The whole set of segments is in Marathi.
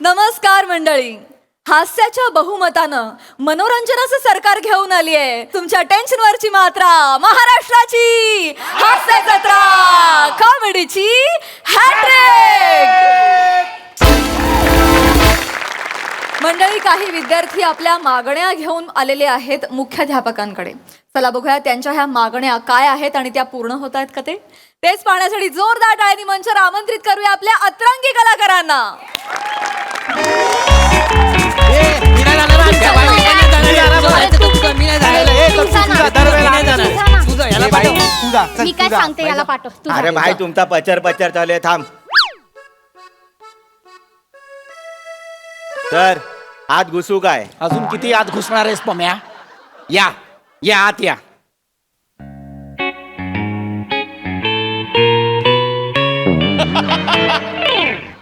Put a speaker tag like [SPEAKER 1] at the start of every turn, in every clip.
[SPEAKER 1] नमस्कार मंडळी. हास्याच्या बहुमतानं मनोरंजनाचं सरकार घेऊन आली आहे. तुमच्या टेन्शनवरची मात्रा महाराष्ट्राची हास्य जत्रा कॉमेडीची हॅट्रिक. मंडळी, काही विद्यार्थी आपल्या मागण्या घेऊन आलेले आहेत मुख्याध्यापकांकडे. चला बघूया त्यांच्या ह्या मागण्या काय आहेत आणि त्या पूर्ण होत आहेत का तेच पाहण्यासाठी जोरदार टाळ्यांनी मंचावर आमंत्रित करूया आपल्या अतरंगी कलाकारांना.
[SPEAKER 2] मी काय सांगते याला पाठव.
[SPEAKER 3] अरे भाई तुमचा पचर चालू आहे, थांब. तर आत घुसू काय?
[SPEAKER 4] अजून किती आत घुसणार आहेस पम्या? या या आत या.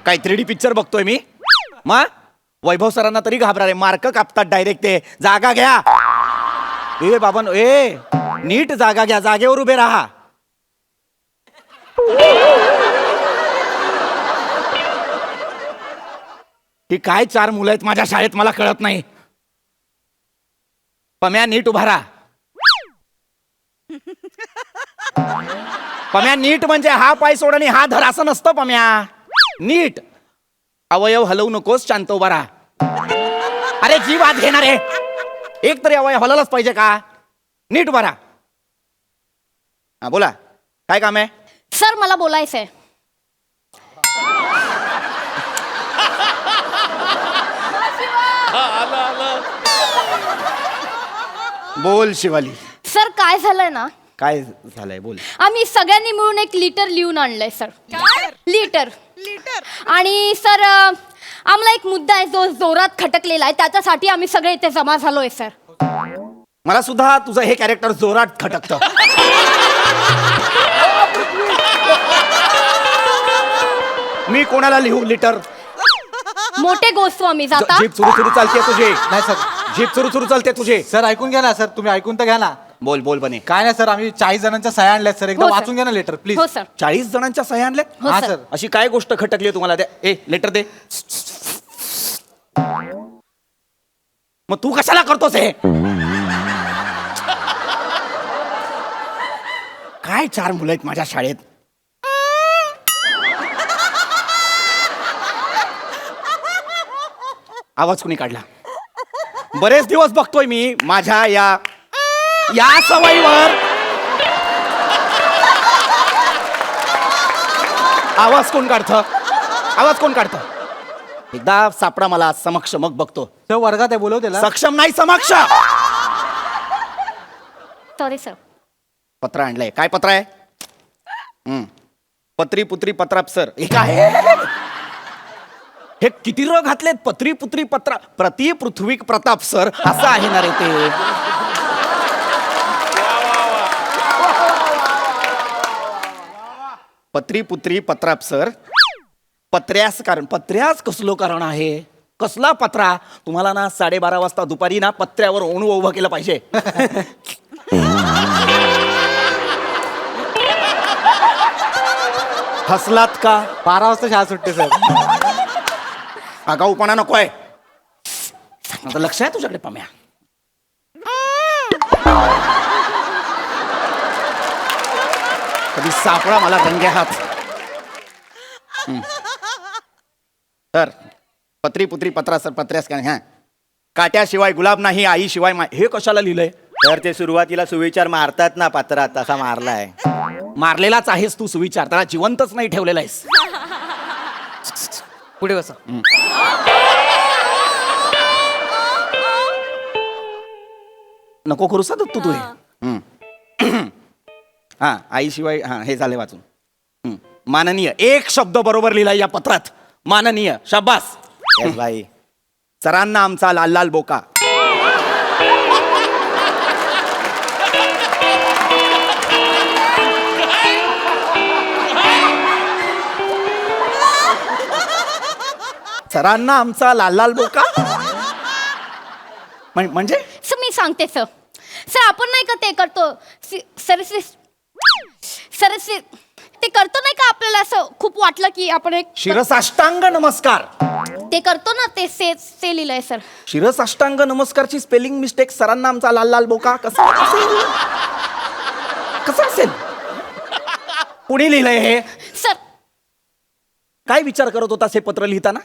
[SPEAKER 4] काय 3D पिक्चर बघतोय मी? मग वैभव सरांना तरी घाबरा रे, मार्क कापतात डायरेक्ट ते. जागा घ्या ए बाबा, ए नीट जागा घ्या, जागेवर उभे राहा. ही काय 4 मुलं आहेत माझ्या शाळेत, मला कळत नाही. पम्या नीट उभा राहा. पम्या नीट म्हणजे हा पाय सोड आणि हा धर असं नसतं पम्या. नीट अवयव हलवू नकोस, शांत उभा राहा. अरे जीव आत घेणार आहे, एक तरी अवयव हलवलाच पाहिजे का? नीट उभा राहा. हा बोला, काय काम आहे?
[SPEAKER 2] सर मला बोलायचंय.
[SPEAKER 4] बोल शिवाली.
[SPEAKER 2] सर काय झालंय ना,
[SPEAKER 4] काय झालंय बोल.
[SPEAKER 2] आम्ही सगळ्यांनी मिळून एक लिटर लिहून आणलंय सर. लिटर आणि सर आम्हाला एक मुद्दा आहे जो जोरात खटकलेला आहे, त्याच्यासाठी आम्ही सगळे इथे जमा झालोय सर.
[SPEAKER 4] मला सुद्धा तुझं हे कॅरेक्टर जोरात खटकतं. मी कोणाला लिहू लिटर?
[SPEAKER 2] मोठे गोस्वामी जाता.
[SPEAKER 4] जीप सुरू चालते तुझे. नाही सर, जीप सुरू चालते तुझे.
[SPEAKER 5] सर ऐकून घ्या ना सर, तुम्ही ऐकून तर घ्या ना.
[SPEAKER 4] बोल बोल बने.
[SPEAKER 5] काय नाही सर, आम्ही 40 जणांच्या सह्या आणल्यात सर. एकदा
[SPEAKER 2] हो, सर.
[SPEAKER 5] वाचून घ्या ना लेटर प्लीज.
[SPEAKER 2] हो सर.
[SPEAKER 4] 40 जणांच्या सह्या आणल्या?
[SPEAKER 2] हो,
[SPEAKER 5] हा
[SPEAKER 2] सर.
[SPEAKER 5] सर.
[SPEAKER 4] अशी काय गोष्ट खटकली तुम्हाला? द्या ए लेटर दे. मग तू कशाला करतोस हे? काय 4 मुलं आहेत माझ्या शाळेत. आवाज कुणी काढला? बरेच दिवस बघतोय मी माझ्या या सवयीवर. आवाज कोण काढतं? आवाज कोण काढतं? एकदा सापडा मला समक्ष, मग बघतो.
[SPEAKER 5] सर वर्गात आहे, बोलव त्याला.
[SPEAKER 4] सक्षम नाही, समक्ष.
[SPEAKER 2] Sorry sir.
[SPEAKER 4] पत्र आणलंय. काय पत्र आहे? पत्री पुत्री पत्राप सर. हे काय? हे किती र घातलेत? पत्री पुत्री पत्रा प्रति पृथ्वी प्रताप सर असं आहे ना रे ते. पत्री पुत्री पत्राप सर. पत्र्यास कसलो कारण आहे? कसला पत्रा? तुम्हाला ना 12:30 वाजता दुपारी ना पत्र्यावर ओणू उभं केलं पाहिजे. हसलात का?
[SPEAKER 5] 12 वाजता शाळा सुटते सर.
[SPEAKER 4] आगाऊपणा नकोय. आता लक्ष आहे तुझ्याकडे पम्या. कधी सापडा मला रंगे हात. तर पत्री पुत्री पत्रा सर पत्र्यास काय? हा, काट्याशिवाय गुलाब नाही, आईशिवाय हे कशाला लिहिलंय?
[SPEAKER 3] तर ते सुरुवातीला सुविचार मारतात ना पात्रात, तसा मारलाय.
[SPEAKER 4] मारलेलाच आहेस तू सुविचार, त्याला जिवंतच नाही ठेवलेला आहेस.
[SPEAKER 5] पुढे बसा.
[SPEAKER 4] नको करू सा तू हे. हा, आईशिवाय. हा, हे झाले वाचून. माननीय. एक शब्द बरोबर लिहिलाय या पत्रात. माननीय. शाबास.
[SPEAKER 3] येस भाई.
[SPEAKER 4] सरांना आमचा लाल लाल बोका. सरांना आमचा लाल लाल बोका म्हणजे
[SPEAKER 2] सर मी सांगते सर. सर आपण नाही का ते करतो सरस्वी ते करतो नाही का आपल्याला असं खूप वाटलं की आपण एक
[SPEAKER 4] शिरसाष्टांग नमस्कार.
[SPEAKER 2] ते करतो ना ते ते लिहिलंय सर.
[SPEAKER 4] शिरसाष्टांग नमस्कारची स्पेलिंग मिस्टेक सरांना आमचा लाल लाल बोका कसं असेल? कुणी लिहिलंय हे?
[SPEAKER 2] सर
[SPEAKER 4] काय विचार करत होतास हे पत्र लिहिताना?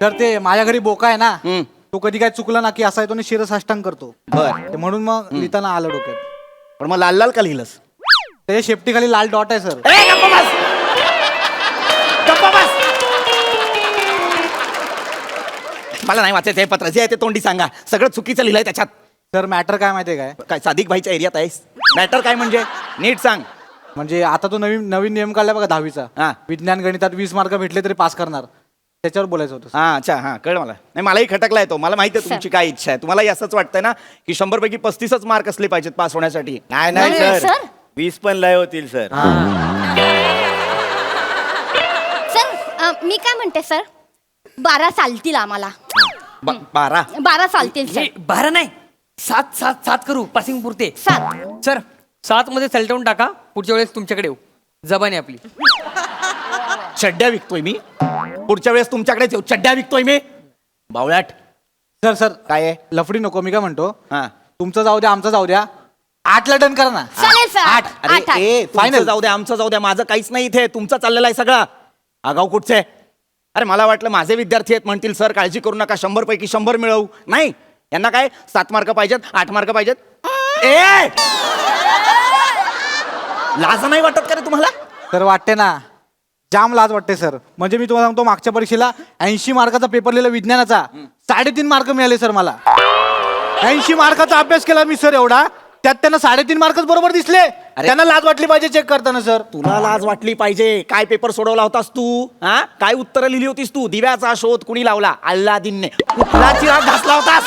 [SPEAKER 5] तर ते माझ्या घरी बोका आहे ना,
[SPEAKER 4] हम्म.
[SPEAKER 5] तो कधी काय चुकला ना की असा येतो आणि शिरसाष्टांग करतो.
[SPEAKER 4] बर,
[SPEAKER 5] ते म्हणून मग लिहिताना आलं डोक्यात.
[SPEAKER 4] पण मग लाल लाल का लिहिलंस?
[SPEAKER 5] त्याच्या शेपटीखाली लाल डॉट आहे सर.
[SPEAKER 4] ए, गप्प बस! गप्प बस! मला नाही वाचायचं हे पत्र, जे आहे ते तोंडी सांगा. सगळं चुकीचं लिहिलंय त्याच्यात.
[SPEAKER 5] सर मॅटर काय माहितीये काय,
[SPEAKER 4] काय सादिक भाईच्या एरियात आहेस? मॅटर काय म्हणजे नीट सांग.
[SPEAKER 5] म्हणजे आता तो नवीन नवीन नियम काढला बघा 10वीचा.
[SPEAKER 4] हा.
[SPEAKER 5] विज्ञान गणितात 20 मार्क भेटले तरी पास करणार, त्याच्यावर बोलायचं होतं.
[SPEAKER 4] हा, अच्छा, हा, कळ मला. नाही, मलाही खटकलाय तो. मला माहिती आहे तुमची काय इच्छा आहे. तुम्हालाही असंच वाटतंय ना की 100 पैकी 35च मार्क असले पाहिजेत पास होण्यासाठी.
[SPEAKER 3] नाही
[SPEAKER 2] नाही,
[SPEAKER 3] नाही सर,
[SPEAKER 2] सर.
[SPEAKER 3] 20 पण लय होतील सर.
[SPEAKER 2] सर मी काय म्हणते सर, 12 चालतील आम्हाला.
[SPEAKER 4] 12.
[SPEAKER 2] 12 चालतील सर.
[SPEAKER 6] 12 नाही, 7 करू पासिंग पुरते.
[SPEAKER 2] 7.
[SPEAKER 6] सर 7 मध्ये सलटवून टाका, पुढच्या वेळेस तुमच्याकडे येऊ. जबान आहे आपली.
[SPEAKER 4] चड्ड्या विकतोय मी, पुढच्या वेळेस तुमच्याकडेच येऊ. चड्ड्या विकतोय मी, बावळ्याट.
[SPEAKER 5] सर सर
[SPEAKER 4] काय आहे?
[SPEAKER 5] लफडी नको. मी काय म्हणतो,
[SPEAKER 4] हा.
[SPEAKER 5] तुमचं जाऊ द्या, आमचं जाऊ द्या, 8ला डन करा ना.
[SPEAKER 2] चालेल सर.
[SPEAKER 4] 8. अरे
[SPEAKER 2] 8.
[SPEAKER 4] ए, तुमचं
[SPEAKER 5] Final.
[SPEAKER 4] जाऊ द्या, आमचं जाऊ द्या. माझं काहीच नाही इथे, तुमचं चाललेलं आहे सगळं. आगाऊ कुठचे? अरे मला वाटलं माझे विद्यार्थी आहेत म्हणतील सर काळजी करू नका, 100 पैकी 100 मिळवू. नाही, यांना काय 7 मार्क पाहिजेत, 8 मार्क पाहिजेत. ए, लाज नाही वाटत का रे तुम्हाला?
[SPEAKER 5] तर वाटते ना, जाम लाज वाटते सर. म्हणजे मी तुम्हाला सांगतो, मागच्या परीक्षेला 80 मार्काचा पेपर लिहिला विज्ञानाचा, 3.5 मार्क मिळाले सर मला. 80 मार्काचा अभ्यास केला मी सर एवढा, त्यात त्यांना 3.5 मार्कच बरोबर दिसले. त्यांना लाज वाटली पाहिजे चेक करताना सर.
[SPEAKER 4] तुला लाज वाटली पाहिजे. काय पेपर सोडवला होतास तू? हा, काय उत्तरं लिहिली होतीस तू? दिव्याचा शोध कुणी लावला? अल्लादीनने. कुठला चिराग घासला होतास?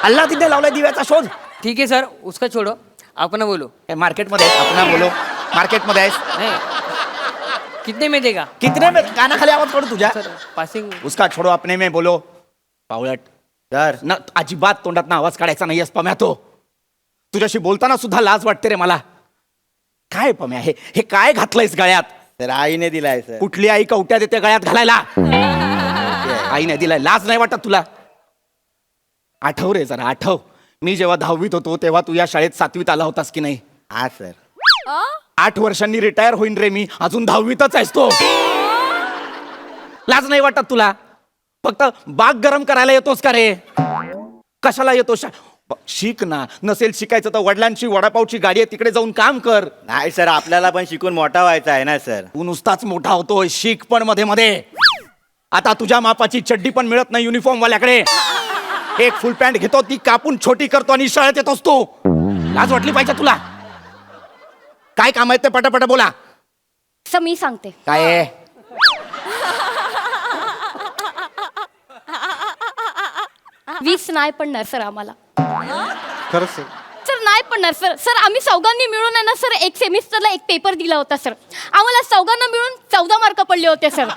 [SPEAKER 4] अल्लादीनने लावलाय दिव्याचा शोध.
[SPEAKER 6] ठीक है सर, उसका छोड़ो, अपना बोलो.
[SPEAKER 4] मार्केटमध्ये आपण बोलो. मार्केटमध्ये आहेस?
[SPEAKER 6] नहीं, कितने में देगा
[SPEAKER 4] कितने में? कानाखाली आवाज पडू तुझ्या.
[SPEAKER 6] सर? पासिंग
[SPEAKER 4] उसका छोडो अपने में बोलो. पावळट.
[SPEAKER 3] सर
[SPEAKER 4] ना अजिबात तोंडात ना आवाज काढायचा नाही पम्या. तो तुझ्याशी बोलताना सुद्धा लाज वाटते रे मला. काय पम्या हे हे काय घातलंयस गळ्यात?
[SPEAKER 3] सर आईने दिलाय सर.
[SPEAKER 4] कुठली आई कवट्या देते गळ्यात घालायला? आईने दिलाय. लाज नाही वाटत तुला? आठव रे जरा, आठव. मी जेव्हा 10वीत होतो तेव्हा तू या शाळेत 7वीत आला होतास की नाही?
[SPEAKER 3] हा सर.
[SPEAKER 4] 8 वर्षांनी रिटायर होईन रे मी, अजून 10वीतच आहेस तो. लाज नाही वाटत तुला? फक्त बाग गरम करायला येतोस का रे? कशाला येतो? शिक ना. नसेल शिकायचं तर वडिलांची वडापावची गाडी आहे, तिकडे जाऊन काम कर.
[SPEAKER 3] नाही सर, आपल्याला पण शिकून मोठा व्हायचा आहे ना सर.
[SPEAKER 4] तू नुसताच मोठा होतोय, शिक पण मध्ये मध्ये. आता तुझ्या मापाची चड्डी पण मिळत नाही युनिफॉर्म वाल्याकडे. एक फुल पॅन्ट घेतो, ती कापून छोटी करतो आणि शाळेत येतोस तू. लाज वाटली पाहिजे तुला. काय काम आहे ते पटापट बोला.
[SPEAKER 2] सर मी सांगते.
[SPEAKER 4] काय आहे?
[SPEAKER 2] वीस नाही पडणार सर आम्हाला.
[SPEAKER 5] खरंच सर.
[SPEAKER 2] सर नाही पडणार सर. सर आम्ही चौघांनी मिळून आहे ना सर, एक सेमिस्टरला एक पेपर दिला होता सर. आम्हाला चौघांना मिळून 14 मार्क पडले होते सर.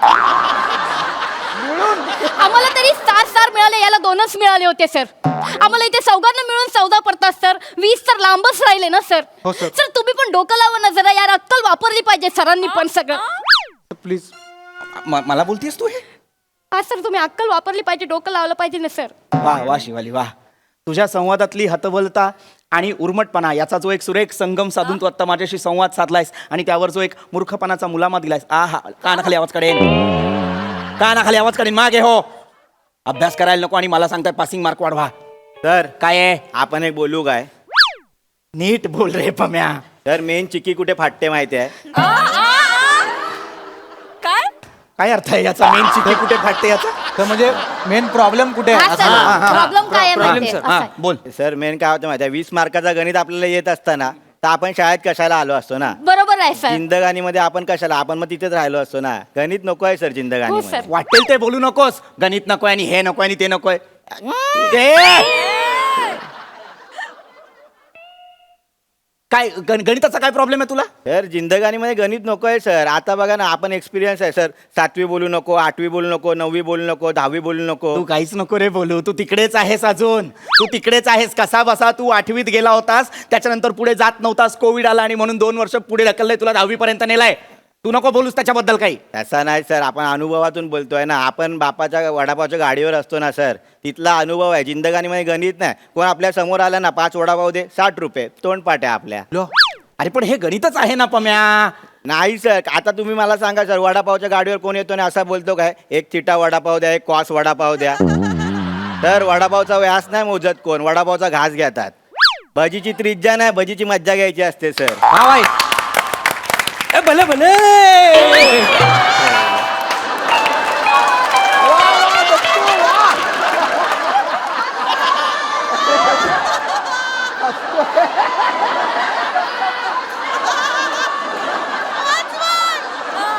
[SPEAKER 2] आम्हाला तरी 4 मिळाले, याला 2च मिळाले होते सर. आम्हाला इथे चौघांना मिळून 14 पडतात सर. 20 तर लांबच राहिले ना सर.
[SPEAKER 5] हो, सर.
[SPEAKER 2] सर तुम्ही पण डोकं लावा ना जरा यार, अक्कल वापरली पाहिजे सरांनी पण सगळं.
[SPEAKER 5] प्लीज.
[SPEAKER 4] मला बोलतीस तू हे?
[SPEAKER 2] हा सर, तुम्ही अक्कल वापरली पाहिजे, डोकं लावलं पाहिजे ना सर.
[SPEAKER 4] वा वा शिवाली वा. तुझ्या संवादातली हतबलता आणि उर्मटपणा याचा जो एक सुरेख संगम साधून तू आता माझ्याशी संवाद साधलायस आणि त्यावर जो एक मूर्खपणाचा मुलामा दिलायस. हा, कानाखाली आवाज काढेन, कानाखाली आवाज काढेन. मागे हो. अभ्यास करायला नको आणि मला सांगताय पासिंग मार्क वाढवा.
[SPEAKER 3] सर
[SPEAKER 4] काय आहे?
[SPEAKER 3] आपण एक बोलू काय?
[SPEAKER 4] नीट बोल रे पम्या.
[SPEAKER 3] सर मेन चिक्की कुठे फाटते माहिती आहे?
[SPEAKER 1] काय?
[SPEAKER 4] काय अर्थ आहे याचा? मेन चिठ्ठी कुठे फाटते याचा?
[SPEAKER 5] तर म्हणजे मेन प्रॉब्लेम कुठे आहे
[SPEAKER 2] हा
[SPEAKER 5] असं.
[SPEAKER 2] सर, प्रॉब्लेम काय आहे
[SPEAKER 6] प्रॉब्लेम
[SPEAKER 2] माहितीये?
[SPEAKER 6] सर.
[SPEAKER 2] असं
[SPEAKER 4] हा,
[SPEAKER 2] आहे.
[SPEAKER 4] बोल.
[SPEAKER 3] सर मेन काय होतं माहिती आहे? 20 मार्काचा गणित आपल्याला येत असताना तर आपण शाळेत कशाला आलो असतो ना?
[SPEAKER 2] बरोबर आहे सर.
[SPEAKER 3] जिंदगानीमध्ये आपण कशाला? आपण मग तिथेच राहिलो असतो ना. गणित नको आहे सर
[SPEAKER 2] हो
[SPEAKER 3] जिंदगानीमध्ये.
[SPEAKER 2] सर.
[SPEAKER 4] वाटेल ते बोलू नकोस. गणित नकोय आणि हे नकोय आणि ते नकोय. काय गणिताचा काय प्रॉब्लेम आहे तुला?
[SPEAKER 3] सर जिंदगानीमध्ये गणित नको आहे सर. आता बघा ना, आपण एक्सपिरियन्स आहे सर. 7वी बोलू नको, 8वी बोलू नको, 9वी बोलू नको, 10वी बोलू नको.
[SPEAKER 4] तू काहीच नको रे बोलू. तू तिकडेच आहेस अजून. तू तिकडेच आहेस. कसा बसा तू 8वीत गेला होतास, त्याच्यानंतर पुढे जात नव्हतास, कोविड आला आणि म्हणून 2 वर्ष पुढे ढकललंय तुला, 10वी पर्यंत नेलाय. तू नको बोलूस त्याच्याबद्दल काही.
[SPEAKER 3] तसा नाही सर, आपण अनुभवातून बोलतोय ना. आपण बापाच्या वडापावच्या गाडीवर असतो ना सर, तिथला अनुभव आहे. जिंदगानीमध्ये गणित नाही. कोण आपल्या समोर आला ना, 5 वडापाव दे, 60 रुपये, तोंडपाट आहे आपल्या.
[SPEAKER 5] लो
[SPEAKER 4] अरे पण हे गणितच आहे ना पम्या.
[SPEAKER 3] नाही सर, आता तुम्ही मला सांगा सर, वडापावच्या गाडीवर कोण येतो ना असा बोलतो काय, एक चिटा वडापाव द्या, एक कॉस वडापाव द्या. तर वडापावचा व्यास नाही मोजत कोण, वडापावचा घास घेतात. भजीची त्रिज्या नाही, भजीची मज्जा घ्यायची असते सर.
[SPEAKER 4] हा बाई. ए, भले भले.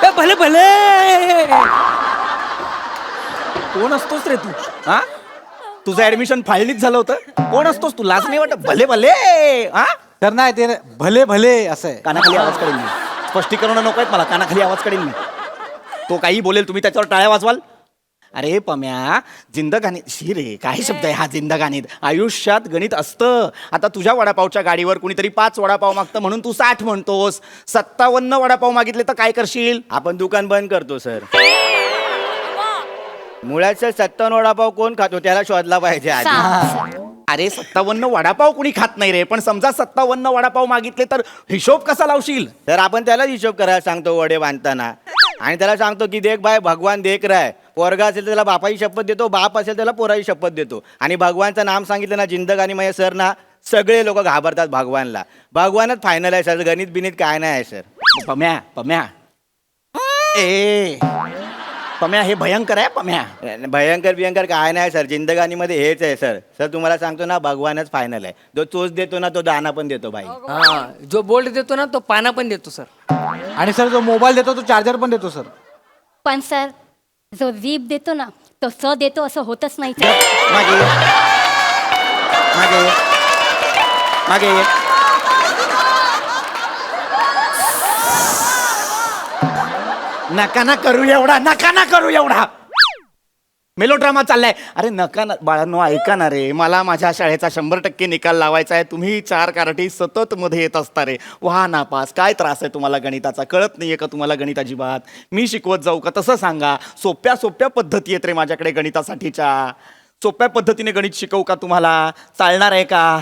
[SPEAKER 6] ए, भले भले.
[SPEAKER 4] कोण असतोस रे तू? हा, तुझं ऍडमिशन फायलीच झालं होतं. कोण असतोस तू? लाज नाही वाटत? भले भले. हा,
[SPEAKER 5] तर नाही ते भले भले असं आहे.
[SPEAKER 4] कानाखाली आवाज काढेल मी. स्पष्टीकरण नको आहेत मला. कानाखाली आवाज काढेल मी. तो काही बोलेल, तुम्ही त्याच्यावर टाळ्या वाजवाल. अरे पम्या, जिंदगानी शी रे, काय शब्द आहे हा जिंदगानीत. आयुष्यात गणित असतं. आता तुझ्या वडापावच्या गाडीवर कुणीतरी 5 वडापाव मागतं म्हणून तू 60 म्हणतोस. 57 वडापाव मागितले तर काय करशील?
[SPEAKER 3] आपण दुकान बंद करतो सर. मुळात सर 57 वडापाव कोण खातो त्याला शोधला पाहिजे आधी.
[SPEAKER 4] अरे 57 वडापाव कुणी खात नाही रे. पण समजा 57 वडापाव मागितले तर हिशोब कसा लावशील?
[SPEAKER 3] तर आपण त्याला हिशोब करायला सांगतो वडे बांधताना, आणि त्याला सांगतो की देख भाई भगवान देख रहा है. पोरगा असेल तर त्याला बापाची शपथ देतो, बाप असेल त्याला पोराची शपथ देतो. आणि भगवानचं नाम सांगितलं ना जिंदगानी मध्ये सर ना, सगळे लोक घाबरतात भगवानला. भगवानच फायनल आहे सर, गणित बिनीत काय नाही आहे सर.
[SPEAKER 4] पम्या पम्या ए पम्या, हे भयंकर आहे पम्या.
[SPEAKER 3] भयंकर बियंकर काय नाही सर, जिंदगानीमध्ये हेच आहे सर. सर तुम्हाला सांगतो ना, भगवानच फायनल आहे. जो चोच देतो ना तो दाना पण देतो भाई.
[SPEAKER 6] हा, जो बोल्ट देतो ना तो पाना पण देतो सर.
[SPEAKER 5] आणि सर जो मोबाईल देतो तो चार्जर पण देतो सर.
[SPEAKER 2] पण सर, जो जीभ देतो ना तो स देतो असं होतच नाही सर.
[SPEAKER 4] मागे ये. मागे ये. मागे ये. नका ना करू एवढा. नका ना करू एवढा. मेलोड्रामा चाललाय. अरे नका ना बाळांनो, ऐका ना रे. मला माझ्या शाळेचा 100% निकाल लावायचा आहे. तुम्ही 4 कारटी सतत मध्ये येत असता रे. व्हा नापास. काय त्रास आहे तुम्हाला गणिताचा? कळत नाहीये का तुम्हाला गणित अजिबात? मी शिकवत जाऊ का? तसं सांगा. सोप्या सोप्या पद्धती आहेत रे माझ्याकडे गणितासाठीच्या. सोप्या पद्धतीने गणित शिकवू का तुम्हाला? चालणार आहे का?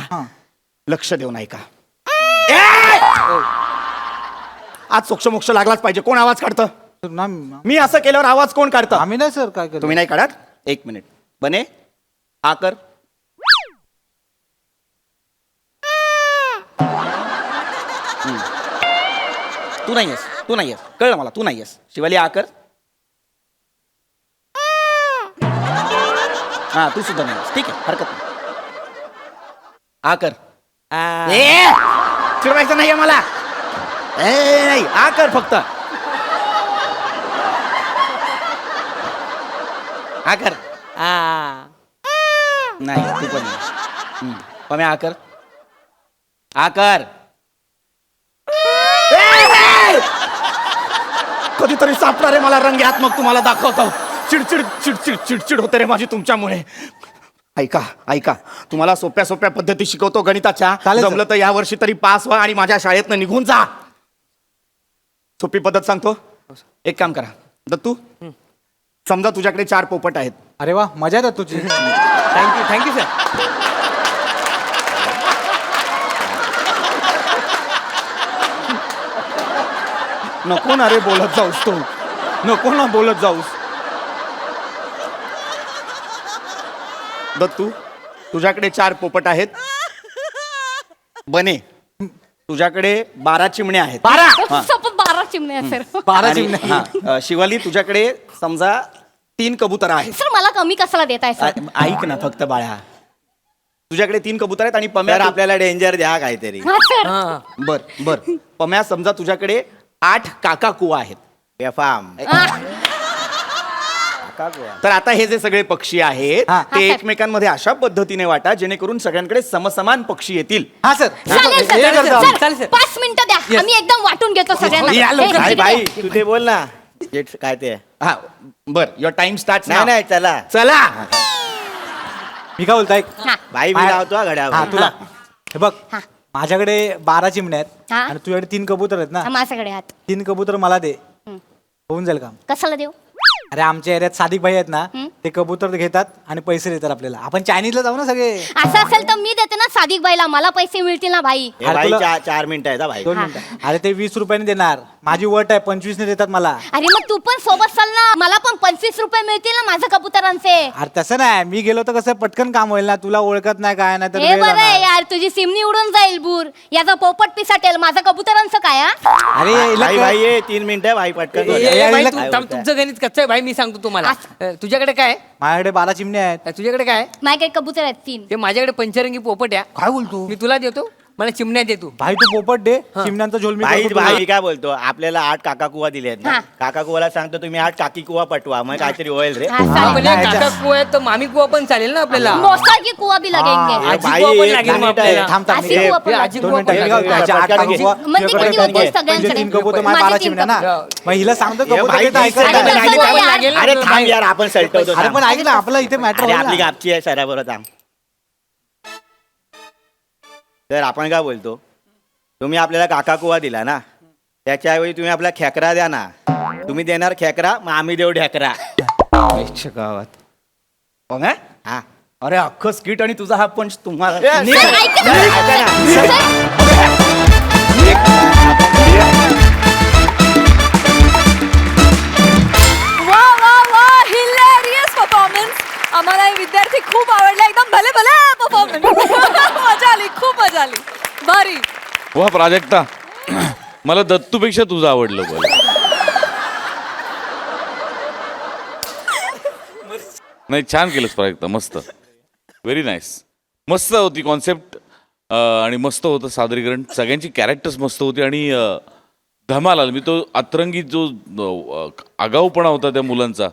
[SPEAKER 4] लक्ष देऊ नाही का? आज सोक्ष लागलाच पाहिजे. कोण आवाज काढतं?
[SPEAKER 5] सर, ना
[SPEAKER 4] मी असं केल्यावर आवाज कोण काढतं?
[SPEAKER 5] आम्ही नाही सर काय केलं.
[SPEAKER 4] तुम्ही नाही काढत? 1 मिनिट. बने हा कर. तू नाही आहेस. तू नाही आहेस. कळलं मला. तू नाही आहेस. शिवाली हा कर. हा, तू सुद्धा नाही आहेस. ठीक आहे, हरकत नाही. हा कर. चिडवायचं नाहीये मला. नाही, हा कर फक्त. हा कर. नाही, तू पण नाही. पम्या हा कर. हा कर. कधीतरी सापडा रे मला रंग्यात, मग तुम्हाला दाखवतो. चिडचिड चिडचिड चिडचिड होते रे माझी तुमच्यामुळे. ऐका ऐका, तुम्हाला सोप्या सोप्या पद्धती शिकवतो गणिताच्या.
[SPEAKER 5] चालेल सर.
[SPEAKER 4] जमलं तर या वर्षी तरी पास व्हा आणि माझ्या शाळेतनं निघून जा. सोपी पद्धत सांगतो. एक काम करा दत्तू, समजा तुझ्याकडे 4 पोपट आहेत.
[SPEAKER 5] अरे वा, मजा आहे तुझी.
[SPEAKER 6] Thank you sir.
[SPEAKER 4] नको ना रे बोलत जाऊस. तो नको ना बोलत जाऊस. दत्तू, तुझ्याकडे 4 पोपट आहेत. बने, तुझ्याकडे 12 चिमण्या आहेत.
[SPEAKER 2] 12 चिमणे आहे सर.
[SPEAKER 5] 12
[SPEAKER 4] आणि-
[SPEAKER 5] चिमण्या.
[SPEAKER 4] हा, शिवाली तुझ्याकडे समजा 3 कबूतर आहेत.
[SPEAKER 2] सर मला कमी कशाला देताय सर?
[SPEAKER 4] ऐक ना फक्त बाळा, तुझ्याकडे 3 कबूतर आहेत आणि
[SPEAKER 3] सर
[SPEAKER 4] पम्या
[SPEAKER 3] आपल्याला डेंजर द्या काहीतरी.
[SPEAKER 2] हा सर.
[SPEAKER 6] हा,
[SPEAKER 4] बर बर. पम्या समजा तुझ्याकडे 8 काका कुवा आहेत.
[SPEAKER 3] बेफाम. काकाकुवा.
[SPEAKER 4] तर आता हे जे सगळे पक्षी आहेत
[SPEAKER 5] हा.
[SPEAKER 4] ते
[SPEAKER 2] हा,
[SPEAKER 4] एकमेकांमध्ये अशा पद्धतीने वाटा जेणेकरून सगळ्यांकडे समसमान पक्षी येतील.
[SPEAKER 5] हा सर
[SPEAKER 2] चालेल
[SPEAKER 5] हे
[SPEAKER 2] सर
[SPEAKER 5] करतो आम्ही.
[SPEAKER 6] चालेल, सर.
[SPEAKER 2] 5 मिनिटं द्या आम्ही एकदम वाटून घेतो सगळ्यांना
[SPEAKER 4] या
[SPEAKER 2] हे,
[SPEAKER 4] लवकर.
[SPEAKER 3] बाई
[SPEAKER 2] इकडे
[SPEAKER 3] बाई
[SPEAKER 2] ये.
[SPEAKER 3] तू ते बोल ना काय ते
[SPEAKER 4] हा बर युअर टाइम स्टार्ट
[SPEAKER 3] नाही नाही चला
[SPEAKER 4] चला.
[SPEAKER 5] मी काय बोलतो ऐक
[SPEAKER 2] हा.
[SPEAKER 3] बाई मी
[SPEAKER 5] मा-
[SPEAKER 3] लावतो हा
[SPEAKER 5] हा
[SPEAKER 3] घड्यावर
[SPEAKER 5] तुला हे बघ
[SPEAKER 2] हा.
[SPEAKER 5] माझ्याकडे 12 चिमण्या आहेत
[SPEAKER 2] हा.
[SPEAKER 5] आणि तुझ्याकडे 3 कबूतर आहेत ना
[SPEAKER 2] हा, माझ्याकडे हात
[SPEAKER 5] 3 कबूतर मला दे
[SPEAKER 2] हम्म.
[SPEAKER 5] होऊन जाईल काम
[SPEAKER 2] कशाला देऊ
[SPEAKER 5] अरे आमच्या एरियात सादिक भाई आहेत ना
[SPEAKER 2] हम्म.
[SPEAKER 5] ते कबूतर घेतात आणि पैसे देतात आपल्याला आपण चायनीजला जाऊ ना सगळे
[SPEAKER 2] असं असेल तर मी देते ना सादिक बाईला मला पैसे मिळतील ना भाई
[SPEAKER 3] हे
[SPEAKER 5] अरे
[SPEAKER 3] भाई
[SPEAKER 5] तुला-
[SPEAKER 3] 4 मिनिटं आहेत हा भाई
[SPEAKER 5] 2 मिनिटं अरे ते 20 रुपयाने देणार माझी वट आहे 25 ने देतात मला
[SPEAKER 2] अरे मग तू पण सोबत चाल ना मला पण 25 रुपये मिळतील ना माझ्या कबुतरांचे
[SPEAKER 5] अरे तसं नाही मी गेलो तर कसं पटकन काम होईल ना तुला ओळखत नाही काय नाही तर
[SPEAKER 2] हे
[SPEAKER 5] वेळ
[SPEAKER 2] बरं आहे
[SPEAKER 5] जाणार.
[SPEAKER 2] यार तुझी सिमनी उडून जाईल बूर याचा पोपट पिसाटेल माझा कबुतरांचं काय हा?
[SPEAKER 5] अरे हिला
[SPEAKER 3] भाई
[SPEAKER 5] कळ-
[SPEAKER 3] भाई ये 3 मिनिटं भाई पटकन बोल.
[SPEAKER 5] ए,
[SPEAKER 6] भाई,
[SPEAKER 5] हिला-
[SPEAKER 6] तू थांब, तुमचं गणित कच्चं आहे भाई मी सांगतो तुम्हाला तुझ्याकडे काय आहे?
[SPEAKER 5] माझ्याकडे 12 चिमण्या आहेत
[SPEAKER 6] तुझ्याकडे काय आहे?
[SPEAKER 2] माझ्याकडे कबूतर आहेत 3
[SPEAKER 6] ते माझ्याकडे पंचरंगी पोपट आहे.
[SPEAKER 5] काय बोलतो
[SPEAKER 6] मी तुला देतो मला चिमण्या देतो.
[SPEAKER 5] भाई तू पोपट दे चिमण्यांचा झोल मी
[SPEAKER 3] भाई
[SPEAKER 5] करतो तुला.
[SPEAKER 3] भाई काय बोलतो आपल्याला 8 काका कुवा दिले आहेत ना
[SPEAKER 2] हा.
[SPEAKER 3] काका कुवाला सांगतो तुम्ही 8 काकी कुवा पटवा मग काहीतरी होईल रे
[SPEAKER 2] हा, चालेल.
[SPEAKER 6] म्हणजे
[SPEAKER 5] नाही,
[SPEAKER 6] काका कुवा आहे तर मामी कुवा पण चालेल ना आपल्याला.
[SPEAKER 2] मोसा की कुआ भी लगेंगे
[SPEAKER 3] हे
[SPEAKER 6] आजी
[SPEAKER 3] भाई,
[SPEAKER 6] कुवा पण
[SPEAKER 3] एक
[SPEAKER 6] लागेल मग
[SPEAKER 3] मिनिट आहे.
[SPEAKER 6] आपल्याला.
[SPEAKER 5] थांब थांब
[SPEAKER 2] अशी
[SPEAKER 5] हे-
[SPEAKER 2] कुवा पण
[SPEAKER 6] हे
[SPEAKER 2] लागेल.
[SPEAKER 6] आजी
[SPEAKER 5] दोन
[SPEAKER 6] कुवा
[SPEAKER 5] मिनिटं
[SPEAKER 6] पण
[SPEAKER 5] हे
[SPEAKER 6] लागेल.
[SPEAKER 5] बघ, त्याच्या आठ
[SPEAKER 3] पटकन घे.
[SPEAKER 5] काकुवा,
[SPEAKER 2] म्हणजे
[SPEAKER 5] तुझ्याकडे
[SPEAKER 2] किती
[SPEAKER 5] काय
[SPEAKER 2] होतील
[SPEAKER 5] घे.
[SPEAKER 2] सगळ्यांकडे?
[SPEAKER 5] म्हणजे 3 कबूतर
[SPEAKER 2] माझे
[SPEAKER 5] माझ्या 12
[SPEAKER 2] तीन
[SPEAKER 5] चिमण्या ना
[SPEAKER 6] कबूतर.
[SPEAKER 5] मग हिला सांगतो
[SPEAKER 3] हे
[SPEAKER 5] कबूतर
[SPEAKER 3] भाई,
[SPEAKER 5] घेता ऐकत
[SPEAKER 3] दिसतंय
[SPEAKER 5] नाही.
[SPEAKER 2] का?
[SPEAKER 3] नाही,
[SPEAKER 2] कसं
[SPEAKER 3] नाही,
[SPEAKER 2] लागेल?
[SPEAKER 3] अरे थांब यार आपण सलटवतो
[SPEAKER 5] अरे पण ऐक ना आपलं इथे मॅटर
[SPEAKER 3] अरे आपली गापची आहे सराबरोबर थांब तर आपण काय बोलतो तुम्ही आपल्याला काका कुवा दिला ना त्याच्याऐवजी तुम्ही आपला खेकरा द्या ना तुम्ही देणार खेकरा मग आम्ही देऊ ढेकरा
[SPEAKER 4] गावात मग हा?
[SPEAKER 3] हा
[SPEAKER 4] अरे अख्खं स्किट आणि तुझा हा पंच तुम्हाला
[SPEAKER 3] ए,
[SPEAKER 4] निघ.
[SPEAKER 2] सर, ऐका ना.
[SPEAKER 3] ऐका ना.
[SPEAKER 2] सर,
[SPEAKER 1] वा वा वा हिलेरियस परफॉर्मन्स आम्हाला हे विद्यार्थी खूप आवडले एकदम भले भले परफॉर्मन्स मजा आली खूप मजा आली भारी
[SPEAKER 7] वा प्राजक्ता मला दत्तूपेक्षा तुझं आवडलं बरं नाही छान केलंस प्राजक्ता मस्त व्हेरी नाईस मस्त होती कॉन्सेप्ट आणि मस्त होतं सादरीकरण सगळ्यांची कॅरेक्टर्स मस्त होती आणि धमाल आला मी तो अतरंगी जो आगाऊपणा होता त्या मुलांचा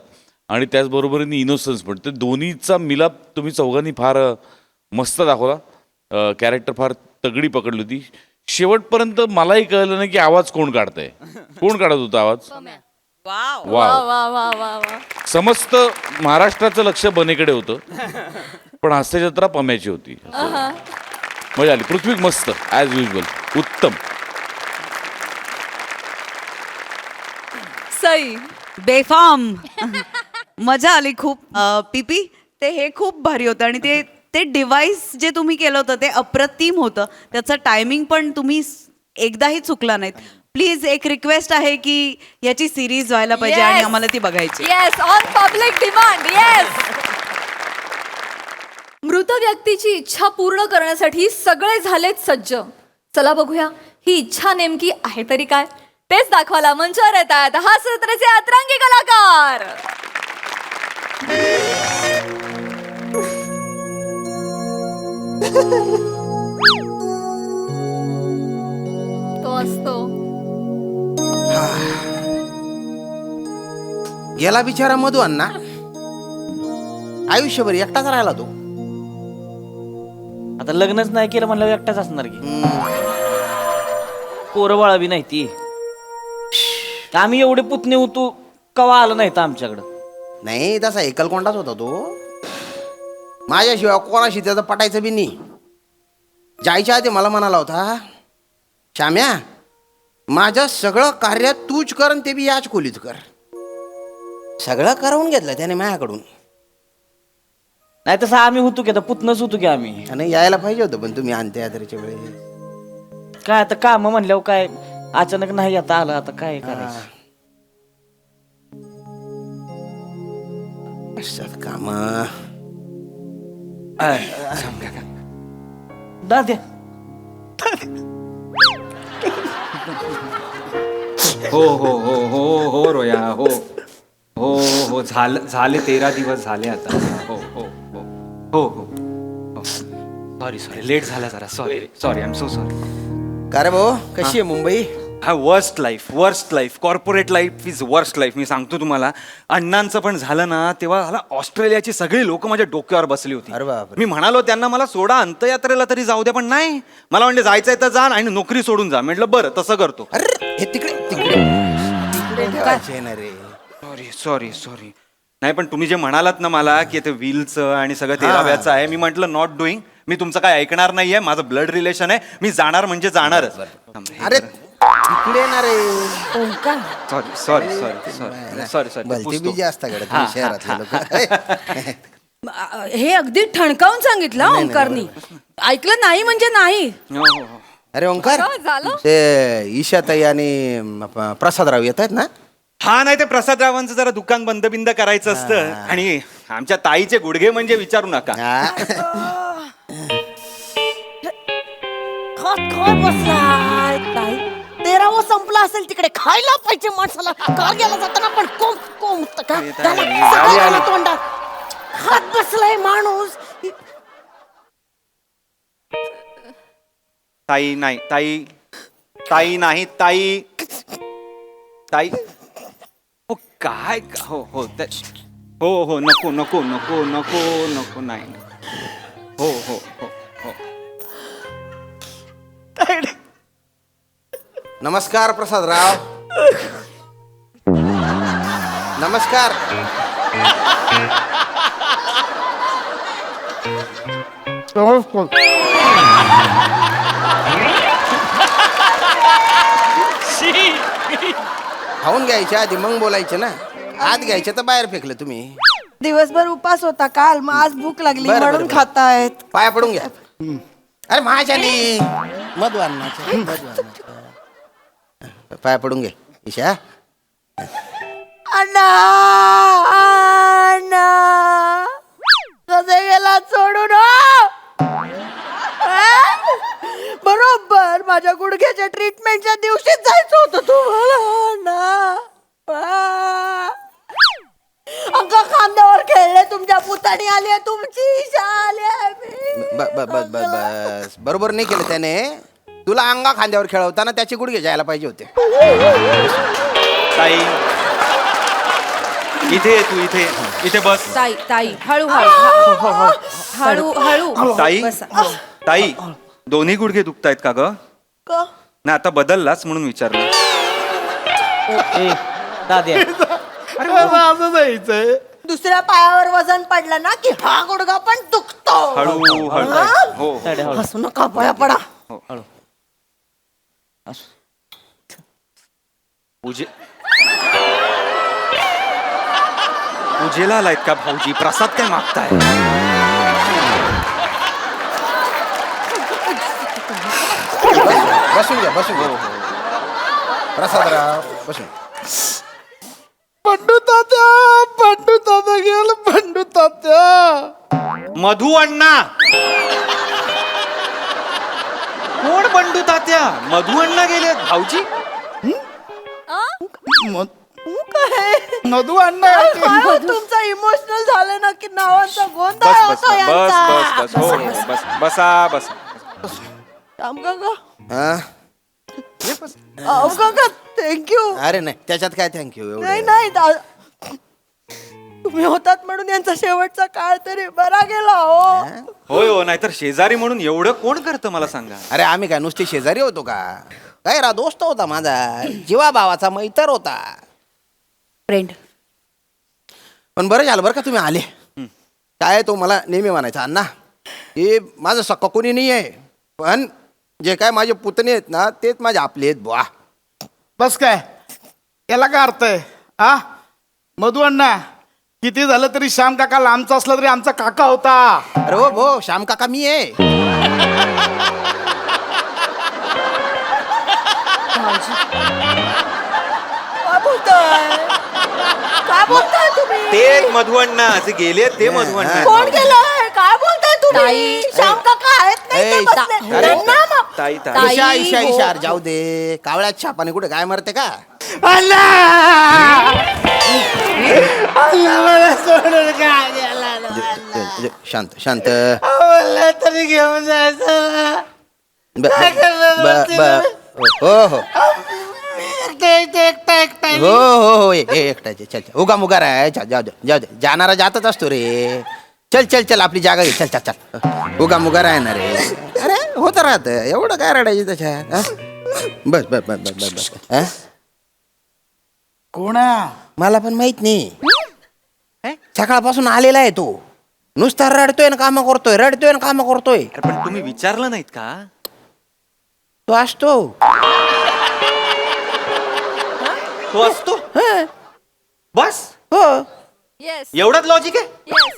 [SPEAKER 7] आणि त्याचबरोबरीने इनोसन्स पण ते दोन्हीचा मिलाप तुम्ही चौघांनी फार मस्त दाखवला कॅरेक्टर फार तगडी पकडली होती शेवटपर्यंत मलाही कळलं नाही की आवाज कोण काढतंय कोण काढत होता आवाज
[SPEAKER 1] वा
[SPEAKER 7] वा
[SPEAKER 1] वा वा वा वा
[SPEAKER 7] समस्त महाराष्ट्राचं लक्ष बनेकडे होतं पण हास्यजत्रा पम्याची होती मजा आली पृथ्वी मस्त ॲज युजल उत्तम
[SPEAKER 1] सई
[SPEAKER 8] बेफाम मजा आली खूप पीपी ते हे खूप भारी होतं आणि ते ते डिव्हाइस जे तुम्ही केलं होतं ते अप्रतिम होतं त्याचं टायमिंग पण तुम्ही एकदाही चुकला नाहीत प्लीज एक रिक्वेस्ट आहे की याची सिरीज व्हायला पाहिजे आणि
[SPEAKER 1] Yes.
[SPEAKER 8] आम्हाला ती बघायची
[SPEAKER 1] yes on public demand yes मृत व्यक्तीची इच्छा पूर्ण करण्यासाठी सगळे झालेत सज्ज चला बघूया ही इच्छा नेमकी आहे तरी काय तेच दाखवायला मंचावर येत आहेत हा सत्राचे अतरंगी कलाकार तो असतो
[SPEAKER 9] गेला बिचारा मधू अण्णा आयुष्यभर एकटाच राहिला तो
[SPEAKER 10] आता लग्नच नाही केलं म्हणलं एकटाच असणार की पोरं बाळा बी नाही ती आम्ही एवढे पुतणे होतो कवा आलं नाही तर आमच्याकडं
[SPEAKER 9] नाही तसा एकलकोंडाच होता तो माझ्याशिवाय कोणाशी त्याचं पटायचं बी नाही जायच्या आधी मला म्हणाला होता श्याम्या माझं सगळं कार्य तूच कर आणि ते बी याच खोलीत कर सगळं करवून घेतलं त्याने माझ्याकडून
[SPEAKER 10] नाही तसं आम्ही होतो की आता पुतणंच होतो की आम्ही
[SPEAKER 9] आणि यायला पाहिजे होतं पण तुम्ही आणते यात्रेच्या वेळेस
[SPEAKER 10] काय आता काम म्हणल्यावर काय अचानक नाही आता आलं आता काय करायचं
[SPEAKER 9] काम
[SPEAKER 10] दाद्या
[SPEAKER 11] हो हो हो हो हो रोया हो हो हो झाले 13 दिवस झाले आता हो हो हो हो हो सॉरी लेट झाला जरा sorry I am so sorry
[SPEAKER 9] का रे भाऊ कशी आहे मुंबई
[SPEAKER 11] हा worst life corporate life is worst life. मी सांगतो तुम्हाला, अण्णांचं पण झालं ना तेव्हा मला ऑस्ट्रेलियाची सगळी लोक माझ्या डोक्यावर बसली होती.
[SPEAKER 9] अरे बापरे.
[SPEAKER 11] मी म्हणालो त्यांना मला सोडा अंत्ययात्रेला तरी जाऊ द्या, पण नाही, मला म्हणजे जायचंय तर जा आणि नोकरी सोडून जा. म्हटलं बरं तसं करतो.
[SPEAKER 9] अरे हे तिकडे तिकडे ठेवायचे ना रे.
[SPEAKER 11] सॉरी नाही, पण तुम्ही जे म्हणालात ना मला की ते व्हीलचं आणि सगळं तेराव्याचं आहे, मी म्हटलं नॉट डुईंग. मी तुमचं काय ऐकणार नाहीये, माझं ब्लड रिलेशन आहे, मी जाणार म्हणजे जाणारच.
[SPEAKER 9] अरे तिकडे ना रे.
[SPEAKER 11] सॉरी
[SPEAKER 9] भलती बिजी असता गड्या तुम्ही शहरातले लोक.
[SPEAKER 8] हे अगदी ठणकावून सांगितलं हा ओंकारनी. ऐकलं नाही म्हणजे नाही.
[SPEAKER 9] अरे ओंकार,
[SPEAKER 1] काय झालं?
[SPEAKER 9] ते ईशाताई आणि प्रसादराव येत आहेत ना?
[SPEAKER 11] हा, नाही ते प्रसादरावांचं जरा दुकान बंद बिंद करायचं असतं, आणि आमच्या ताईचे गुडघे म्हणजे विचारू नका.
[SPEAKER 8] तेरावं संपला असेल तिकडे, खायला पाहिजे माणसाला. कार गेला जाताना पण कोंब तोंडात हात बसलाय माणूस.
[SPEAKER 11] ताई नाही, ताई नाही, ताई हो काय, हो नको नाही. हो
[SPEAKER 9] नमस्कार प्रसादराव. नमस्कार. खाऊन घ्यायचे आधी मग बोलायचे ना. आत घ्यायचे तर बाहेर फेकले तुम्ही.
[SPEAKER 8] दिवसभर उपास होता काल, मग आज भूक लागली
[SPEAKER 9] बरं,
[SPEAKER 8] म्हणून
[SPEAKER 9] बरं.
[SPEAKER 8] खातायत.
[SPEAKER 9] पाया पडून घ्या. अरे माझ्यानी मधवानाचे पाया पडून घे ईशा.
[SPEAKER 8] अण्णा कसे गेला सोडून बरोबर माझ्या गुडघ्याच्या ट्रीटमेंटच्या दिवशीच जायचं होतं तुम्हाला. अंक खांद्यावर खेळले, तुमच्या पुतणी आली, तुमची ईशा आली.
[SPEAKER 9] बस बरोबर नाही केलं त्याने. तुला अंगा खांद्यावर खेळवताना त्याचे गुडघे जायला पाहिजे होते.
[SPEAKER 11] ताई तू इथे बस.
[SPEAKER 8] ताई हळू
[SPEAKER 11] ताई दोन्ही गुडघे दुखतायत का ग? ना आता बदललाच म्हणून विचारलं.
[SPEAKER 8] दुसऱ्या पायावर वजन पडलं ना की हा गुडघा पण दुखतो.
[SPEAKER 11] हळू हो.
[SPEAKER 8] हसू नका, पाया पडा.
[SPEAKER 11] पूजेला आलायत का भाऊजी? प्रसाद काय मागताय?
[SPEAKER 9] बसून घ्या. प्रसादराव बसून.
[SPEAKER 5] पंडू तात्या गेलं. पंडू तात्या.
[SPEAKER 11] मधू अण्णा. कोण बंडू तात्या? मधू अण्णा गेले भाऊजी.
[SPEAKER 5] मधू अण्णा.
[SPEAKER 8] तुमचा इमोशनल झालं ना की नावांचा गोंधळ होतो यांचा.
[SPEAKER 11] बस.
[SPEAKER 8] थँक्यू.
[SPEAKER 9] अरे नाही त्याच्यात काय थँक्यू.
[SPEAKER 8] नाही तुम्ही होतात म्हणून यांचा शेवटचा काळ तरी बरा गेला.
[SPEAKER 11] हो, नाहीतर शेजारी म्हणून एवढं कोण करतं मला सांगा.
[SPEAKER 9] अरे आम्ही काय नुसते शेजारी होतो का? काय दोस्त होता माझा, जीवा भावाचा मैत्र होता,
[SPEAKER 8] फ्रेंड.
[SPEAKER 9] पण बरं झालं बरं का तुम्ही आले. काय तो मला नेहमी म्हणायचा, अण्णा हे माझं सक्का कोणी नाही आहे, पण जे काय माझे पुतणे आहेत ना तेच माझे आपले आहेत बुवा.
[SPEAKER 5] बस काय याला काय अर्थ आहे? हा मधू अण्णा, किती झालं तरी श्याम काका लांबचा असला तरी आमचा काका होता.
[SPEAKER 9] अरे हो भो, श्याम काका मी आहे.
[SPEAKER 8] काय बोलताय तुम्ही?
[SPEAKER 11] ते मधू अण्णा जे गेले ते मधू अण्णा.
[SPEAKER 8] कोण गेलंय? काय बोलताय तुम्ही? श्याम काका आहेत नाही ते बसले.
[SPEAKER 9] अरे,
[SPEAKER 8] त्यांना मग-
[SPEAKER 9] ईशा ईशा ईशा जाऊ दे. कावळ्यात छापाने कुठे काय मरते का? शांत शांत.
[SPEAKER 5] तरी घेऊन जायचं.
[SPEAKER 9] हो हो
[SPEAKER 5] इथे एकटा
[SPEAKER 9] हो हो हो एकटाचे चल चल उगा मुगा राय जाऊ दे जाऊ दे जाणारा जातच असतो रे चल चल चल आपली जागा घे चल चल चल उगा मुगा राहणार रे अरे होत राहत एवढं काय रडायची त्याच्यात हा? बस बस बस बस बस बस हा?
[SPEAKER 5] कोण
[SPEAKER 9] मला पण माहित नाही सकाळपासून आलेला आहे तो नुसता रडतोय ना काम करतोय रडतोय ना काम करतोय
[SPEAKER 11] अरे पण तुम्ही विचारलं नाहीत का
[SPEAKER 9] तो असतो
[SPEAKER 11] तो असतो बस
[SPEAKER 9] हो
[SPEAKER 1] येस
[SPEAKER 11] एवढंच लॉजिक आहे
[SPEAKER 1] येस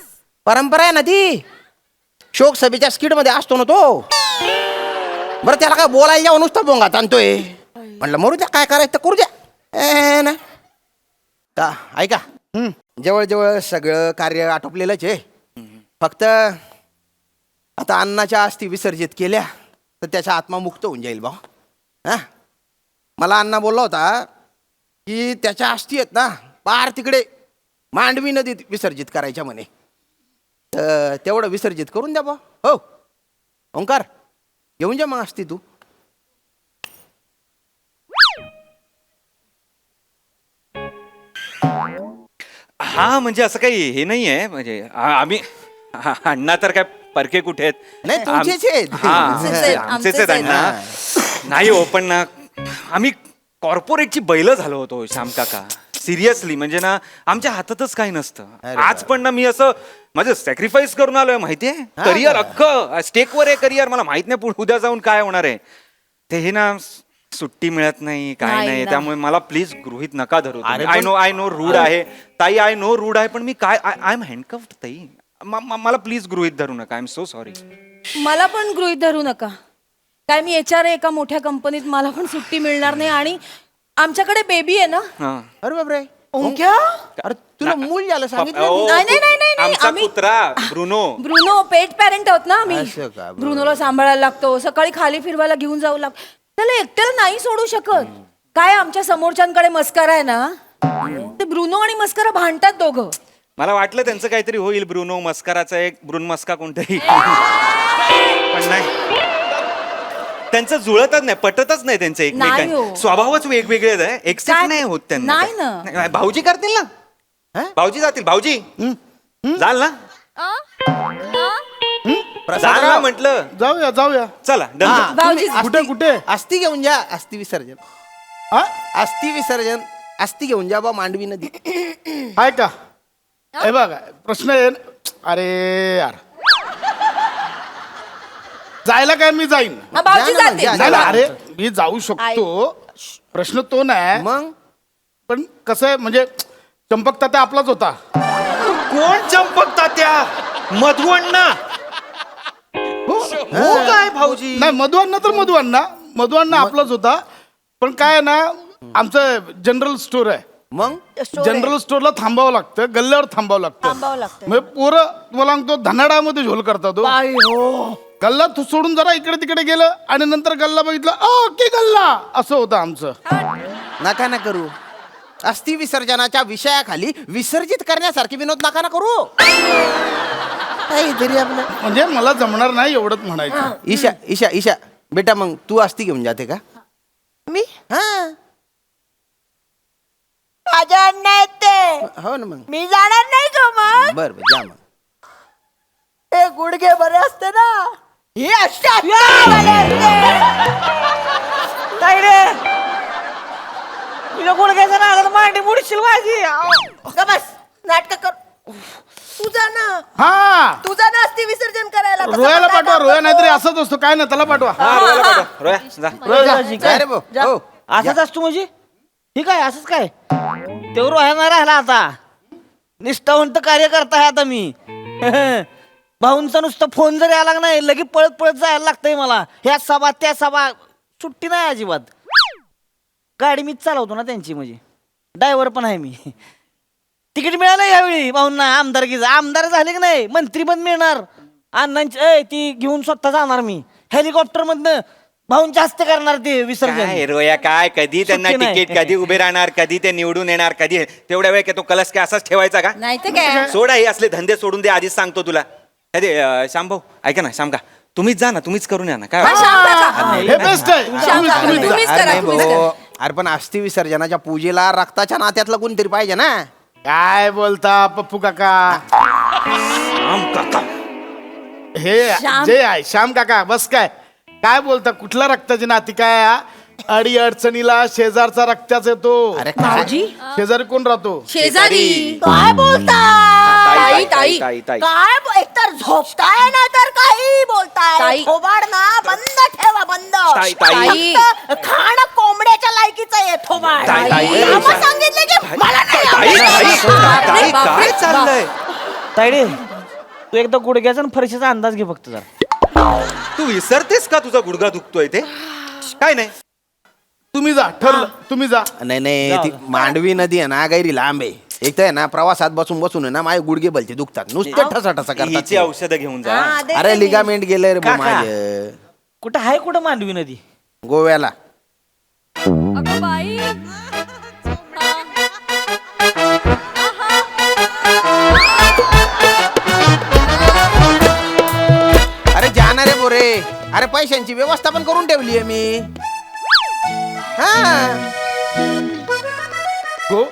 [SPEAKER 9] परंपरा आहे ना ती शोक सभेच्या स्किट मध्ये असतो ना तो बरं त्याला काय बोलायला जाऊन नुसता बोंगा ताणतोय म्हटलं मरू द्या काय करायचं तर करू द्या ना का ऐका जवळजवळ सगळं कार्य आटोपलेलंच आहे फक्त आता अन्नाच्या अस्थी विसर्जित केल्या तर त्याचा आत्मा मुक्त होऊन जाईल भाऊ हा मला अण्णा बोलला होता की त्याच्या अस्थी आहेत ना पार तिकडे मांडवी नदीत विसर्जित करायच्या म्हणे तर तेवढं विसर्जित करून द्या बा हो ओंकार घेऊन जा मग अस्थी तू
[SPEAKER 11] हा म्हणजे असं काही हे नाही आहे म्हणजे आम्ही अण्णा तर काय परके कुठे आहेत
[SPEAKER 9] नाही, तुमचेच आहेत.
[SPEAKER 11] हा,
[SPEAKER 1] आमचेच आहेत,
[SPEAKER 11] आमचेच
[SPEAKER 1] आमचेच
[SPEAKER 11] आहेत अण्णा नाही हो पण ना आम्ही कॉर्पोरेटची बैल झालो होतो श्याम काका सिरियसली म्हणजे ना आमच्या हातातच काही नसतं आज पण ना मी असं माझं सॅक्रिफाईस करून आलोय माहितीये करिअर अख्खं स्टेकवर आहे करिअर मला माहित नाही उद्या जाऊन काय होणार आहे ते हे ना सुट्टी मिळत नाही काय
[SPEAKER 1] नाही
[SPEAKER 11] नाही
[SPEAKER 1] ना.
[SPEAKER 11] त्यामुळे मला प्लीज गृहीत नका धरू आय नो रूढ आहे ताई आय नो रूढ आहे पण मी काय आय एम हँडकफ्ड ताई मला प्लीज गृहीत धरू नका आय एम सो सॉरी
[SPEAKER 12] मला पण गृहीत धरू नका काय मी HR एका मोठ्या कंपनीत मला पण सुट्टी मिळणार नाही आणि आमच्याकडे बेबी आहे ना
[SPEAKER 9] अरे बापरे
[SPEAKER 12] ओंक्या
[SPEAKER 9] अरे तुला मूल झालं सांगितलं
[SPEAKER 12] नाही, नाही, नाही, नाही,
[SPEAKER 11] आमचा
[SPEAKER 12] आम्ही-
[SPEAKER 11] कुत्रा ब्रुनो
[SPEAKER 12] ब्रुनो पेट पॅरेंट आहोत ना आम्ही
[SPEAKER 9] असं का? बरं.
[SPEAKER 12] ब्रुनोला सांभाळायला लागतो सकाळी खाली फिरवायला घेऊन जाऊ लागतो त्याला एकट्याला नाही सोडू शकत काय आमच्या समोरच्यांकडे मस्करा आहे ना ते ब्रुनो आणि मस्करा भांडतात दोघं
[SPEAKER 11] मला वाटलं त्यांचं काहीतरी होईल ब्रुनो मस्कराचा एक ब्रुन मस्का कोणतरी पण नाही त्यांचं जुळतच नाही पटतच नाही त्यांचं
[SPEAKER 12] नाही
[SPEAKER 11] एकमेकांचं
[SPEAKER 12] हो.
[SPEAKER 11] स्वभावच वेगवेगळे आहे एक्सेप्ट
[SPEAKER 12] काय?
[SPEAKER 11] नाही होत त्यांना
[SPEAKER 12] नाही ना.
[SPEAKER 11] नाही, भाऊजी करतील ना भाऊजी जातील भाऊजी जाल ना जाल ना म्हटलं
[SPEAKER 5] जाऊया जाऊया
[SPEAKER 11] चला done.
[SPEAKER 9] हा,
[SPEAKER 12] भाऊजी,
[SPEAKER 9] तुम्ही
[SPEAKER 5] कुठे कुठे
[SPEAKER 9] अस्थि घेऊन जा अस्थि विसर्जन
[SPEAKER 5] हा
[SPEAKER 9] अस्थि विसर्जन अस्थि घेऊन जा बा मांडवी नदी
[SPEAKER 5] आहे का हे बघा प्रश्न आहे अरे यार जायला काय मी जाईन
[SPEAKER 12] हा, भाऊजी
[SPEAKER 9] जा ना,
[SPEAKER 12] जाते
[SPEAKER 9] जा.
[SPEAKER 5] नाही ना, अरे मी जाऊ शकतो प्रश्न तो नाही
[SPEAKER 9] मग
[SPEAKER 5] पण कसं आहे म्हणजे चंपक तात्या आपलाच होता
[SPEAKER 11] कोण चंपकता त्या मधुअण्णा हो काय भाऊजी
[SPEAKER 5] नाही मधुअण्णा आपलाच होता पण काय आहे ना आमचं जनरल स्टोर आहे
[SPEAKER 9] मग
[SPEAKER 5] जनरल स्टोरला थांबावं लागतं गल्ल्यावर थांबावं
[SPEAKER 12] थांबावं
[SPEAKER 5] लागतं
[SPEAKER 12] लागतं.
[SPEAKER 5] म्हणजे पोरं तुम्हाला सांगतो धनाडामध्ये झोल करतात हो. गल्ला सोडून जरा इकडे तिकडे गेलं आणि नंतर गल्ला बघितलं की गल्ला असं होतं आमचं
[SPEAKER 9] नका ना करू अस्थि विसर्जनाच्या विषयाखाली विसर्जित करण्यासारखे विनोद नका ना करू काहीतरी आपलं
[SPEAKER 5] म्हणजे मला जमणार नाही एवढंच म्हणायचं
[SPEAKER 9] ईशा ईशा ईशा बेटा मग तू अस्थि घेऊन जाते का
[SPEAKER 12] मी
[SPEAKER 9] हा
[SPEAKER 12] माझ्या अण्णा आहेत ते
[SPEAKER 9] हो ना मग
[SPEAKER 12] मी जाणार नाही का मग
[SPEAKER 9] बर बर जा मग
[SPEAKER 12] हे गुडघे बरे असते ना हे अशा
[SPEAKER 10] काय रे तुझ्या गुडघ्याचा नागात मांडी मुडशील माझी
[SPEAKER 12] बस नाटक कर तू जा ना
[SPEAKER 5] हा
[SPEAKER 12] तू जा ना अस्थि विसर्जन करायला तसं
[SPEAKER 5] रोयाला
[SPEAKER 12] मला
[SPEAKER 5] पाठवा
[SPEAKER 12] काम
[SPEAKER 5] रोया
[SPEAKER 12] करतो.
[SPEAKER 5] नाहीतरी असंच असतो काय ना त्याला पाठवा
[SPEAKER 11] हा, रोयाला पाठवा. रोया, जा.
[SPEAKER 9] जा रे भाऊ. हो
[SPEAKER 10] असंच असतो म्हणजे ठीक आहे असंच काय तेवढं राहणार राहिला आता निष्ठावंत कार्य करताय आता मी भाऊंचा नुसतं फोन जरी आला नाही लगेच पळत पळत जायला लागतंय मला ह्या सभा त्या सभा सुट्टी नाही अजिबात गाडी मीच चालवतो ना त्यांची म्हणजे ड्रायव्हर पण आहे मी तिकीट मिळालं यावेळी भाऊंना आमदारकीचं आमदार झाले की नाही मंत्री पण मिळणार अण्णांची ती घेऊन स्वतः जाणार मी हेलिकॉप्टर मधनं भाऊंच्या हस्ते करणार ते विसर्जन
[SPEAKER 11] काय रोया काय कधी त्यांना
[SPEAKER 10] सुट्टी नाही.
[SPEAKER 11] तिकीट कधी उभे राहणार कधी ते निवडून येणार कधी तेवढ्या वेळ काय तो कलश काय असाच ठेवायचा का
[SPEAKER 12] नाही तर काय
[SPEAKER 11] सोडा हे असले धंदे सोडून दे आधीच सांगतो तुला अरे श्याम भाऊ ऐका ना श्याम का तुम्हीच जा ना तुम्हीच करून या ना काय
[SPEAKER 12] हा,
[SPEAKER 11] वाटतं?
[SPEAKER 12] शांत जा.
[SPEAKER 5] हे बेस्ट आहे
[SPEAKER 12] शांत जा.
[SPEAKER 5] तुम्हीच
[SPEAKER 12] तुम्हीच
[SPEAKER 9] अरे
[SPEAKER 12] करा
[SPEAKER 9] नाही
[SPEAKER 12] तुम्हीच
[SPEAKER 9] भाऊ.
[SPEAKER 12] करा
[SPEAKER 9] अरे पण अस्थि विसर्जनाच्या पूजेला रक्ताच्या नात्यातलं कोणतरी पाहिजे ना.
[SPEAKER 5] काय बोलता पप्पू काका?
[SPEAKER 11] श्याम काका
[SPEAKER 5] हे जे आहे श्याम काका, बस काय बोलता? कुठल्या रक्ताची नाती काय? अडी अडचणीला शेजारचा रक्ताच येतो.
[SPEAKER 9] अरे काय?
[SPEAKER 5] शेजारी कोण राहतो?
[SPEAKER 12] शेजारी.
[SPEAKER 8] काय बोलता?
[SPEAKER 11] ताई
[SPEAKER 8] काय एकतर झोपताय ना तर काही बोलताय.
[SPEAKER 12] ताई.
[SPEAKER 8] थोबाड ना बंद ठेवा, बंद.
[SPEAKER 12] ताई.
[SPEAKER 8] फक्त खाणं कोंबड्याच्या लायकीचं आहे थोबाड.
[SPEAKER 11] ताई.
[SPEAKER 8] आम्हा सांगितलं की मला नाही
[SPEAKER 11] ताई
[SPEAKER 8] आवडत.
[SPEAKER 11] काय चाललंय?
[SPEAKER 10] तायडे तू एकदा गुडघ्याचा आणि फरशीचा अंदाज घे फक्त जरा.
[SPEAKER 11] तू विसरतेस का तुझा गुडघा दुखतोय ते? काय नाही.
[SPEAKER 5] तुम्ही जा, ठरलं तुम्ही जा.
[SPEAKER 9] नाही ती मांडवी नदी आहे ना, गैरी लांब आहे. एक तर आहे ना, प्रवासात बसून बसून आहे ना माझे गुडघे बलते दुखतात, नुसते ठसा
[SPEAKER 11] हिची
[SPEAKER 9] करतात.
[SPEAKER 11] औषधं घेऊन जा.
[SPEAKER 9] अरे लिगामेंट गेले रे
[SPEAKER 10] काका.
[SPEAKER 9] माझं
[SPEAKER 10] कुठं आहे कुठं मांडवी नदी?
[SPEAKER 9] गोव्याला.
[SPEAKER 1] अगं बाई
[SPEAKER 9] अरे जाणार रे बोरे. अरे पैशांची व्यवस्था पण करून ठेवली आहे मी. हा
[SPEAKER 5] गो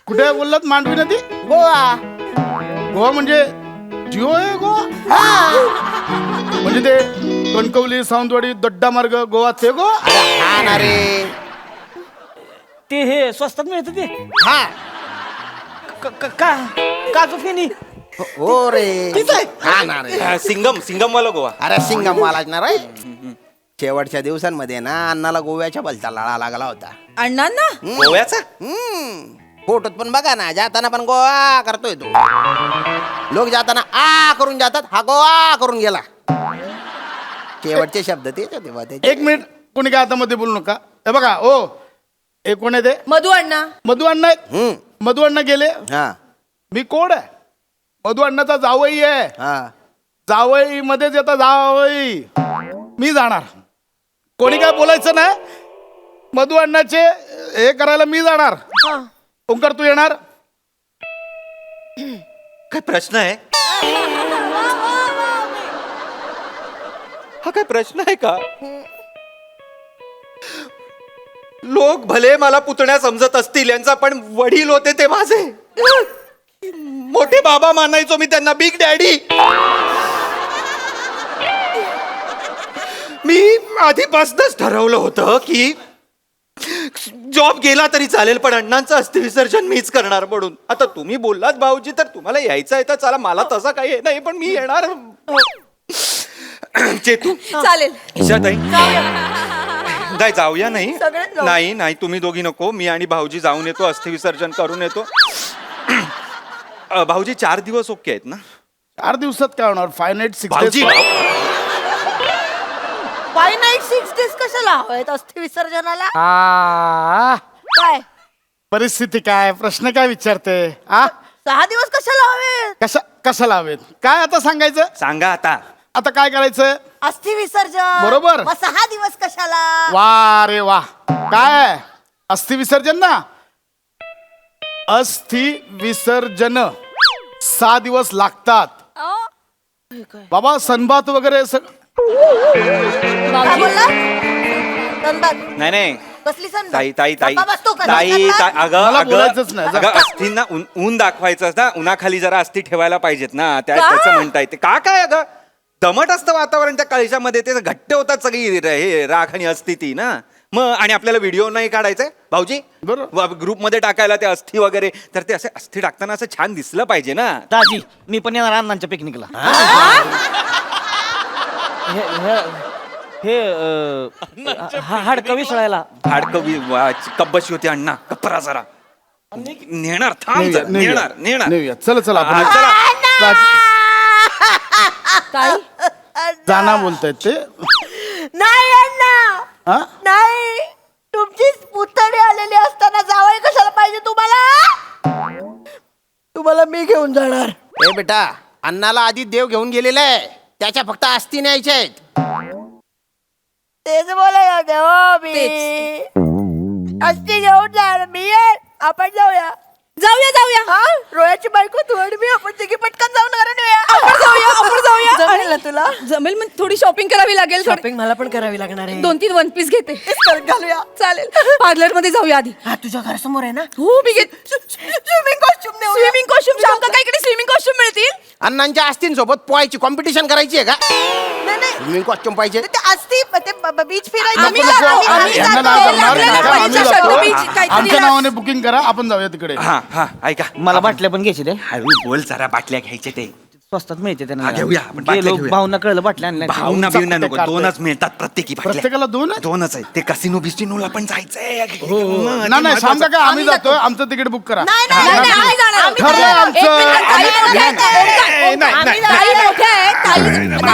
[SPEAKER 5] कुठे बोललात? मांडवी नदी?
[SPEAKER 9] गोवा.
[SPEAKER 5] गोवा म्हणजे जिओ आहे गोवा? म्हणजे ते कणकवली, सावंतवाडी, दड्डा मार्ग गोवा ते गोवा?
[SPEAKER 9] अरे हा ना रे.
[SPEAKER 10] ते हे स्वस्तात मिळतं ते
[SPEAKER 9] हा
[SPEAKER 10] काजू फेनी.
[SPEAKER 9] हो रे. हा ना रे.
[SPEAKER 11] सिंगम वाला गोवा.
[SPEAKER 9] अरे सिंगम महाराज ना रे. शेवटच्या दिवसांमध्ये ना अण्णाला गोव्याच्या भलता लळा लागला होता.
[SPEAKER 12] अण्णांना
[SPEAKER 11] गोव्याचा?
[SPEAKER 9] फोटोत पण बघा ना, जाताना पण गोवा करतोय तो. लोक जाताना आ करून जातात, हा गोवा करून गेला. शेवटचे शब्द तेच होते बा त्याचे.
[SPEAKER 5] एक मिनिट, कोणी काय आता मध्ये बोलू नका. हे बघा ओ, हे कोण आहे ते?
[SPEAKER 12] मधू अण्णा.
[SPEAKER 5] मधु अण्णा आहेत. मधु अण्णा गेले.
[SPEAKER 9] हा
[SPEAKER 5] मी कोण आहे? मधु अण्णाचा जावई आहे.
[SPEAKER 9] हा
[SPEAKER 5] जावई मध्येच येता जावई. मी जाणार. कोणी काय बोलायचं नाही. मधु अण्णाचे हे करायला मी जाणार. ओंकार तू येणार?
[SPEAKER 11] काय प्रश्न आहे? हा काय प्रश्न आहे का? लोक भले मला पुतण्या समजत असतील, यांचा पण वडील होते ते माझे. मोठे बाबा मानायचो मी त्यांना, बिग डॅडी. मी आधीपासूनच ठरवलं होतं की जॉब गेला तरी चालेल, पण अण्णांचं अस्थि विसर्जन मीच करणार म्हणून. आता तुम्ही बोललात भाऊजी, तर तुम्हाला यायचं आहे तर चला, मला तसं काही हे नाही, पण मी येणार. चेतू
[SPEAKER 12] चालेल.
[SPEAKER 11] ईशाताई नाही जाऊया. नाही
[SPEAKER 12] सगळे जाऊ.
[SPEAKER 11] नाही तुम्ही दोघी नको, मी आणि भाऊजी जाऊन येतो, अस्थि विसर्जन करून येतो. भाऊजी 4 दिवस ओके आहेत ना?
[SPEAKER 5] 4 दिवसात काय होणार? 5 नाईट 6
[SPEAKER 11] भाऊजी
[SPEAKER 8] फाय नाईट 6 डेज कशाला हवेत अस्थि विसर्जनाला? काय
[SPEAKER 5] परिस्थिती काय? प्रश्न काय विचारते? आ
[SPEAKER 8] 6 दिवस कशाला हवेत?
[SPEAKER 5] कशाला हवेत? काय आता सांगायचं?
[SPEAKER 11] सांगा आता.
[SPEAKER 5] आता काय करायचं?
[SPEAKER 8] अस्थि विसर्जन.
[SPEAKER 5] बरोबर.
[SPEAKER 8] मग 6 दिवस कशाला?
[SPEAKER 5] वा रे वा. काय अस्थि विसर्जन ना? अस्थि विसर्जन 6 दिवस लागतात बाबा. सनबात वगैरे
[SPEAKER 8] काय बोलला? सनबात.
[SPEAKER 11] नाही
[SPEAKER 8] कसली सनबात?
[SPEAKER 11] ताई
[SPEAKER 8] गप्पा बसतो का?
[SPEAKER 11] ताई
[SPEAKER 8] सनबात?
[SPEAKER 5] मला बोलायचंच नाही.
[SPEAKER 11] अगं अस्थिंना ऊन दाखवायचं ना, उन्हाखाली जरा अस्थि ठेवायला पाहिजेत ना, त्याचं म्हणता येते. काय अगं दमट असतं वातावरण त्या कळशामध्ये, ते घट्ट होतात सगळी हे राख आणि अस्थि ती ना. मग आणि आपल्याला व्हिडिओ नाही काढायचंय भाऊजी,
[SPEAKER 5] बरोबर.
[SPEAKER 11] ग्रुपमध्ये टाकायला ते अस्थि वगैरे, तर ते असे अस्थि टाकताना असं छान दिसलं पाहिजे ना.
[SPEAKER 10] दाजी मी पण येणार अण्णांच्या पिकनिकला. हे हाडकं विसळायला.
[SPEAKER 11] कब्बशी होती अण्णा, कपरा जरा नेणार. थांब जरा, नेणार.
[SPEAKER 5] नेऊया. चला आपण
[SPEAKER 11] चला.
[SPEAKER 12] ताई
[SPEAKER 5] जाना बोलतायत ते.
[SPEAKER 8] नाही अण्णा,
[SPEAKER 5] हा?
[SPEAKER 8] नाही. तुमची पुतणी आलेली असताना जावई कशाला पाहिजे तुम्हाला? तुम्हाला मी घेऊन जाणार.
[SPEAKER 9] ए बेटा, अण्णाला आधी देव घेऊन गेलेला आहे, त्याच्या फक्त अस्थि न्यायच्या आहेत.
[SPEAKER 8] तेच बोलायला देवा मी. अस्थि घेऊन जाणार मी. आपण जाऊया. हा रोयाची बायको तू आणि मी, आपण तिघी पटकन जाऊन घरात येऊया.
[SPEAKER 12] आपण जाऊया.
[SPEAKER 8] जमेल ना तुला?
[SPEAKER 12] जमेल. मग थोडी शॉपिंग करावी लागेल
[SPEAKER 10] शॉपिंग मला पण करावी लागणार आहे.
[SPEAKER 12] 2-3 वन पीस घेते घालूया चालेल पार्लर मध्ये जाऊया आधी.
[SPEAKER 10] हा तुझ्या घरासमोर आहे ना.
[SPEAKER 12] हो मी घेत स्विमिंग कॉस्ट्युम शाम का इकडे स्विमिंग कॉस्ट्युम मिळतील.
[SPEAKER 9] अण्णांच्या आस्तींसोबत पोहायची कॉम्पिटिशन करायची आहे का? स्विमिंग कॉस्ट्युम पाहिजे.
[SPEAKER 12] असती बीच
[SPEAKER 9] नको, नको.
[SPEAKER 5] यांना नाव करणार, नका, आम्ही जातो.
[SPEAKER 12] फिरायला
[SPEAKER 5] आमच्या नावाने बुकिंग करा, आपण जाऊया तिकडे.
[SPEAKER 11] हा हा ऐका
[SPEAKER 10] मला बाटल्या पण घ्यायची रे.
[SPEAKER 11] हळू बोल जरा बाटल्या घ्यायचे ते
[SPEAKER 10] स्वस्तात मिळते
[SPEAKER 11] हा, घेऊया, आपण बाटल्या
[SPEAKER 10] गेलो
[SPEAKER 11] घेऊया.
[SPEAKER 10] भाऊना कळलं बाटल्या आणल्या.
[SPEAKER 11] भावना बिवना नको
[SPEAKER 5] काढतोय.
[SPEAKER 11] 2च मिळतात प्रत्येकी बाटल्या.
[SPEAKER 5] प्रत्येकाला 2 आहे?
[SPEAKER 11] 2च आहे. ते कसिनो बिस्टिनोला पण जायचंय
[SPEAKER 5] नाही नाही शाम काका आम्ही जातोय, आमचं तिकीट बुक करा.
[SPEAKER 12] नाही आम्ही जाणार.
[SPEAKER 5] ठरलं आमचं.
[SPEAKER 12] एक मिनिट, ताई मोठ्या आहेत. ताई मोठ्या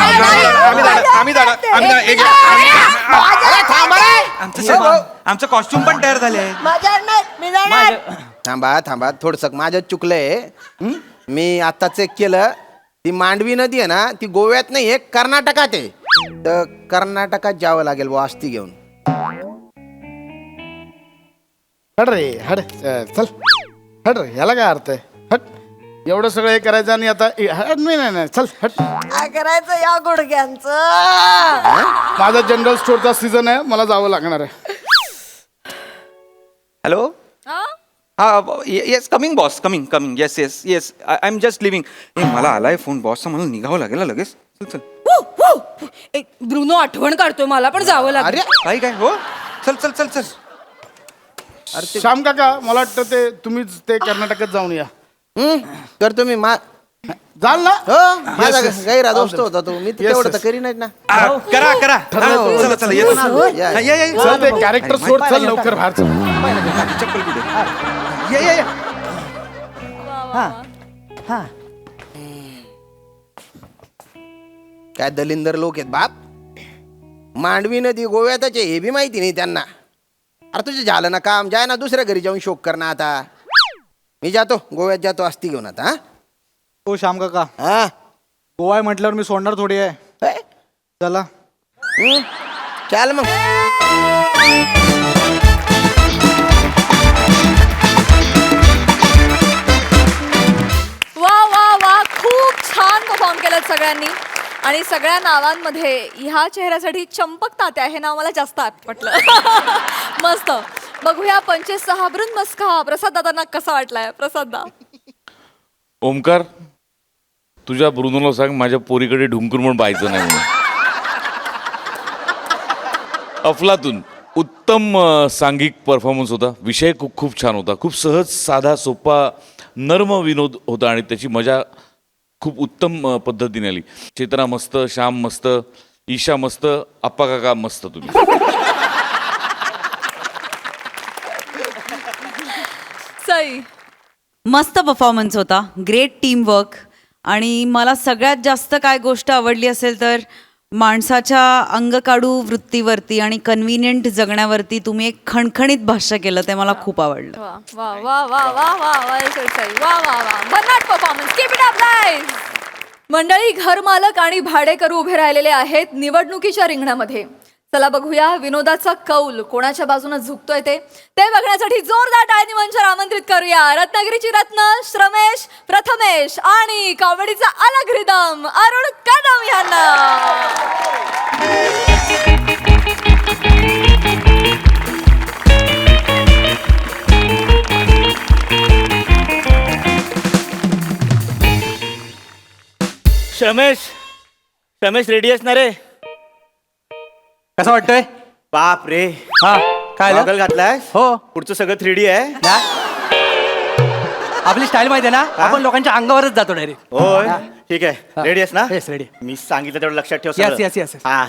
[SPEAKER 12] आहेत.
[SPEAKER 11] आम्ही आमचं कॉस्ट्युम पण तयार झाले.
[SPEAKER 9] थांबा थांबा थोडस माझं चुकलंय. मी आता चेक केलं, ती मांडवी नदी आहे ना ती गोव्यात नाही आहे, कर्नाटकात आहे. तर कर्नाटकात जावं लागेल बुवा आस्ती घेऊन.
[SPEAKER 5] हट रे हट, चल हट रे, ह्याला काय अर्थ आहे? हट, एवढं सगळं हे करायचं आणि आता हट, नाही चल हट.
[SPEAKER 12] काय करायचं या गुडघ्यांचं.
[SPEAKER 5] माझा जनरल स्टोअरचा सीझन आहे, मला जावं लागणार आहे.
[SPEAKER 11] हॅलो हा yes coming boss coming yes yes yes I am just living. मला आलाय फोन बॉसचा, मला निघावं लागेल लगेच. चल चल
[SPEAKER 12] एक ब्रुनो आठवण काढतोय मला पण जावं लागेल.
[SPEAKER 11] काय काय हो चल चल चल चल.
[SPEAKER 5] श्याम काका मला वाटतं ते तुम्हीच ते कर्नाटकात जाऊन या.
[SPEAKER 9] करतो मी
[SPEAKER 5] जाल ना.
[SPEAKER 9] हो माझा गैरा दोस्त होता तो. मी तेवढं तर करीनच ना.
[SPEAKER 11] करा करा चला चला येतो.
[SPEAKER 9] या,
[SPEAKER 5] चल ते कॅरेक्टर सोड, चल लवकर बाहेर चल.
[SPEAKER 11] चप्पल कुठे
[SPEAKER 10] ये हा हा
[SPEAKER 9] काय दलिंदर लोक आहेत बाप. मांडवी नदी गोव्यातच आहे हे बी माहिती नाही त्यांना. अरे तुझे झालं ना काम, जाय ना दुसऱ्या घरी जाऊन शोक कर ना. आता मी जातो गोव्यात जातो आस्ती घेऊन आता.
[SPEAKER 5] हो श्याम काका,
[SPEAKER 9] हा
[SPEAKER 5] गोवा आहे म्हटल्यावर मी सोडणार थोडी आहे.
[SPEAKER 9] हा
[SPEAKER 5] चला
[SPEAKER 9] चाल मग.
[SPEAKER 1] वा वा वा खूप छान परफॉर्म केलं सगळ्यांनी. आणि सगळ्या नावांमध्ये ह्या चेहऱ्यासाठी चंपक तात्या हे नाव मला जास्त पटलं. मस्त. बघूया 25-6 मस्का प्रसाद दादांना कसा वाटलाय. प्रसाद दा.
[SPEAKER 7] ओमकार, तुझ्या ब्रुनोला सांग माझ्या पोरीकडे ढुंकून म्हणून पाहायचं नाही म्हणून. अफलातून उत्तम सांघिक परफॉर्मन्स होता. विषय खूप खूप छान होता. खूप सहज साधा सोपा नर्म विनोद होता आणि त्याची मजा खूप उत्तम पद्धतीने आली. चेतना मस्त, श्याम मस्त, ईशा मस्त, आप्पा काका मस्त. तुम्ही
[SPEAKER 1] सई.
[SPEAKER 8] मस्त परफॉर्मन्स होता. Great team work. आणि मला सगळ्यात जास्त काय गोष्ट आवडली असेल तर माणसाच्या अंगकाडू वृत्तीवरती आणि कन्व्हिनियंट जगण्यावरती तुम्ही एक खणखणीत भाष्य केलं, ते मला खूप आवडलं.
[SPEAKER 1] वा वा वा वा वा वा वा सई. वा वा वा भन्नाट performance. Keep it up guys. मंडळी, घरमालक आणि भाडेकरू उभे राहिलेले आहेत निवडणुकीच्या रिंगणामध्ये. चला बघूया विनोदाचा कौल कोणाच्या बाजूने झुकतोय ते बघण्यासाठी जोरदार टाळ्यांनी मंचावर आमंत्रित करूया रत्नागिरीची रत्न श्रमेश प्रथमेश आणि कॉमेडीचा अलग रिदम अरुण कदम यांना.
[SPEAKER 3] रमेश रेडी असणार रे?
[SPEAKER 6] कसं वाटतंय?
[SPEAKER 3] बाप रे,
[SPEAKER 6] हा काय झालं?
[SPEAKER 3] गॉगल घातलाय?
[SPEAKER 6] हो.
[SPEAKER 3] पुढचं सगळं 3D आहे.
[SPEAKER 6] आपली स्टाईल माहिती आहे ना, आपण लोकांच्या अंगावरच जातो डायरेक्ट.
[SPEAKER 3] होय ठीक आहे. रेडी आहेस ना?
[SPEAKER 6] Yes ready.
[SPEAKER 3] मी सांगितलं तेवढं लक्षात ठेव.
[SPEAKER 6] Yes,
[SPEAKER 3] सगळं.
[SPEAKER 6] yes, yes.
[SPEAKER 3] हा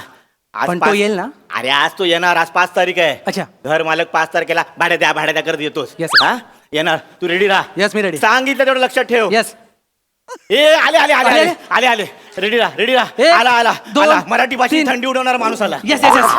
[SPEAKER 3] आज
[SPEAKER 6] पण तो
[SPEAKER 3] 5
[SPEAKER 6] येईल ना?
[SPEAKER 3] अरे आज तो येणार. आज 5 तारीख आहे.
[SPEAKER 6] अच्छा.
[SPEAKER 3] घर मालक 5 तारखेला भाड्या द्या करत येतोस.
[SPEAKER 6] Yes.
[SPEAKER 3] हा येणार. तू रेडी राहा.
[SPEAKER 6] येस मी रेडी.
[SPEAKER 3] सांगितलं तेवढं लक्षात ठेव.
[SPEAKER 6] येस.
[SPEAKER 3] ए आले आले आले आले आले आले रेडी राहा.
[SPEAKER 6] एक,
[SPEAKER 3] आला आला
[SPEAKER 6] दोन,
[SPEAKER 3] आला. मराठी भाषेत
[SPEAKER 6] तीन.
[SPEAKER 3] थंडी उडवणारा माणूस आला.
[SPEAKER 6] Yes yes yes.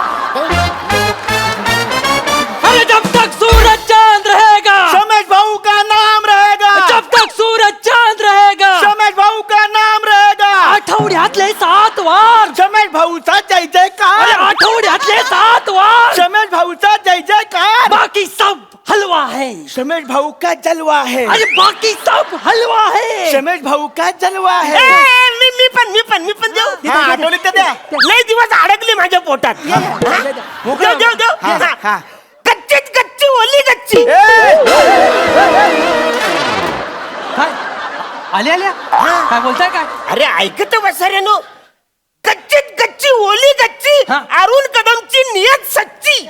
[SPEAKER 6] अरे जब तक सूरज चांद रहेगा,
[SPEAKER 3] रमेश भाऊ का नाम रहेगा.
[SPEAKER 6] जब तक सूरज चांद रहेगा,
[SPEAKER 3] रमेश भाऊ का नाम रहेगा.
[SPEAKER 6] आठवड्यातले 7 वार.
[SPEAKER 3] रमेश भाऊचा जय
[SPEAKER 6] अरे
[SPEAKER 3] जयकार.
[SPEAKER 6] आठवड्यातले 7 वार.
[SPEAKER 3] रमेश भाऊचा जय जयकार.
[SPEAKER 6] बाकी सब हलवा है.
[SPEAKER 3] रमेश भाऊ का जलवा है.
[SPEAKER 6] अरे बाकी सब हलवा है.
[SPEAKER 3] रमेश भाऊ का जलवा है.
[SPEAKER 6] मी
[SPEAKER 10] मी पण देऊ
[SPEAKER 3] हा, आठवलीत का त्या?
[SPEAKER 10] लय दिवस अडकली माझ्या पोटात देऊ हा. कच्चीच कच्ची ओली कच्ची
[SPEAKER 6] काय आल्या आल्या काय बोलताय काय
[SPEAKER 10] अरे ऐकत वसाऱ्यानो कच्चीत कच्ची ओली कच्ची
[SPEAKER 6] हा.
[SPEAKER 10] अरुण कदमची नियत सच्ची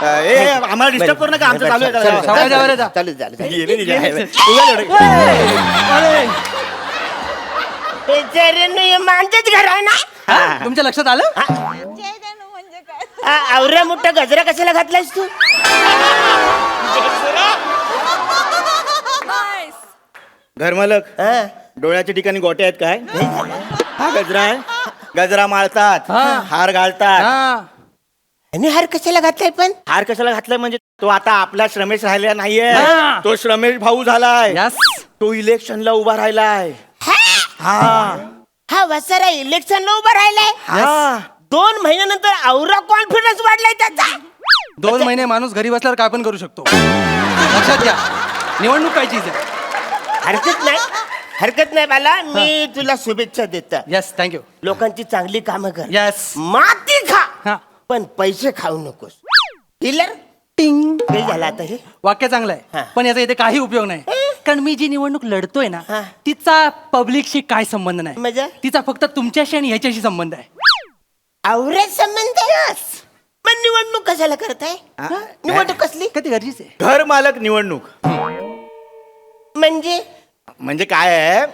[SPEAKER 3] ए, आम्हाला डिस्टर्ब करू नका आमचं चालू आहे जरा.
[SPEAKER 6] सावकाश जा बरं, जा.
[SPEAKER 3] गेले नाही, गेले. उगाच एवढं.
[SPEAKER 10] बेचाऱ्यानो हे माझंच घर आहे ना
[SPEAKER 6] हा? तुमच्या लक्षात आलं
[SPEAKER 10] आवऱ्या मोठा गजरा कशाला घातलायस तू
[SPEAKER 3] घरमालक डोळ्याच्या ठिकाणी गोटे आहेत काय हा गजरा आहे गजरा माळतात हार घालतात
[SPEAKER 6] हा
[SPEAKER 10] आणि हार कशाला घातलाय पण
[SPEAKER 3] हार कशाला घातलाय म्हणजे तो आता आपला श्रमेश राहिला नाहीये
[SPEAKER 6] हा.
[SPEAKER 3] तो श्रमेश भाऊ झालाय
[SPEAKER 6] यस
[SPEAKER 3] तो इलेक्शनला उभा राहिलाय हा
[SPEAKER 10] हा वसारा इलेक्शनला उभा राहिलाय
[SPEAKER 3] हा
[SPEAKER 10] 2 महिन्यानंतर औरा कॉन्फिडन्स वाढलाय त्याचा
[SPEAKER 6] 2 महिने माणूस घरी बसल्यावर काय पण करू शकतो लक्षात घ्या निवडणूक काय चीज आहे
[SPEAKER 10] हरकत नाही बाला मी तुला शुभेच्छा देतो
[SPEAKER 6] यस थँक्यू
[SPEAKER 10] लोकांची चांगली कामं कर
[SPEAKER 6] यस
[SPEAKER 10] माती खा
[SPEAKER 6] हा
[SPEAKER 10] पण पैसे खाऊ नकोस किलर
[SPEAKER 6] टिंग
[SPEAKER 10] हे झालं आता हे
[SPEAKER 6] वाक्य चांगलं
[SPEAKER 10] हा.
[SPEAKER 6] आहे पण याचा इथे काही उपयोग नाही कारण मी जी निवडणूक लढतोय ना
[SPEAKER 10] हा.
[SPEAKER 6] तिचा पब्लिकशी काय संबंध नाही
[SPEAKER 10] म्हणजे?
[SPEAKER 6] तिचा फक्त तुमच्याशी आणि ह्याच्याशी संबंध आहे
[SPEAKER 10] आवऱ्यात संबंध पण निवडणूक कशाला करताय निवडणूक कसली
[SPEAKER 6] कधी गरजेचं आहे
[SPEAKER 3] घर मालक निवडणूक म्हणजे काय आहे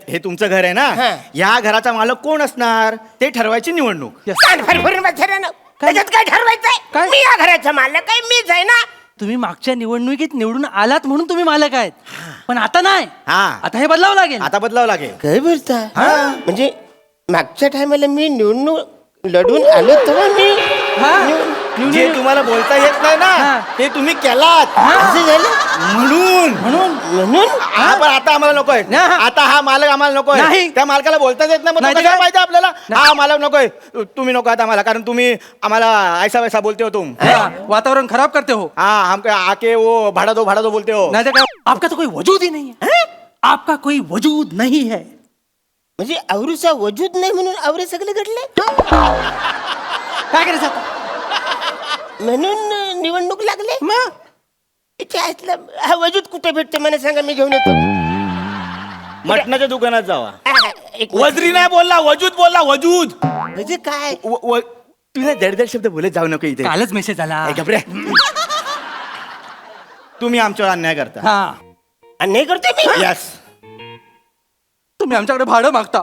[SPEAKER 3] हे तुमचं घर आहे ना
[SPEAKER 10] हा.
[SPEAKER 3] या घराचा मालक कोण असणार ते ठरवायची निवडणूक
[SPEAKER 10] कान फरफरून बसऱ्यानं. त्याच्यात काय ठरवायचंय
[SPEAKER 6] काय?
[SPEAKER 10] मी या घराचा मालक आहे मीच आहे ना
[SPEAKER 6] तुम्ही मागच्या निवडणुकीत निवडून आलात म्हणून तुम्ही मालक आहेत पण आता नाही
[SPEAKER 3] हा.
[SPEAKER 6] आता हे बदलावं लागेल
[SPEAKER 3] आता बदलावं लागेल
[SPEAKER 10] काय बोलता म्हणजे मागच्या टायमाला मी निवडणूक लढून आलो तेव्हा मी
[SPEAKER 3] जे तुम्हाला बोलता येत नाही
[SPEAKER 6] हा.
[SPEAKER 3] ना ते तुम्ही केलात
[SPEAKER 10] असं झालं
[SPEAKER 3] म्हणून
[SPEAKER 10] म्हणून
[SPEAKER 3] हा पण आता आम्हाला नकोय
[SPEAKER 6] हा.
[SPEAKER 3] आता हा मालक आम्हाला नकोय
[SPEAKER 6] नाही.
[SPEAKER 3] त्या मालकाला बोलताच येत नाही मग तो
[SPEAKER 6] नाही तर
[SPEAKER 3] कशाला
[SPEAKER 6] काय?
[SPEAKER 3] पाहिजे आपल्याला हा मालक नकोय तुम्ही नको आता आम्हाला कारण तुम्ही आम्हाला ऐसा वैसा बोलते हो तुम
[SPEAKER 6] हा, वातावरण खराब करते हो
[SPEAKER 3] हाँ हम आके वो भाड़ा दो बोलते हो
[SPEAKER 6] नहीं तो क्या आपका तो कोई वजूद ही नहीं है आपका कोई वजूद नहीं है
[SPEAKER 10] म्हणजे आवरूचा वजूद नाही म्हणून आवरे सगळे घडले
[SPEAKER 6] काय करायचं आता
[SPEAKER 10] म्हणून निवडणूक लागले इथे असलं हा वजूद कुठे भेटते मला सांगा मी घेऊन येतो
[SPEAKER 3] मटणाच्या दुकानात जावा
[SPEAKER 10] एक
[SPEAKER 3] वजरी नाही बोलला वजूद बोलला वजूद
[SPEAKER 10] म्हणजे काय
[SPEAKER 3] तुला दडदड शब्द बोलत जाऊ नको इथे
[SPEAKER 6] कालच मेसेज आला
[SPEAKER 3] ए, गप रे. तुम्ही आमच्यावर अन्याय करता
[SPEAKER 6] हा
[SPEAKER 10] अन्याय करतोय मी
[SPEAKER 3] यस
[SPEAKER 6] तुम्ही आमच्याकडे भाडं मागता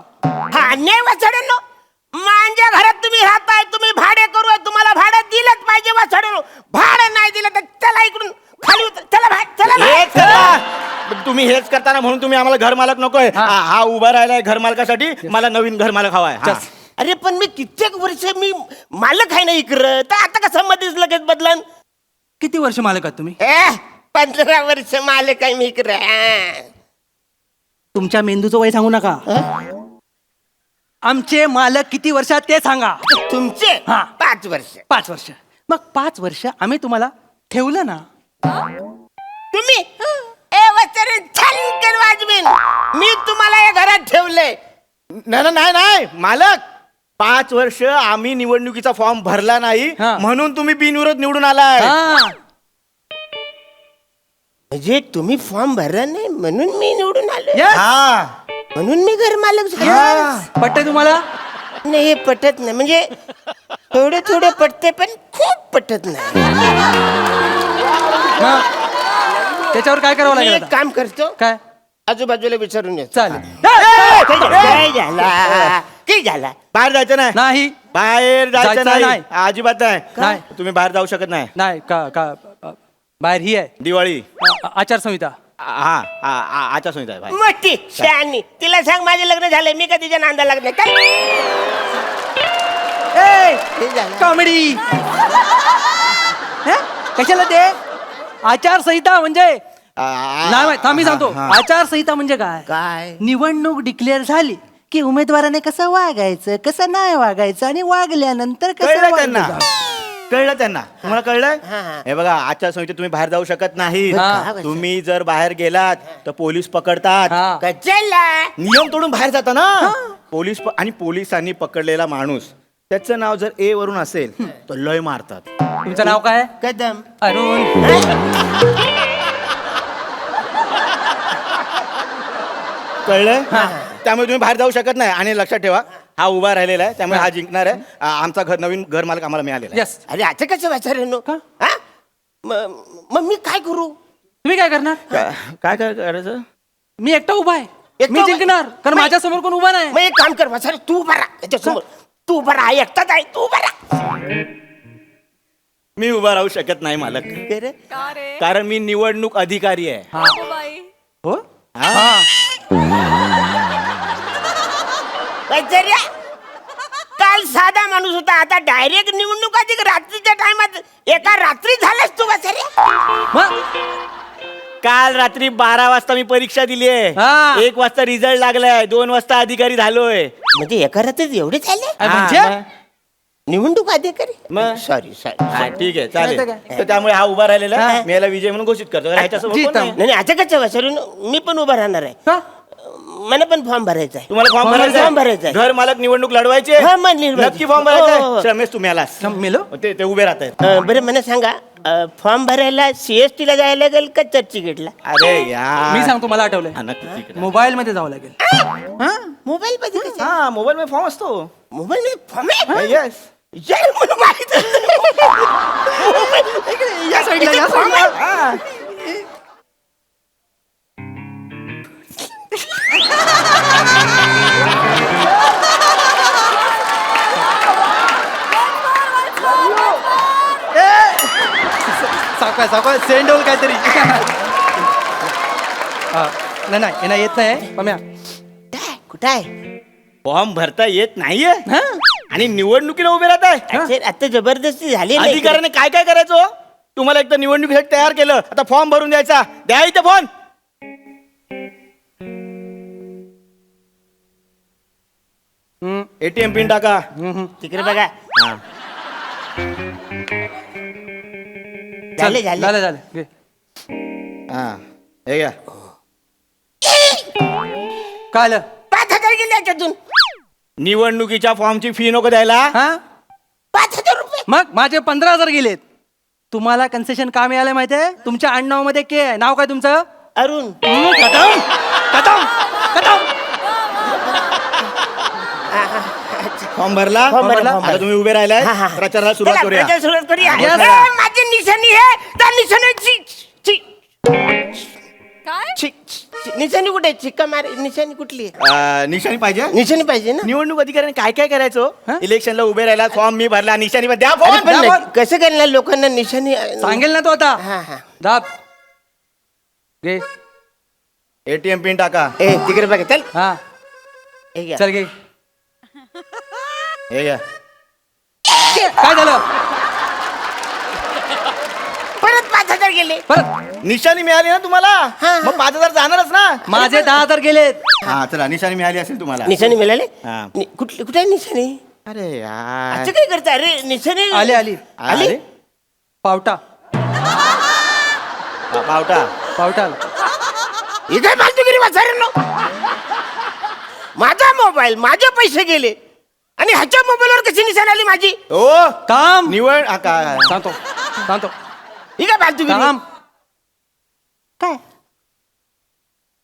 [SPEAKER 10] हा अन्याय वाचड्यानो माझ्या घरात तुम्ही राहताय तुम्ही भाडे करू तुम्हाला भाडं दिलंच पाहिजे वाचड्यानो भाडं नाही दिलं तर चला इकडून खाली उतर चला चला
[SPEAKER 3] हेच करा तुम्ही हेच करताना म्हणून तुम्ही आम्हाला घर मालक नकोय हा उभा राहिलाय घर मालकासाठी मला नवीन घर मालक हवाय हा.
[SPEAKER 10] अरे पण मी कित्येक वर्ष मी मालक आहे ना इकडं तर आता कसं मध्येच लगेच बदलन
[SPEAKER 6] किती वर्ष मालक आहात तुम्ही
[SPEAKER 10] 15 वर्ष मालक आहे मी इकडं
[SPEAKER 6] तुमच्या मेंदूचं वय सांगू नका आमचे मालक किती वर्षात ते सांगा
[SPEAKER 10] तुमचे
[SPEAKER 6] हा.
[SPEAKER 10] 5 वर्ष
[SPEAKER 6] 5 वर्ष मग 5 वर्ष आम्ही तुम्हाला ठेवलं ना
[SPEAKER 10] तुम्ही छान वाजवीन मी तुम्हाला या घरात ठेवलंय
[SPEAKER 3] नाही मालक 5 वर्ष आम्ही निवडणुकीचा फॉर्म भरला नाही
[SPEAKER 6] हा.
[SPEAKER 3] म्हणून तुम्ही बिनविरोध निवडून आलाय
[SPEAKER 6] हा.
[SPEAKER 10] म्हणजे तुम्ही फॉर्म भरला नाही म्हणून मी निवडून आलो
[SPEAKER 6] Yes.
[SPEAKER 3] हा
[SPEAKER 10] म्हणून मी घर मालक झालो
[SPEAKER 6] पटतंय तुम्हाला
[SPEAKER 10] नाही हे पटत नाही म्हणजे थोडे पटते पण खूप पटत नाही
[SPEAKER 6] मग त्याच्यावर काय करावं
[SPEAKER 10] मी
[SPEAKER 6] लागेल
[SPEAKER 10] एक
[SPEAKER 6] आता?
[SPEAKER 10] काम करतो
[SPEAKER 6] काय
[SPEAKER 10] आजूबाजूला विचारून येतो
[SPEAKER 6] चालेल
[SPEAKER 10] काय झाला काय झाला
[SPEAKER 3] बाहेर जायचं नाही
[SPEAKER 6] नाही
[SPEAKER 3] बाहेर जायचं
[SPEAKER 6] जायचं
[SPEAKER 3] नाही
[SPEAKER 6] नाही.
[SPEAKER 3] अजिबात
[SPEAKER 6] नाही.
[SPEAKER 3] नाही तुम्ही बाहेर जाऊ शकत नाही
[SPEAKER 6] नाही का का बाहेर ही आहे
[SPEAKER 3] दिवाळी
[SPEAKER 6] आचारसंहिता
[SPEAKER 3] हा आचार संहिता आहे बाहेर.
[SPEAKER 10] मोठी शहाणी तिला सांग माझे लग्न झालंय मी का तिच्या नांदा लग्न काय हे झालं.
[SPEAKER 6] कॉमेडी कशाला ते आचारसंहिता म्हणजे नाही थांब मी सांगतो आचारसंहिता म्हणजे काय
[SPEAKER 10] काय
[SPEAKER 6] निवडणूक डिक्लेअर झाली की उमेदवाराने कसं वागायचं कसं नाही वागायचं आणि वागल्यानंतर कसं
[SPEAKER 3] कळलं त्यांना?
[SPEAKER 6] वागायचं.
[SPEAKER 3] कळलं त्यांना तुम्हाला कळलंय हे बघा आजच्या संहितेत तुम्ही बाहेर जाऊ शकत नाही तुम्ही जर बाहेर गेलात तर पोलीस पकडतात नियम तोडून बाहेर जाता ना आणि पोलिसांनी पकडलेला माणूस त्याचं नाव जर ए वरून असेल तर लय मारतात.
[SPEAKER 6] तुमचं नाव काय?
[SPEAKER 9] कदम.
[SPEAKER 6] अरुण.
[SPEAKER 3] कळलंय त्यामुळे तुम्ही बाहेर जाऊ शकत नाही. आणि लक्षात ठेवा हा उभा राहिलेला आहे त्यामुळे हा जिंकणार आहे. आमचा नवीन घर मालक आम्हाला मिळालेला आहे.
[SPEAKER 6] यस.
[SPEAKER 9] अरे आता कसं वाचायला मग मी काय करू?
[SPEAKER 6] तुम्ही काय करणार?
[SPEAKER 3] काय काय करायचं?
[SPEAKER 6] मी एकटा उभा आहे.
[SPEAKER 9] एकटा
[SPEAKER 6] मी
[SPEAKER 9] उभा-
[SPEAKER 6] जिंकणार कारण माझ्या समोर कोण उभा नाही.
[SPEAKER 9] मग एक काम कर वाचायला तू उभा राहा त्याच्यासमोर. तू उभा राहा एकटाच आहे तू उभा राहा.
[SPEAKER 3] मी उभा राहू शकत नाही मालक
[SPEAKER 1] का रे
[SPEAKER 3] कारण मी निवडणूक अधिकारी आहे.
[SPEAKER 1] अगो बाई
[SPEAKER 6] हो.
[SPEAKER 9] वैचार्या, काल साधा माणूस होता आता डायरेक्ट निवडणूक अधिक रात्रीच्या टायमात एका रात्री झालास तू वैचार्या.
[SPEAKER 6] मग
[SPEAKER 3] काल रात्री 12 वाजता मी परीक्षा दिली आहे.
[SPEAKER 6] हा.
[SPEAKER 3] 1 वाजता रिझल्ट लागलाय 2 वाजता अधिकारी झालोय.
[SPEAKER 9] म्हणजे एका रात्रीत एवढे झाले
[SPEAKER 6] म्हणजे
[SPEAKER 3] हा,
[SPEAKER 9] निवडणूक अधिकारी.
[SPEAKER 3] मग?
[SPEAKER 9] सॉरी
[SPEAKER 3] हा, ठीक आहे चालेल
[SPEAKER 6] नाही तर
[SPEAKER 3] तर त्यामुळे हा उभा राहिलेला आहे. मी याला विजय म्हणून घोषित करतो. ह्याच्यासोबत कोण नाही.
[SPEAKER 9] नाही आता कसं वैचार्य मी पण उभा राहणार आहे.
[SPEAKER 6] का?
[SPEAKER 9] मला पण फॉर्म भरायचा आहे.
[SPEAKER 3] तुम्हाला फॉर्म
[SPEAKER 9] फॉर्म भरायचा
[SPEAKER 3] भरायचा
[SPEAKER 9] आहे.
[SPEAKER 3] घर मालक निवडणूक लढवायचे
[SPEAKER 9] हा, मग निवडायचे.
[SPEAKER 3] नक्की फॉर्म
[SPEAKER 9] हो, हो,
[SPEAKER 3] भरायचा
[SPEAKER 9] हो.
[SPEAKER 3] रमेश तुम्ही आलास
[SPEAKER 6] मेलो.
[SPEAKER 3] ते उभे राहत आहेत.
[SPEAKER 9] बरं मला सांगा फॉर्म भरायला CST ला जायला लागेल का चर्चगेटला?
[SPEAKER 3] अरे यार
[SPEAKER 6] मी सांगतो मला आठवलंय.
[SPEAKER 3] हा, नक्की ठीक आहे.
[SPEAKER 6] मोबाईल मध्ये जावं लागेल.
[SPEAKER 9] मोबाईल मध्ये कसं?
[SPEAKER 3] हा मोबाईल मध्ये फॉर्म असतो.
[SPEAKER 9] मोबाईल मध्ये फॉर्म आहे?
[SPEAKER 3] येस
[SPEAKER 9] यार, मला माहित
[SPEAKER 6] या साईडला या साईडला.
[SPEAKER 5] सावकाश सावकाश सेंड होईल काहीतरी.
[SPEAKER 6] नाही नाही यांना येत नाही पम्या.
[SPEAKER 9] कुठं आहे?
[SPEAKER 3] फॉर्म भरता येत नाहीये आणि निवडणुकीला उभे राहत आहे.
[SPEAKER 9] अरे, आता जबरदस्ती झाली नाही.
[SPEAKER 3] अधिकाऱ्याने काय काय करायचं? तुम्हाला एक तर निवडणुकीसाठी तयार केलं आता फॉर्म भरून द्यायचा. द्या इथे फोन. ATM पिन टाका.
[SPEAKER 9] तिकडे बघा.
[SPEAKER 6] झालं
[SPEAKER 9] झाले
[SPEAKER 6] झालं झालं घे.
[SPEAKER 3] हा हे घ्या.
[SPEAKER 6] काय आलं?
[SPEAKER 9] 5,000 गेले याच्यातून.
[SPEAKER 3] निवडणुकीच्या फॉर्मची फी नको द्यायला.
[SPEAKER 6] हा
[SPEAKER 9] 5,000 रुपये.
[SPEAKER 6] मग माझे 15,000 गेलेत. तुम्हाला कन्सेशन का मिळालं माहितीये? तुमच्या आडनाव मध्ये के आहे. नाव काय तुमचं?
[SPEAKER 9] अरुण.
[SPEAKER 6] कदम कदम कदम.
[SPEAKER 3] फॉर्म भरला
[SPEAKER 9] फॉर्म भरला.
[SPEAKER 3] आता तुम्ही उभे राहिलाय
[SPEAKER 9] हा, हा.
[SPEAKER 3] प्रचाराला सुरुवात
[SPEAKER 9] चला,
[SPEAKER 3] करूया.
[SPEAKER 9] प्रचार सुरुवात करूया.
[SPEAKER 6] Yes.
[SPEAKER 9] ए, माझी निशाणी आहे त्या निशाणीची
[SPEAKER 1] काय
[SPEAKER 9] निशाणी कुठे आहे? चिक्का मार निशाणी कुठली आहे?
[SPEAKER 3] निशाणी पाहिजे.
[SPEAKER 9] निशाणी पाहिजे ना.
[SPEAKER 3] निवडणूक अधिकाऱ्याने काय काय करायचं? इलेक्शनला उभे राहिला फॉर्म मी भरला निशाणी द्या
[SPEAKER 9] अरे,
[SPEAKER 3] फोन.
[SPEAKER 9] पण नाही, कसं करणार लोकांना निशाणी?
[SPEAKER 6] सांगेल ना तो आता.
[SPEAKER 9] हा हा.
[SPEAKER 6] दाब घे.
[SPEAKER 3] ATM पिन टाका.
[SPEAKER 9] ए तिकडे बघा चल.
[SPEAKER 6] हा
[SPEAKER 9] हे घ्या.
[SPEAKER 6] चल घे.
[SPEAKER 3] हे घ्या.
[SPEAKER 6] काय झालं?
[SPEAKER 9] परत 5,000 गेले.
[SPEAKER 6] परत
[SPEAKER 3] निशाणी मिळाली ना तुम्हाला मग 5,000 जाणारच ना.
[SPEAKER 6] माझे 10,000 गेलेत.
[SPEAKER 3] हा चला निशाणी मिळाली असेल तुम्हाला.
[SPEAKER 9] निशाणी मिळाले?
[SPEAKER 3] हा.
[SPEAKER 9] कुठली कुठे आहे निशाणी?
[SPEAKER 3] अरे यार
[SPEAKER 9] अच्छा काय करता? अरे निशाणी
[SPEAKER 6] आली आली
[SPEAKER 9] आली?
[SPEAKER 3] अरे,
[SPEAKER 6] पावटा
[SPEAKER 3] पावटा
[SPEAKER 6] पावटा आला.
[SPEAKER 9] ही काय फालतूगिरी वाचायला? माझा मोबाईल माझे पैसे गेले आणि ह्याच्या मोबाईलवर कशी निशाणी आली माझी?
[SPEAKER 3] ओ
[SPEAKER 6] काम
[SPEAKER 3] निवड हा, काय
[SPEAKER 6] सांगतो सांगतो.
[SPEAKER 9] ही काय फालतूगिरी?
[SPEAKER 6] काम
[SPEAKER 9] काय?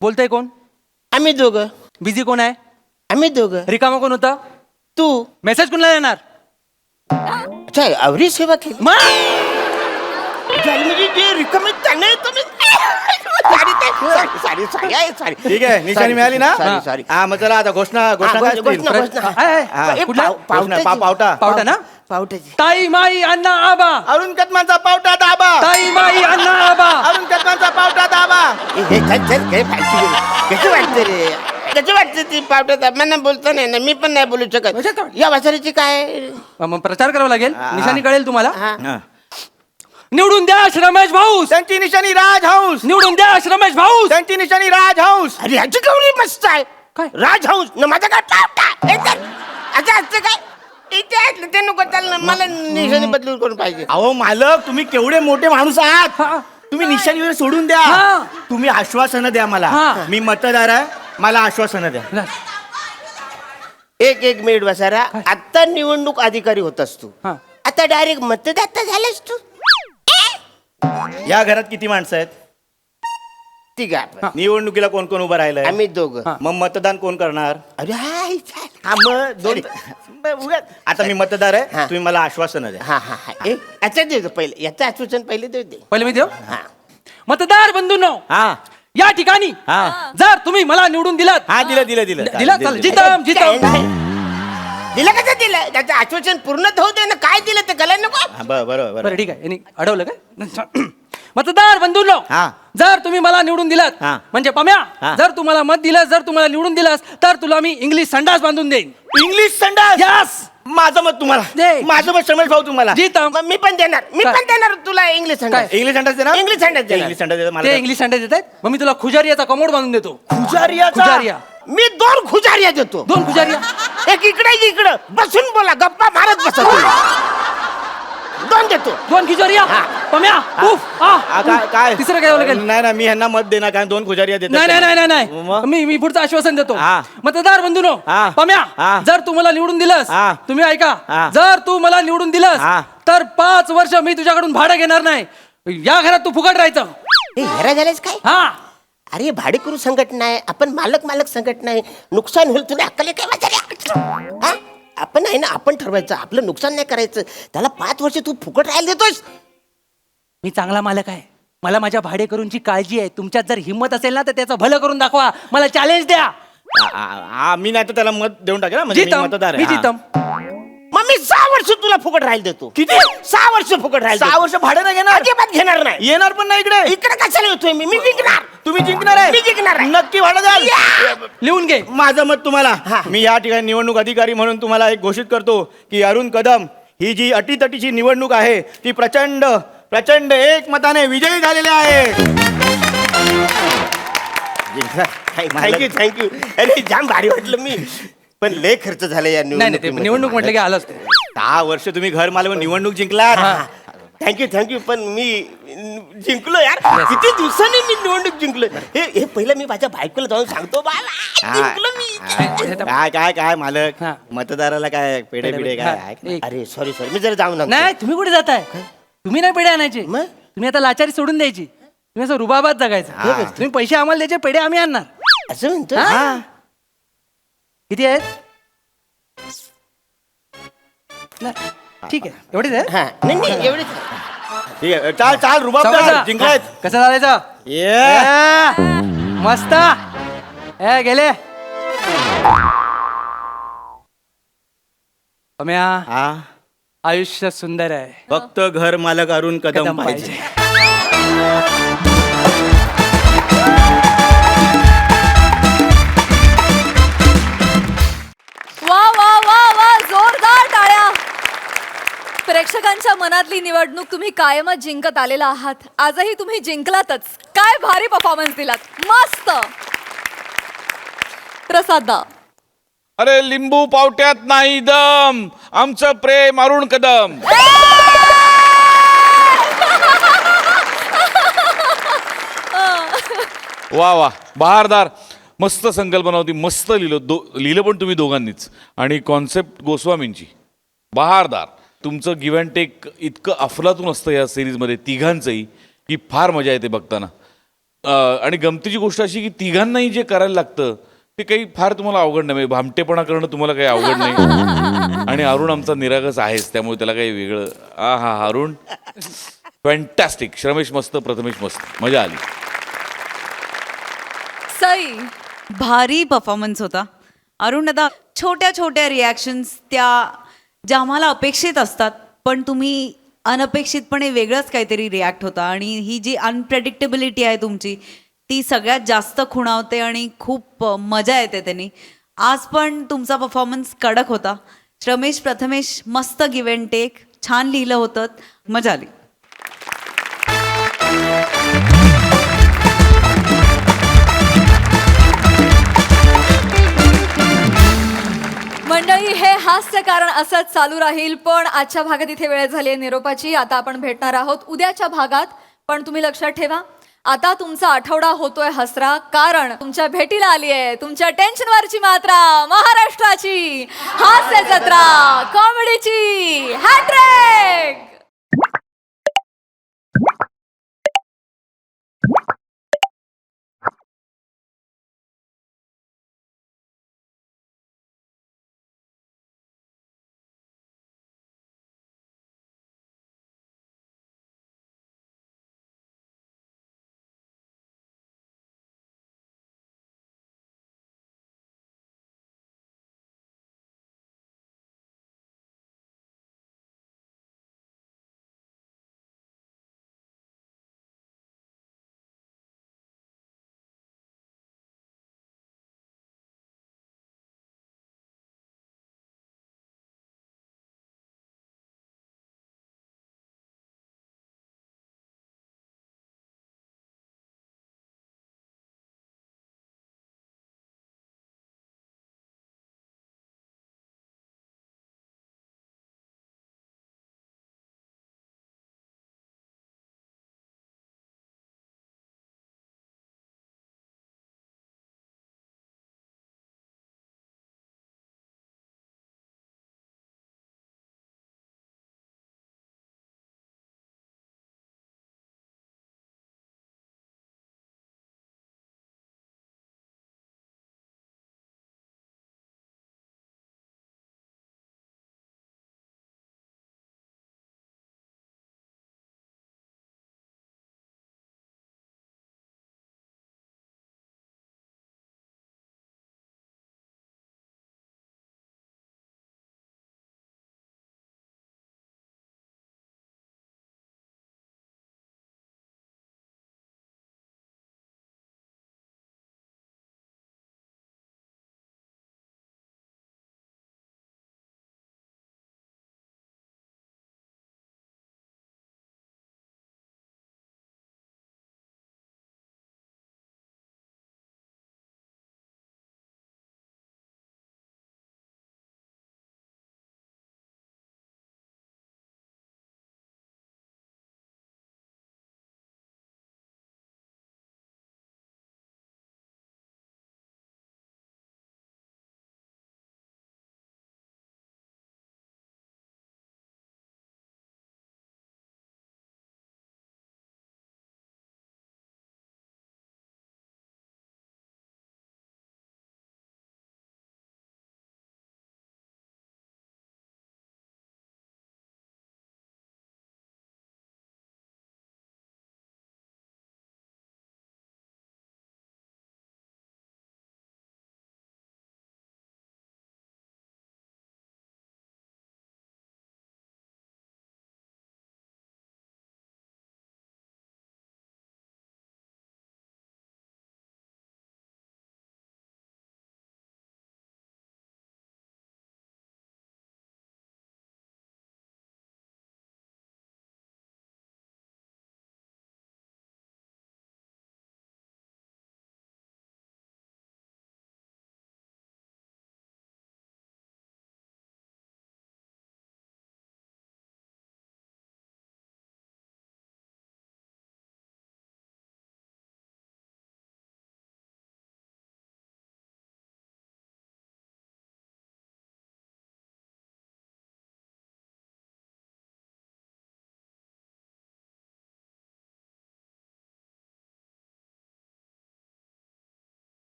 [SPEAKER 6] बोलतोय कोण?
[SPEAKER 9] आम्ही दोघं.
[SPEAKER 6] बिझी कोण आहे?
[SPEAKER 9] आम्ही दोघं.
[SPEAKER 6] रिकामा कोण होता?
[SPEAKER 9] तू.
[SPEAKER 6] मेसेज कोणाला येणार?
[SPEAKER 9] अच्छा आवरी सेवा केली.
[SPEAKER 6] मग
[SPEAKER 9] म्हणजे जे रिकामे त्याने तुम्ही
[SPEAKER 3] ठीक आहे निशाणी मिळाली ना.
[SPEAKER 9] सॉरी
[SPEAKER 3] हा मग चला आता घोषणा घोषणा काय असतील? हा,
[SPEAKER 6] कुठला?
[SPEAKER 3] घोषणा, पावटा
[SPEAKER 6] पावटा ना.
[SPEAKER 9] पावट्याची.
[SPEAKER 6] ताई माई अण्णा आबा.
[SPEAKER 3] अरुण कदमांचा पावटा दाबा.
[SPEAKER 6] ताई माई अण्णा आबा.
[SPEAKER 3] अरुण कदमांचा पावटा दाबा.
[SPEAKER 9] हे चल चल काय फालतूगिरी कसं वाटतं रे? कसं वाटतं ती पावट्यात मला बोलता नाही ना मी पण नाही बोलू शकत. या वाचारीची काय?
[SPEAKER 6] मग प्रचार करावा लागेल. निशाणी कळेल तुम्हाला.
[SPEAKER 3] हा.
[SPEAKER 6] निवडून द्या रमेश भाऊस.
[SPEAKER 3] त्यांची निशाणी राजहंस.
[SPEAKER 6] निवडून द्या रमेश भाऊस.
[SPEAKER 3] त्यांची निशाणी राजहंस.
[SPEAKER 9] अरे ह्याची गौरी मस्त आहे.
[SPEAKER 6] काय?
[SPEAKER 9] राजहंस न माझा काय पावटा? हे चल. असं असतं काय? ते नको चाललं मला निशाणी बदलून करून पाहिजे.
[SPEAKER 3] अहो मालक, तुम्ही केवढे मोठे माणूस आहात. तुम्ही निशाणी वगैरे सोडून द्या. तुम्ही आश्वासनं द्या मला. मी मतदार आहे, मला आश्वासनं द्या.
[SPEAKER 9] एक मिनिट बसारा. आता निवडणूक अधिकारी होतास तू, आता डायरेक्ट मतदाता झालास तू.
[SPEAKER 3] या घरात किती माणसं आहेत?
[SPEAKER 9] ठीक आहे.
[SPEAKER 3] निवडणुकीला कोण कोण उभं राहिलंय?
[SPEAKER 9] आम्ही दोघं.
[SPEAKER 3] मग मतदान कोण करणार?
[SPEAKER 9] अरे हाय, चाल.
[SPEAKER 3] हा, मग दोन. आता मी मतदार आहे,
[SPEAKER 9] हा.
[SPEAKER 3] तुम्ही मला आश्वासनं द्या.
[SPEAKER 9] हा. याचा देतो पहिले, याचं आश्वासन पहिले देऊ दे.
[SPEAKER 6] पहिले मी देऊ
[SPEAKER 9] हा.
[SPEAKER 6] मतदार बंधूंनो,
[SPEAKER 3] हा
[SPEAKER 6] या ठिकाणी
[SPEAKER 3] हा
[SPEAKER 6] जर तुम्ही मला निवडून दिलात,
[SPEAKER 3] हा दिलं दिलं दिलं
[SPEAKER 6] दिला चालेल. जितम
[SPEAKER 9] दिलं कसं दिलं? त्याचं आश्वासन पूर्ण होऊ दे ना. काय दिलं ते कळायला नको.
[SPEAKER 3] हा, बरोबर
[SPEAKER 6] बरं ठीक आहे, यांनी अडवलं काय? मतदार बंधूंनो,
[SPEAKER 3] हा.
[SPEAKER 6] जर तुम्ही मला निवडून दिलात,
[SPEAKER 3] हा.
[SPEAKER 6] म्हणजे पम्या,
[SPEAKER 3] हा.
[SPEAKER 6] जर तुम्हाला मत दिलं, जर तुम्हाला निवडून दिलास, तर तुला मी इंग्लिश संडास बांधून देईन.
[SPEAKER 3] इंग्लिश संडास.
[SPEAKER 6] यस,
[SPEAKER 3] माझं मत तुम्हाला
[SPEAKER 6] दे.
[SPEAKER 3] माझं मत शमेश भाऊ तुम्हाला.
[SPEAKER 6] जितम
[SPEAKER 9] मग मी पण देणार तुला इंग्लिश संडास.
[SPEAKER 3] इंग्लिश संडास देणार.
[SPEAKER 9] इंग्लिश संडास देणार.
[SPEAKER 3] इंग्लिश संडास देणार मला.
[SPEAKER 6] ते इंग्लिश संडास देत आहेत, मग मी तुला खुजारियाचा कमोड बांधून देतो.
[SPEAKER 3] खुजारियाचा?
[SPEAKER 6] खुजारिया,
[SPEAKER 9] मी 2 खुजारिया देतो.
[SPEAKER 6] 2 खुजारिया.
[SPEAKER 9] एक इकडे एक इकडं बसून बोला, गप्पा मारत बसा तुम्ही. 2 देतो.
[SPEAKER 6] 2 खुजारिया. पम्या, उफ,
[SPEAKER 3] काय
[SPEAKER 6] तिसरं काय लागेल?
[SPEAKER 3] नाही मी ह्यांना मत देणार, कारण 2 खुजारिया देतात.
[SPEAKER 6] नाही मी पुढचं आश्वासन देतो.
[SPEAKER 3] हा.
[SPEAKER 6] मतदार बंधूनो,
[SPEAKER 3] हा.
[SPEAKER 6] पम्या,
[SPEAKER 3] हा.
[SPEAKER 6] जर तू मला निवडून दिलंस,
[SPEAKER 3] हा.
[SPEAKER 6] तुम्ही ऐका,
[SPEAKER 3] हा.
[SPEAKER 6] जर तू मला निवडून दिलंस,
[SPEAKER 3] हा.
[SPEAKER 6] तर 5 वर्ष मी तुझ्याकडून भाडं घेणार नाही. या घरात तू फुकट राहायचं.
[SPEAKER 9] हेरा झालेस काय?
[SPEAKER 6] हा,
[SPEAKER 9] अरे भाडेकरू संघटना आहे, आपण मालक संघटना आहे. नुकसान होईल तुला अक्कल काय वाजले? आपण आहे ना, आपण ठरवायचं, आपलं नुकसान नाही करायचं. त्याला 5 वर्ष तू फुकट राहायला देतोस.
[SPEAKER 6] मी चांगला मालक आहे, मला माझ्या भाडेकरूंची काळजी आहे. तुमच्यात जर हिंमत असेल ना, तर त्याचं भलं करून दाखवा, मला चॅलेंज द्या.
[SPEAKER 3] मी नाही तर त्याला मत देऊन टाकेल ना, म्हणजे मी
[SPEAKER 6] जितम,
[SPEAKER 3] मतदार
[SPEAKER 6] मी
[SPEAKER 3] आहे. हा.
[SPEAKER 6] जितम.
[SPEAKER 9] मग मी 6 वर्ष तुला फुकट राहायला देतो.
[SPEAKER 3] किती?
[SPEAKER 9] 6 वर्ष फुकट राहायला
[SPEAKER 3] 6 वर्ष भाडं नाही घेणार?
[SPEAKER 9] अजिबात घेणार नाही.
[SPEAKER 3] येणार पण नाही इकडे.
[SPEAKER 9] इकडे कशाला येतोय मी जिंकणार.
[SPEAKER 3] तुम्ही जिंकणार आहे?
[SPEAKER 9] मी जिंकणार आहे.
[SPEAKER 3] नक्की भाडं द्याल?
[SPEAKER 6] लिहून घे.
[SPEAKER 3] माझं मत तुम्हाला.
[SPEAKER 9] हा.
[SPEAKER 3] मी या ठिकाणी निवडणूक अधिकारी म्हणून तुम्हाला एक घोषित करतो की अरुण कदम ही जी अटीतटीची निवडणूक आहे ती प्रचंड प्रचंड एकमताने विजयी झालेली आहे.
[SPEAKER 9] थँक्यू. अरे जाम भारी वाटलं मी, पण लय खर्च झाला या
[SPEAKER 6] नाही नाही, ते निवडणूक म्हटलं की आलंच ते.
[SPEAKER 3] 10 वर्ष तुम्ही घर मालक निवडणूक जिंकलात.
[SPEAKER 9] थँक्यू. पण मी जिंकलो यार. किती दिवसांनी मी निवडणूक जिंकलो. हे पहिलं मी माझ्या बायकोला जाऊन सांगतो, बाबा जिंकलो मी.
[SPEAKER 3] काय मालक,
[SPEAKER 6] हा.
[SPEAKER 3] मतदाराला काय पेढे
[SPEAKER 6] पेढे,
[SPEAKER 3] बिडे
[SPEAKER 6] हा.
[SPEAKER 3] काय आहे?
[SPEAKER 6] एक.
[SPEAKER 9] अरे सॉरी मी जरा जाऊन आणतो.
[SPEAKER 6] नाही, तुम्ही कुठे जाताय? तुम्ही नाही पेढे आणायचे.
[SPEAKER 9] मग?
[SPEAKER 6] तुम्ही आता लाचारी सोडून द्यायची. तुम्ही असं रुबाबात जगायचं. तुम्ही पैसे आम्हाला द्यायचे, पेढे आम्ही आणणार.
[SPEAKER 9] असं म्हणतो.
[SPEAKER 6] हा. किती आहेत? नाही, ठीक आहे, एवढेच आहे.
[SPEAKER 9] हा नाही एवढेच.
[SPEAKER 3] ठीक आहे, चाल रुबाब
[SPEAKER 6] समजा.
[SPEAKER 3] जिंकलायत.
[SPEAKER 6] कसं चालायचं? मस्त. गेले. पम्या,
[SPEAKER 3] हा
[SPEAKER 6] आयुष्य सुंदर आहे,
[SPEAKER 3] फक्त घर मालक अरुण कदम पाहिजे.
[SPEAKER 1] वा वा वा वा, जोरदार टाळ्या. प्रेक्षकांच्या मनातली निवडणूक तुम्ही कायमच जिंकत आलेला आहात. आजही तुम्ही जिंकलातच. काय भारी परफॉर्मन्स दिलात, मस्त. प्रसादा,
[SPEAKER 7] अरे लिंबू पावट्यात नाही दम, आमचं प्रेम अरुण कदम. वा वा, बहारदार. मस्त संकल्पना होती, मस्त लिहिलं पण तुम्ही दोघांनीच, आणि कॉन्सेप्ट गोस्वामींची. बहारदार. तुमचं गिव्ह अँड टेक इतकं अफलातून असतं या सिरीजमध्ये तिघांचंही, की फार मजा येते बघताना. आणि गमतीची गोष्ट अशी की तिघांनाही जे करायला लागतं ते काही फार तुम्हाला अवघड नाही. म्हणजे भामटेपणा करणं तुम्हाला काही अवघड नाही. आणि अरुण आमचा निरागस आहेच, त्यामुळे त्याला काही वेगळं. हा अरुण फॅन्टॅस्टिक. श्रमेश मस्त, प्रथमेश मस्त, मजा आली.
[SPEAKER 1] सई,
[SPEAKER 8] भारी परफॉर्मन्स होता. अरुण दादा, छोट्या छोट्या रिॲक्शन्स त्या ज्या आम्हाला अपेक्षित असतात, पण तुम्ही अनपेक्षितपणे वेगळंच काहीतरी रिॲक्ट होता. आणि ही जी अनप्रेडिक्टेबिलिटी आहे तुमची, ती सगळ्यात जास्त खुणावते आणि खूप मजा येते त्यांनी. आज पण तुमचा परफॉर्मन्स कडक होता. रमेश, प्रथमेश, मस्त गिव्ह अँड टेक, छान लिहिलं होतं, मजा आली.
[SPEAKER 1] मंडळी, हे हास्य कारण असंच चालू राहील. पण आजच्या भागात इथे वेळ झाली आहे निरोपाची. आता आपण भेटणार आहोत उद्याच्या भागात. पण तुम्ही लक्षात ठेवा, आता तुमचा आठवडा होतोय हसरा, कारण तुमच्या भेटीला आली आहे तुमच्या टेन्शनवरची मात्रा, महाराष्ट्राची हास्य जत्रा, कॉमेडीची हॅट्रिक.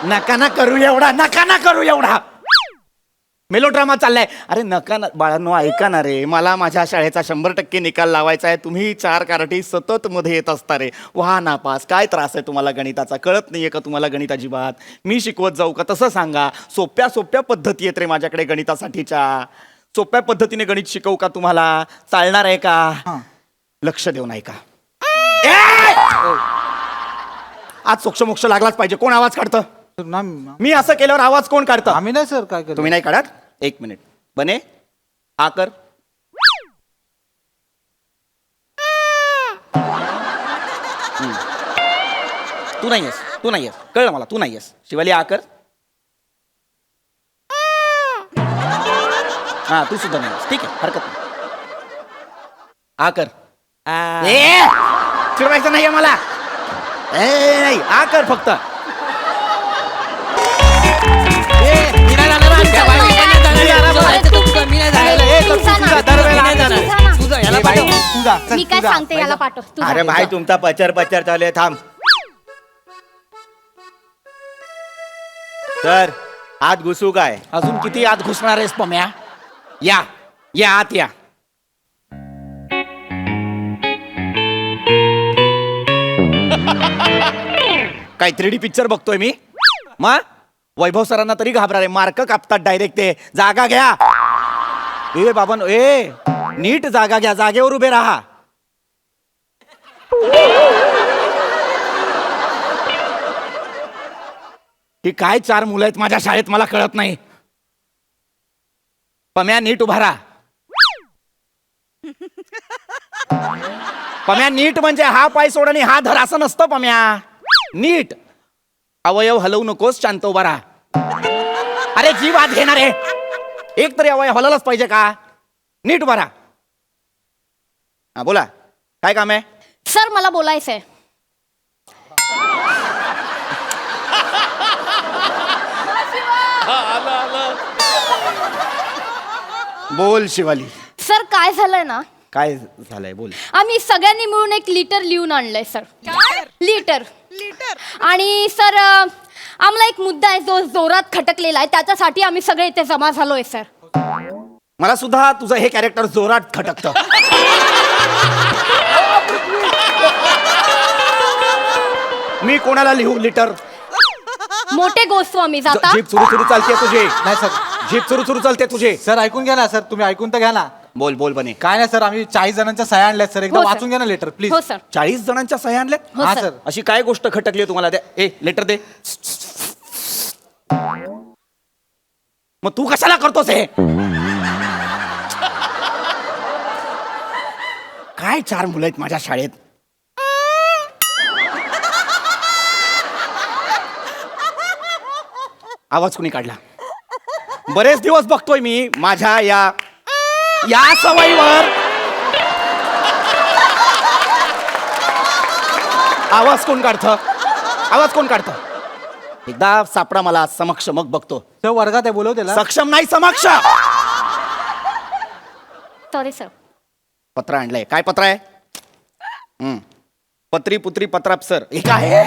[SPEAKER 4] नका ना करू एवढा, नका ना करू एवढा. मेलोड्रामा चाललाय. अरे नका ना बाळांनो, ऐका ना रे, मला माझ्या शाळेचा 100% निकाल लावायचा आहे. तुम्ही 4 कारटी सतत मध्ये येत असता रे. वाह नापास. काय त्रास आहे तुम्हाला गणिताचा? कळत नाहीये का तुम्हाला गणित अजिबात? मी शिकवत जाऊ का? तसं सांगा. सोप्या सोप्या पद्धती आहेत रे माझ्याकडे गणितासाठीच्या. सोप्या पद्धतीने गणित शिकवू का तुम्हाला? चालणार आहे का? लक्ष देऊ नाही का? आज सोक्ष लागलाच पाहिजे. कोण आवाज काढतं? मी असं केल्यावर आवाज कोण काढतं?
[SPEAKER 5] आम्ही नाही सर, काय केलं?
[SPEAKER 4] तुम्ही नाही काढत? 1 मिनिट. बने हा कर. तू नाहीयेस कळलं मला, तू नाहीयेस. शिवाली आ कर. हा तू सुद्धा नाहीयेस, ठीक आहे, हरकत नाही. आ कर. फिरवायचं नाहीये मला. नाही आ कर फक्त.
[SPEAKER 2] मी काय सांगते, याला पाठव. तू जा.
[SPEAKER 3] अरे भाई तुमचा पचर चालू आहे. थांब तर आत घुसू काय?
[SPEAKER 4] अजून किती आत घुसणार आहेस पम्या? या या आत या. काय 3D पिक्चर बघतोय मी? मग वैभव सरांना तरी घाबरा रे. मार्क कापतात डायरेक्ट ते. जागा घ्या. ए बाबा नीट जागा घ्या. जागेवर उभे राहा. ही काय 4 मुलं आहेत माझ्या शाळेत मला कळत नाही. पम्या नीट उभा राहा. पम्या नीट म्हणजे हा पाय सोड आणि हा धर असं नसतं पम्या. नीट अवयव हलवू नकोस, शांत उभा राहा. अरे जीव आत घेणार आहे. एक तरी अवयव हलवलाच पाहिजे का? नीट उभा राहा. हा बोला, काय काम आहे?
[SPEAKER 2] सर मला बोलायचंय.
[SPEAKER 4] बोल शिवाली.
[SPEAKER 2] सर काय झालंय ना,
[SPEAKER 4] काय झालंय बोल.
[SPEAKER 2] आम्ही सगळ्यांनी मिळून एक लिटर लिहून आणलंय सर. लिटर. आणि सर आम्हाला एक मुद्दा आहे जो जोरात खटकलेला आहे, त्याच्यासाठी आम्ही सगळे इथे जमा झालोय सर.
[SPEAKER 4] मला सुद्धा तुझं हे कॅरेक्टर जोरात खटकतं. मी कोणाला लिहू लिटर?
[SPEAKER 2] मोठे गोस्वामी जाता.
[SPEAKER 4] जीप सुरू चालते तुझे.
[SPEAKER 5] नाही सर.
[SPEAKER 4] जीप सुरू चालते तुझे.
[SPEAKER 5] सर ऐकून घ्या ना सर, तुम्ही ऐकून तर घ्या ना.
[SPEAKER 4] बोल बोल बने.
[SPEAKER 5] काय नाही सर, आम्ही 40 जणांच्या सह्या आणल्यात सर. एकदा
[SPEAKER 2] हो, सर.
[SPEAKER 5] वाचून घ्या ना लेटर प्लीज.
[SPEAKER 2] हो सर.
[SPEAKER 4] 40 जणांच्या सह्या आणल्या?
[SPEAKER 2] हो,
[SPEAKER 5] हा
[SPEAKER 2] सर.
[SPEAKER 5] सर.
[SPEAKER 4] अशी काय गोष्ट खटकली आहे तुम्हाला? द्या ए लेटर दे. मग तू कशाला करतोस हे? काय 4 मुलं आहेत माझ्या शाळेत. आवाज कुणी काढला? बरेच दिवस बघतोय मी माझ्या या सवयीवर. आवाज कोण काढतं? एकदा सापडा मला समक्ष, मग बघतो.
[SPEAKER 5] सर वर्गात आहे, बोलव त्याला.
[SPEAKER 4] सक्षम नाही, समक्ष.
[SPEAKER 2] Sorry sir.
[SPEAKER 4] पत्र आणलंय. काय पत्र आहे? पत्री पुत्री पत्राप सर. हे काय?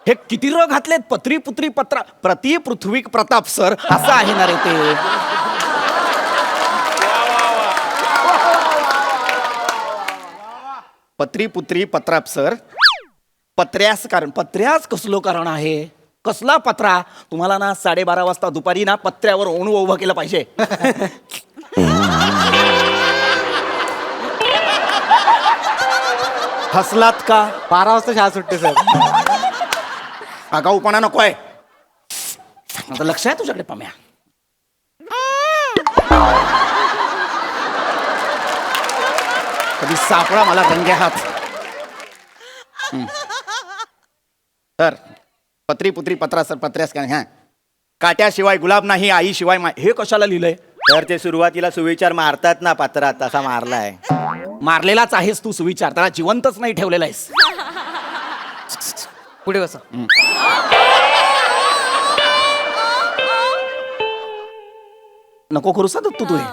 [SPEAKER 4] हे किती र घातलेत? पत्री पुत्री पत्रा प्रति पृथ्वी प्रताप सर असं आहे ना रे ते. पत्री पुत्री पत्राप सर. पत्र्यास कसलो कारण आहे? कसला पत्रा? तुम्हाला ना 12:30 वाजता दुपारी ना पत्र्यावर ओणू उभं केलं पाहिजे. हसलात का?
[SPEAKER 5] 12 वाजता शाळा सुटते सर.
[SPEAKER 4] आगाऊपणा नकोय. आता लक्ष आहे तुझ्याकडे पम्या. कधी सापडा मला रंगे हात. तर पत्री पुत्री पत्रा सर. पत्र्यास काय? हा काट्याशिवाय गुलाब नाही, आईशिवाय हे कशाला लिहिलंय?
[SPEAKER 3] तर ते सुरुवातीला सुविचार मारतात ना पात्रात, तसा मारलाय.
[SPEAKER 4] मारलेलाच आहेस तू सुविचार, त्याला जिवंतच नाही ठेवलेला आहेस.
[SPEAKER 6] पुढे बसा.
[SPEAKER 4] नको करू सा तू हे.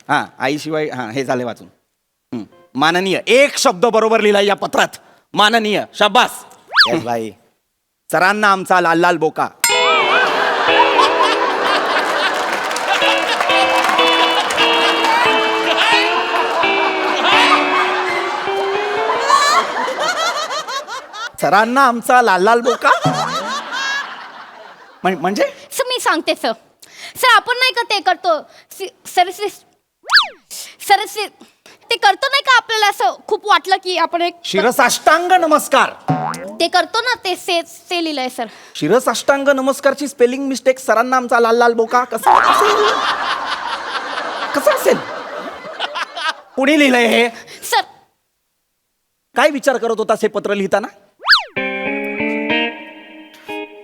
[SPEAKER 4] हा आईशिवाय. हा हे झाले वाचून. माननीय. एक शब्द बरोबर लिहिलाय या पत्रात. माननीय. शाबास.
[SPEAKER 3] Yes, भाई.
[SPEAKER 4] सरांना आमचा लाल लाल बोका. सरांना आमचा लाल लाल बोका म्हणजे
[SPEAKER 2] सर मी सांगते सर. सर आपण नाही का ते करतो सर सर ते करतो नाही का आपल्याला असं खूप वाटलं की आपण एक
[SPEAKER 4] शिरसाष्टांग नमस्कार.
[SPEAKER 2] ते करतो ना ते ते लिहिलंय सर.
[SPEAKER 4] शिरसाष्टांग नमस्कारची स्पेलिंग मिस्टेक सरांना आमचा लाल लाल बोका कसं असेल? कुणी लिहिलंय हे?
[SPEAKER 2] सर
[SPEAKER 4] काय विचार करत होता हे पत्र लिहिताना?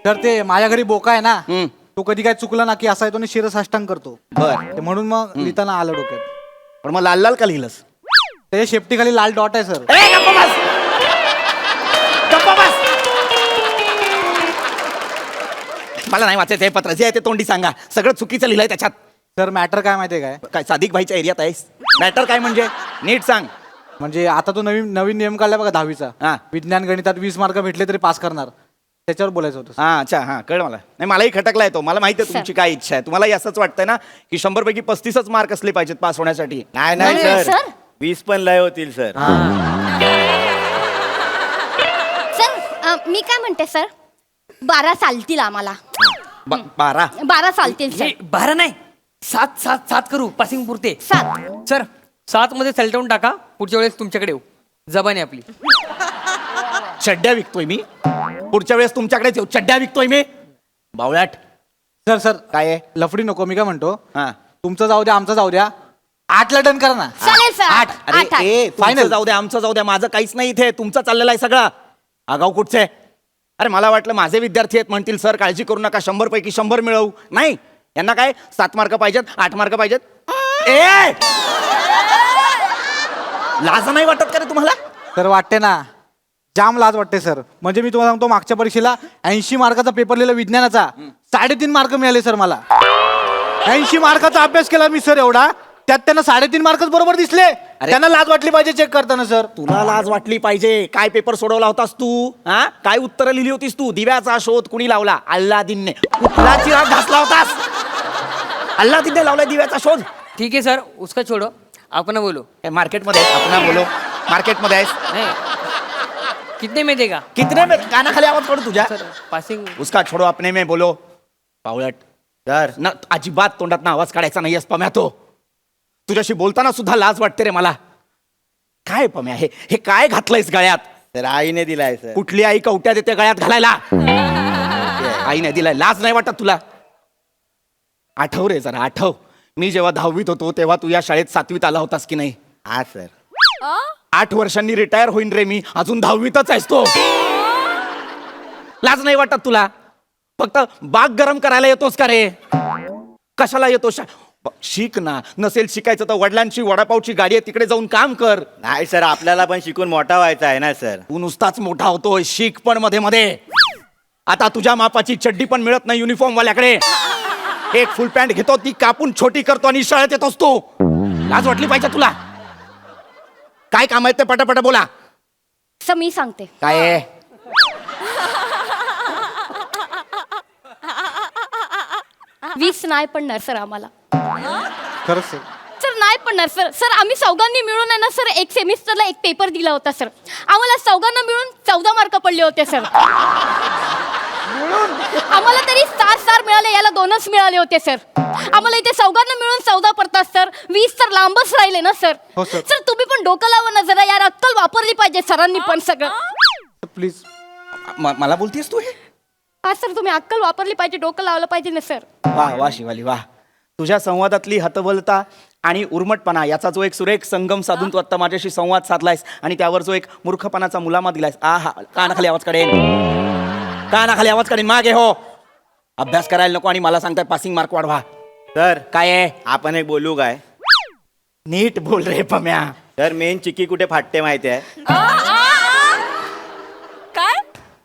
[SPEAKER 5] तर ते माझ्या घरी बोका आहे ना, तो कधी काय चुकला ना की असा आहे तो आणि शिरसाष्टांग करतो.
[SPEAKER 4] बर.
[SPEAKER 5] ते म्हणून मग लिहिताना आलं डोक्यात.
[SPEAKER 4] पण मग लाल लाल का लिहिलंस?
[SPEAKER 5] त्याच्या शेपटीखाली लाल डॉट आहे सर.
[SPEAKER 4] मला नाही वाचायचं हे पत्र. जे आहे ते तोंडी सांगा. सगळं चुकीचं लिहिलंय त्याच्यात.
[SPEAKER 5] सर मॅटर काय माहितीये काय?
[SPEAKER 4] काय सादिक भाईच्या एरियात आहेस? मॅटर काय म्हणजे नीट सांग.
[SPEAKER 5] म्हणजे आता तो नवीन नवीन नियम काढला बघा 10वीचा.
[SPEAKER 4] हा.
[SPEAKER 5] विज्ञान गणितात 20 मार्क भेटले तरी पास करणार. त्याच्यावर बोलायचं होतं.
[SPEAKER 4] हा अच्छा हा कळ मला. नाही मलाही खटकलाय तो. मला माहिती आहे तुमची काय इच्छा आहे. तुम्हालाही असंच वाटतंय ना की 100 पैकी 35च मार्क असले पाहिजेत पास होण्यासाठी?
[SPEAKER 3] नाही
[SPEAKER 2] नाही,
[SPEAKER 3] सर,
[SPEAKER 2] सर.
[SPEAKER 3] 20 पण लय होतील सर.
[SPEAKER 2] सर मी काय म्हणते सर 12 चालतील आम्हाला.
[SPEAKER 4] 12
[SPEAKER 2] 12 चालतील सर.
[SPEAKER 6] 12 नाही 7 करू पासिंग पुरते.
[SPEAKER 2] 7
[SPEAKER 6] सर 7 मध्ये सलटवून टाका. पुढच्या वेळेस तुमच्याकडे येऊ. जबान आहे आपली.
[SPEAKER 4] चड्ड्या विकतोय मी. पुढच्या वेळेस तुमच्याकडेच येऊ. चड्ड्या विकतोय मी. बावळ्याट.
[SPEAKER 5] सर सर
[SPEAKER 4] काय आहे?
[SPEAKER 5] लफडी नको. मी काय म्हणतो,
[SPEAKER 4] हा
[SPEAKER 5] तुमचं जाऊ द्या, आमचं जाऊ द्या. 8ला डन करा ना.
[SPEAKER 2] चालेल सर.
[SPEAKER 4] 8. अरे
[SPEAKER 2] 8.
[SPEAKER 4] ए
[SPEAKER 5] Final.
[SPEAKER 4] फायनल जाऊ द्या, आमचं जाऊ द्या. माझं काहीच नाही इथे. तुमचं चाललेलं आहे सगळं. आगाऊ कुठचे? अरे मला वाटलं माझे विद्यार्थी आहेत म्हणतील सर काळजी करू नका 100 पैकी 100 मिळवू. नाही यांना काय 7 मार्क पाहिजेत, 8 मार्क पाहिजेत. ए लाज नाही वाटत का रे तुम्हाला?
[SPEAKER 5] तर वाटते ना, जाम लाज वाटते सर. म्हणजे मी तुम्हाला सांगतो, मागच्या परीक्षेला 80 मार्काचा पेपर लिहिला विज्ञानाचा, 3.5 मार्क मिळाले सर मला. 80 मार्काचा अभ्यास केला मी सर एवढा, त्यात त्यांना 3.5 मार्कच बरोबर दिसले. त्यांना लाज वाटली पाहिजे चेक करताना सर.
[SPEAKER 4] तुला लाज वाटली पाहिजे. काय पेपर सोडवला होतास तू? हा काय उत्तरं लिहिली होतीस तू? दिव्याचा शोध कुणी लावला? अल्लादीनने. कुठला चिराग घासला होतास? अल्लादीनने लावला दिव्याचा शोध.
[SPEAKER 6] ठीक आहे सर उसका छोडो आपण बोलो.
[SPEAKER 4] मार्केटमध्ये आपण बोलो. मार्केटमध्ये आहेस?
[SPEAKER 6] नाही कितने में देगा?
[SPEAKER 4] कितने में? कानाखाली आवाज पडू तुझ्या.
[SPEAKER 6] सर पासिंग
[SPEAKER 4] उसका छोडो अपने में बोलो. पावळट.
[SPEAKER 3] सर
[SPEAKER 4] ना अजिबात तोंडात ना आवाज काढायचा नाही पम्या. तो तुझ्याशी बोलताना सुद्धा लाज वाटते रे मला. काय पम्या हे काय घातलंयस गळ्यात?
[SPEAKER 3] सर आईने दिलाय सर.
[SPEAKER 4] कुठली आई कवट्या देते गळ्यात घालायला? आईने दिलाय. लाज नाही वाटत तुला? आठव रे जरा आठव. मी जेव्हा 10वीत होतो तेव्हा तू या शाळेत 7वीत आला होतास की नाही?
[SPEAKER 3] हा सर.
[SPEAKER 4] 8 वर्षांनी रिटायर होईन रे मी. अजून 10वीतच आहेस तो. लाज नाही वाटत तुला? फक्त बाग गरम करायला येतोस का रे? कशाला येतो? शिक ना. नसेल शिकायचं तर वडिलांची वडापावची गाडी आहे तिकडे जाऊन काम कर.
[SPEAKER 3] नाही सर, आपल्याला पण शिकून मोठा व्हायचा आहे ना सर.
[SPEAKER 4] तू नुसताच मोठा होतोय. शिक पण मध्ये मध्ये. आता तुझ्या मापाची चड्डी पण मिळत नाही युनिफॉर्म वाल्याकडे. एक फुल पॅन्ट घेतो ती कापून छोटी करतो आणि शाळेत येतोस तू. लाज वाटली पाहिजे तुला. काय काम आहे ते पटापट बोला.
[SPEAKER 2] सर मी सांगते.
[SPEAKER 4] काय आहे?
[SPEAKER 2] 20 नाही पडणार सर आम्हाला.
[SPEAKER 5] खरंच सर.
[SPEAKER 2] सर नाही पडणार सर. सर आम्ही चौघांनी मिळून आहे ना सर एक सेमिस्टरला एक पेपर दिला होता सर. आम्हाला चौघांना मिळून 14 मार्क पडले होते सर. आम्हाला तरी 4 मिळाले, याला 2च मिळाले होते सर. आम्हाला इथे चौघांना मिळून 14 पडतात सर. 20 तर लांबच राहिले ना सर.
[SPEAKER 5] हो सर.
[SPEAKER 2] सर तुम्ही पण डोकं लावा ना जरा यार. अक्कल वापरली पाहिजे सरांनी पण सगळं.
[SPEAKER 5] प्लीज.
[SPEAKER 4] मला बोलतीस तू हे?
[SPEAKER 2] हा सर तुम्ही अक्कल वापरली पाहिजे, डोकं लावलं पाहिजे ना सर.
[SPEAKER 4] वा वा शिवाली वा. तुझ्या संवादातली हतबलता आणि उर्मटपणा याचा जो एक सुरेख संगम साधून तू आता माझ्याशी संवाद साधलायस आणि त्यावर जो एक मूर्खपणाचा मुलामा दिलायस. हा कानाखाली आवाज काढेन. कानाखाली आवाज काढेन. मागे हो. अभ्यास करायला नको आणि मला सांगताय पासिंग मार्क वाढवा.
[SPEAKER 3] सर
[SPEAKER 4] काय आहे?
[SPEAKER 3] आपण एक बोलू काय?
[SPEAKER 4] नीट बोल रे पम्या.
[SPEAKER 3] सर मेन चिक्की कुठे फाटते माहिती आहे?
[SPEAKER 1] काय?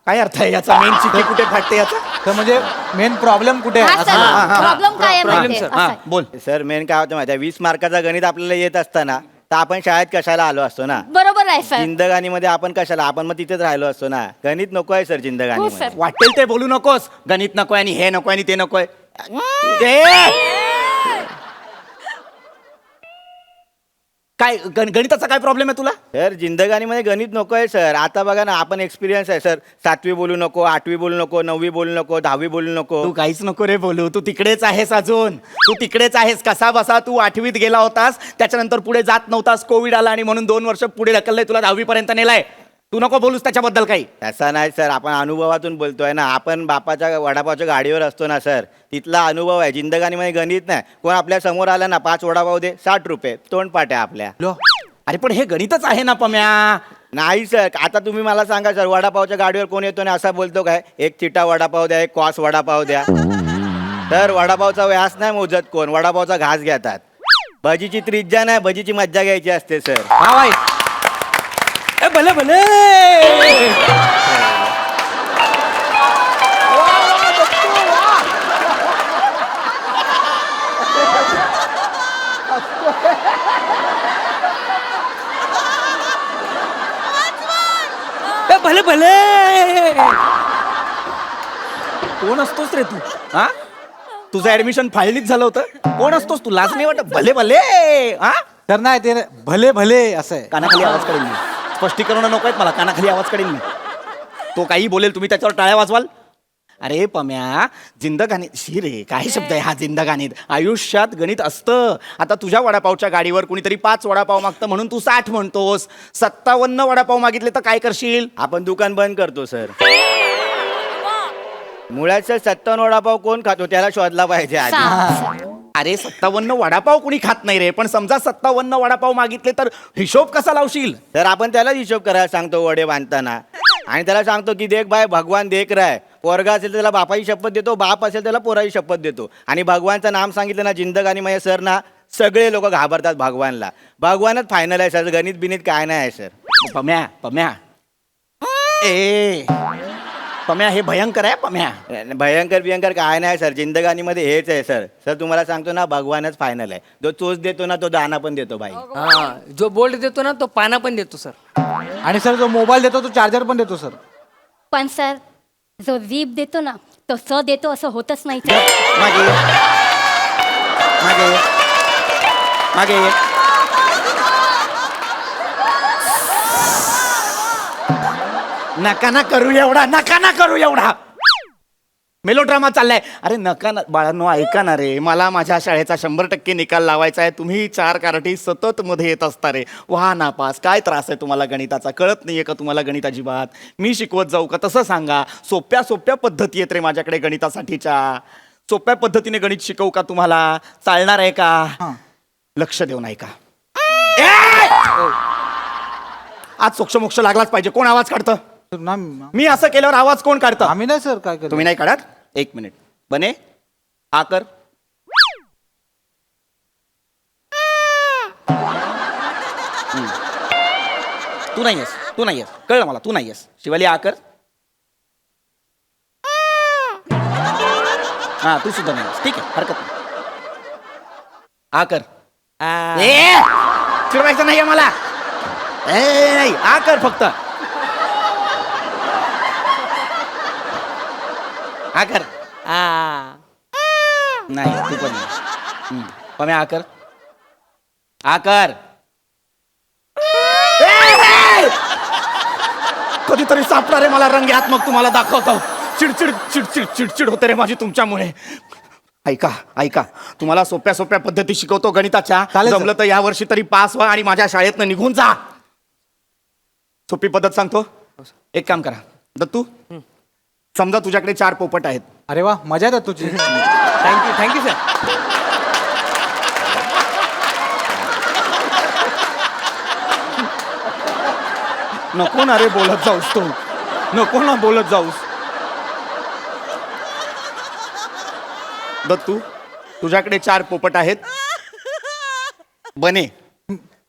[SPEAKER 4] काय अर्थ आहे याचा? मेन चिठ्ठी कुठे फाटते याचा?
[SPEAKER 5] तर म्हणजे मेन प्रॉब्लेम कुठे आहे
[SPEAKER 2] हा
[SPEAKER 5] असं?
[SPEAKER 2] सर प्रॉब्लेम काय आहे माहिती आहे?
[SPEAKER 4] हा
[SPEAKER 2] असं आहे.
[SPEAKER 4] बोल.
[SPEAKER 3] सर मेन काय होतं माहिती आहे? 20 मार्काचा गणित आपल्याला येत असताना तर आपण शाळेत कशाला आलो असतो ना.
[SPEAKER 2] बरोबर आहे सर.
[SPEAKER 3] जिंदगानीमध्ये आपण कशाला, आपण मग तिथेच राहिलो असतो ना. गणित नको आहे सर
[SPEAKER 2] हो
[SPEAKER 3] जिंदगानीमध्ये.
[SPEAKER 2] सर.
[SPEAKER 4] वाटेल ते बोलू नकोस. गणित नकोय आणि हे नकोय आणि ते नकोय. काय गणिताचा काय प्रॉब्लेम आहे तुला?
[SPEAKER 3] सर जिंदगानीमध्ये गणित नको आहे सर. आता बघा ना, आपण एक्सपिरियन्स आहे सर. 7वी बोलू नको, 8वी बोलू नको, 9वी बोलू नको, 10वी बोलू नको.
[SPEAKER 4] तू काहीच नको रे बोलू. तू तिकडेच आहेस अजून. तू तिकडेच आहेस. कसा बसा तू 8वीत गेला होतास, त्याच्यानंतर पुढे जात नव्हतास. कोविड आला आणि म्हणून 2 वर्ष पुढे ढकललंय तुला. 10वी पर्यंत नेलाय. तू नको बोलूस त्याच्याबद्दल काही.
[SPEAKER 3] तसा नाही सर, आपण अनुभवातून बोलतोय ना. आपण बापाच्या वडापावच्या गाडीवर असतो ना सर, तिथला अनुभव आहे. जिंदगानीमध्ये गणित नाही. कोण आपल्या समोर आला ना, 5 वडापाव दे, 60 रुपये, तोंडपाट आहे आपल्या.
[SPEAKER 4] अरे पण हे गणितच आहे ना पम्या.
[SPEAKER 3] नाही सर, आता तुम्ही मला सांगा सर, वडापावच्या गाडीवर कोण येतो ना असा बोलतो काय, एक चिटा वडापाव द्या, एक कॉस वडापाव द्या. तर वडापावचा व्यास नाही मोजत कोण, वडापावचा घास घेतात. भजीची त्रिज्या नाही, भजीची मज्जा घ्यायची असते सर.
[SPEAKER 4] हा बाई. ए, भले भले.
[SPEAKER 6] ए, भले भले.
[SPEAKER 4] कोण असतोस रे तू? हा, तुझं ऍडमिशन फायलीच झालं होतं. कोण असतोस तू? लाज नाही वाटत? भले भले. हा,
[SPEAKER 5] तर नाही ते भले भले असं आहे.
[SPEAKER 4] कानाखाली आवाज काढेल मी. स्पष्टीकरण नको आहेत मला. कानाखाली आवाज काढेल मी. तो काही बोलेल, तुम्ही त्याच्यावर टाळ्या वाजवाल. अरे पम्या, जिंदगानीत शी रे, काय शब्द आहे हा जिंदगानीत. आयुष्यात गणित असतं. आता तुझ्या वडापावच्या गाडीवर कुणीतरी 5 वडापाव मागतं म्हणून तू 60 म्हणतोस. 57 वडापाव मागितले तर काय करशील?
[SPEAKER 3] आपण दुकान बंद करतो सर. मुळात सर 57 वडापाव कोण खातो त्याला शोधला पाहिजे आधी.
[SPEAKER 4] अरे 57 वडापाव कुणी खात नाही रे. पण समजा 57 वडापाव मागितले तर हिशोब कसा लावशील?
[SPEAKER 3] तर आपण त्याला हिशोब करायला सांगतो वडे बांधताना, आणि त्याला सांगतो की देख भाई भगवान देख रहा है. पोरगा असेल तर त्याला बापाची शपथ देतो, बाप असेल त्याला पोराची शपथ देतो. आणि भगवानचं नाम सांगितलं ना जिंदगानीमध्ये सर ना, सगळे लोक घाबरतात भगवानला. भगवानच फायनल आहे सर, गणित बिनीत काय नाही आहे सर.
[SPEAKER 4] पम्या पम्या ए पम्या, हे भयंकर आहे पम्या.
[SPEAKER 3] भयंकर बियंकर काय नाही सर, जिंदगानीमध्ये हेच आहे सर. सर तुम्हाला सांगतो ना, भगवानच फायनल आहे. जो चोच देतो ना तो दाना पण देतो भाई.
[SPEAKER 6] हा, जो बोल्ट देतो ना तो पाना पण देतो सर.
[SPEAKER 5] आणि सर जो मोबाईल देतो तो चार्जर पण देतो सर.
[SPEAKER 2] पण सर, जो जीभ देतो ना तो स देतो असं होतच नाही सर.
[SPEAKER 4] मागे ये. मागे ये. मागे ये. नका ना करू एवढा. नका ना करू एवढा. मेलोड्रामा चाललाय. अरे नका ना बाळांनो, ऐका ना रे. मला माझ्या शाळेचा 100% निकाल लावायचा आहे. तुम्ही 4 कारटी सतत मध्ये येत असता रे. व्हा नापास. काय त्रास आहे तुम्हाला गणिताचा? कळत नाहीये का तुम्हाला गणित अजिबात? मी शिकवत जाऊ का? तसं सांगा. सोप्या सोप्या पद्धती आहेत रे माझ्याकडे गणितासाठीच्या. सोप्या पद्धतीने गणित शिकवू का तुम्हाला? चालणार आहे का? लक्ष देऊ नाही का? आज सोक्ष लागलाच पाहिजे. कोण आवाज काढतं? मी असं केल्यावर आवाज कोण काढतं?
[SPEAKER 5] आम्ही नाही सर. काय
[SPEAKER 4] तुम्ही नाही काढत? 1 मिनिट. बने हा कर. तू नाही आहेस. तू नाही आहेस. कळलं मला. तू नाही आहेस. शिवाली हा कर. हा, तू सुद्धा नाही आहेस. ठीक आहे, हरकत नाही. हा कर. चिडवायचं नाहीये मला. नाही, हा कर फक्त. हा कर. नाही, तू पण नाही. पम्या हा कर. हा कर. कधीतरी सापडा रे मला रंग्यात, मग तुम्हाला दाखवतो. चिडचिड चिडचिड चिडचिड होते रे माझी तुमच्यामुळे. ऐका ऐका, तुम्हाला सोप्या सोप्या पद्धती शिकवतो गणिताच्या. जमलं तर या वर्षी तरी पास व्हा आणि माझ्या शाळेतनं निघून जा. सोपी पद्धत सांगतो. एक काम करा दत्तू, समजा तुझ्याकडे 4 पोपट आहेत.
[SPEAKER 5] अरे वा, मजा आहे तुझी.
[SPEAKER 6] Thank you sir.
[SPEAKER 4] नको ना रे बोलत जाऊस. तो नको ना बोलत जाऊस. दत्तू, तुझ्याकडे 4 पोपट आहेत. बने,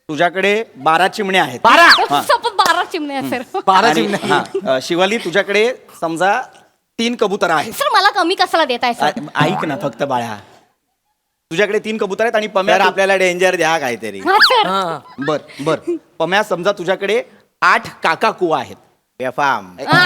[SPEAKER 4] तुझ्याकडे 12 चिमण्या आहेत.
[SPEAKER 2] 12 चिमणे आहे सर.
[SPEAKER 5] 12
[SPEAKER 4] आणि-
[SPEAKER 5] चिमण्या.
[SPEAKER 4] हा, शिवाली तुझ्याकडे समजा 3 कबूतर आहेत.
[SPEAKER 2] सर मला कमी कशाला देताय सर?
[SPEAKER 4] ऐक ना फक्त बाळा. तुझ्याकडे 3 कबूतर आहेत आणि
[SPEAKER 3] तर
[SPEAKER 4] पम्या
[SPEAKER 3] आपल्याला डेंजर द्या काहीतरी.
[SPEAKER 2] हा सर
[SPEAKER 6] हा.
[SPEAKER 4] बर बर पम्या समजा तुझ्याकडे 8 काका कुवा आहेत.
[SPEAKER 3] बेफाम.
[SPEAKER 2] हा.